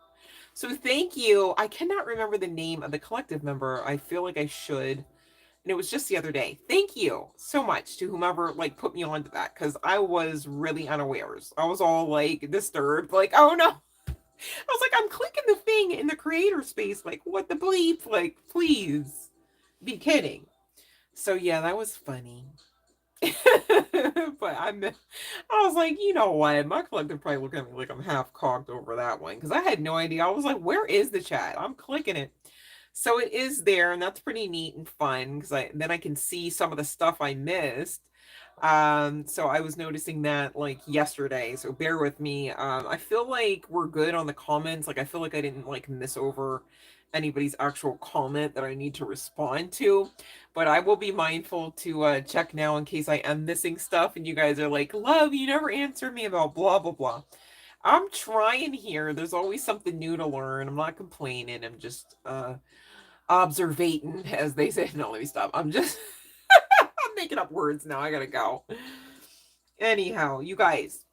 so thank you. I cannot remember the name of the collective member. I feel like I should. And it was just the other day. Thank you so much to whomever like put me onto that, because I was really unawares. I was all like disturbed, like, oh no. I was like, I'm clicking the thing in the creator space. Like, what the bleep? Like, please be kidding. So yeah, that was funny. But I was like, you know what? My collective probably look at me like I'm half cocked over that one, because I had no idea. I was like, where is the chat? I'm clicking it. So it is there, and that's pretty neat and fun, because then I can see some of the stuff I missed. So I was noticing that like yesterday, so bear with me. I feel like we're good on the comments. Like I feel like I didn't like miss over anybody's actual comment that I need to respond to, but I will be mindful to check now in case I am missing stuff and you guys are like, love, you never answered me about blah blah blah. I'm trying here. There's always something new to learn. I'm not complaining. I'm just observating, as they say. No, let me stop. I'm just I'm making up words now. I gotta go. Anyhow, you guys,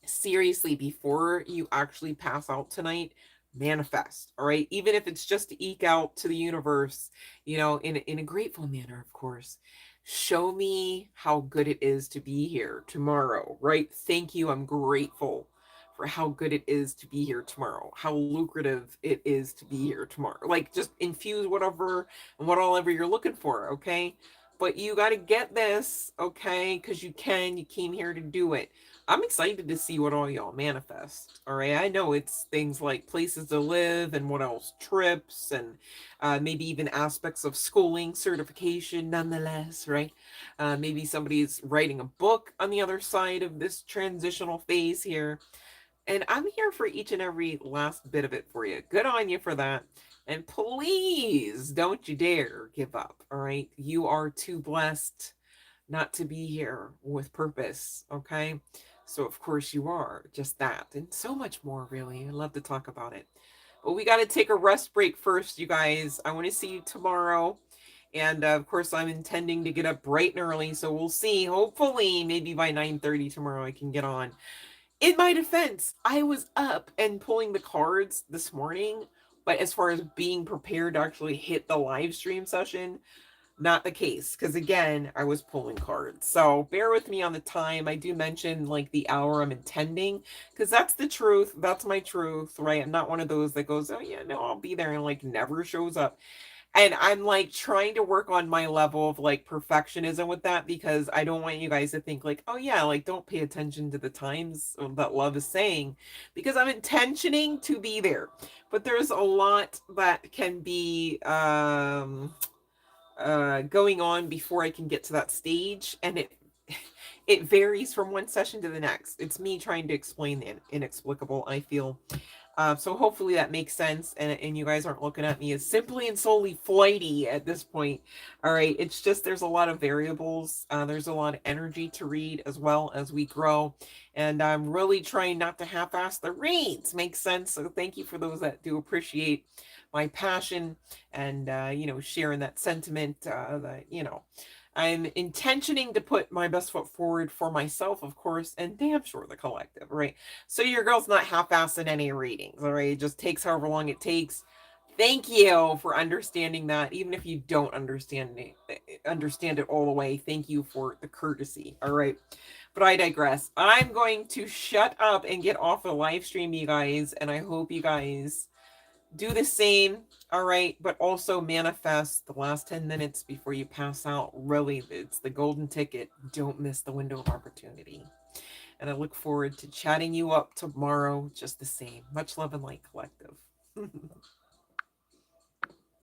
seriously, before you actually pass out tonight, manifest, all right? Even if it's just to eke out to the universe, you know, in a grateful manner, of course. Show me how good it is to be here tomorrow, right? Thank you. I'm grateful for how good it is to be here tomorrow, how lucrative it is to be here tomorrow. Like, just infuse whatever and whatever you're looking for, okay? But you got to get this, okay? Because you can. You came here to do it. I'm excited to see what all y'all manifest. All right. I know it's things like places to live and what else, trips, and maybe even aspects of schooling, certification, nonetheless, right? Maybe somebody's writing a book on the other side of this transitional phase here. And I'm here for each and every last bit of it for you. Good on you for that. And please don't you dare give up. All right. You are too blessed not to be here with purpose. Okay. So, of course, you are just that and so much more, really. I love to talk about it. But we got to take a rest break first, you guys. I want to see you tomorrow. And of course, I'm intending to get up bright and early. So we'll see. Hopefully, maybe by 9:30 tomorrow, I can get on. In my defense, I was up and pulling the cards this morning. But as far as being prepared to actually hit the live stream session, not the case, because again, I was pulling cards. So bear with me on the time. I do mention like the hour I'm intending, because that's the truth. That's my truth, right? I'm not one of those that goes, oh yeah, no, I'll be there, and like never shows up. And I'm like trying to work on my level of like perfectionism with that, because I don't want you guys to think like, oh yeah, like don't pay attention to the times that love is saying, because I'm intentioning to be there. But there's a lot that can be going on before I can get to that stage, and it varies from one session to the next. It's me trying to explain the inexplicable, I feel. So hopefully that makes sense, and you guys aren't looking at me as simply and solely flighty at this point. All right, it's just there's a lot of variables. There's a lot of energy to read as well as we grow, and I'm really trying not to half-ass the reads. Makes sense. So thank you for those that do appreciate my passion and sharing that sentiment. That I'm intentioning to put my best foot forward for myself, of course, and damn sure the collective, right? So your girl's not half-assing any readings, all right? It just takes however long it takes. Thank you for understanding that, even if you don't understand it all the way. Thank you for the courtesy, all right? But I digress. I'm going to shut up and get off the live stream, you guys, and I hope you guys do the same, all right? But also manifest the last 10 minutes before you pass out. Really, it's the golden ticket. Don't miss the window of opportunity. And I look forward to chatting you up tomorrow just the same. Much love and light, collective.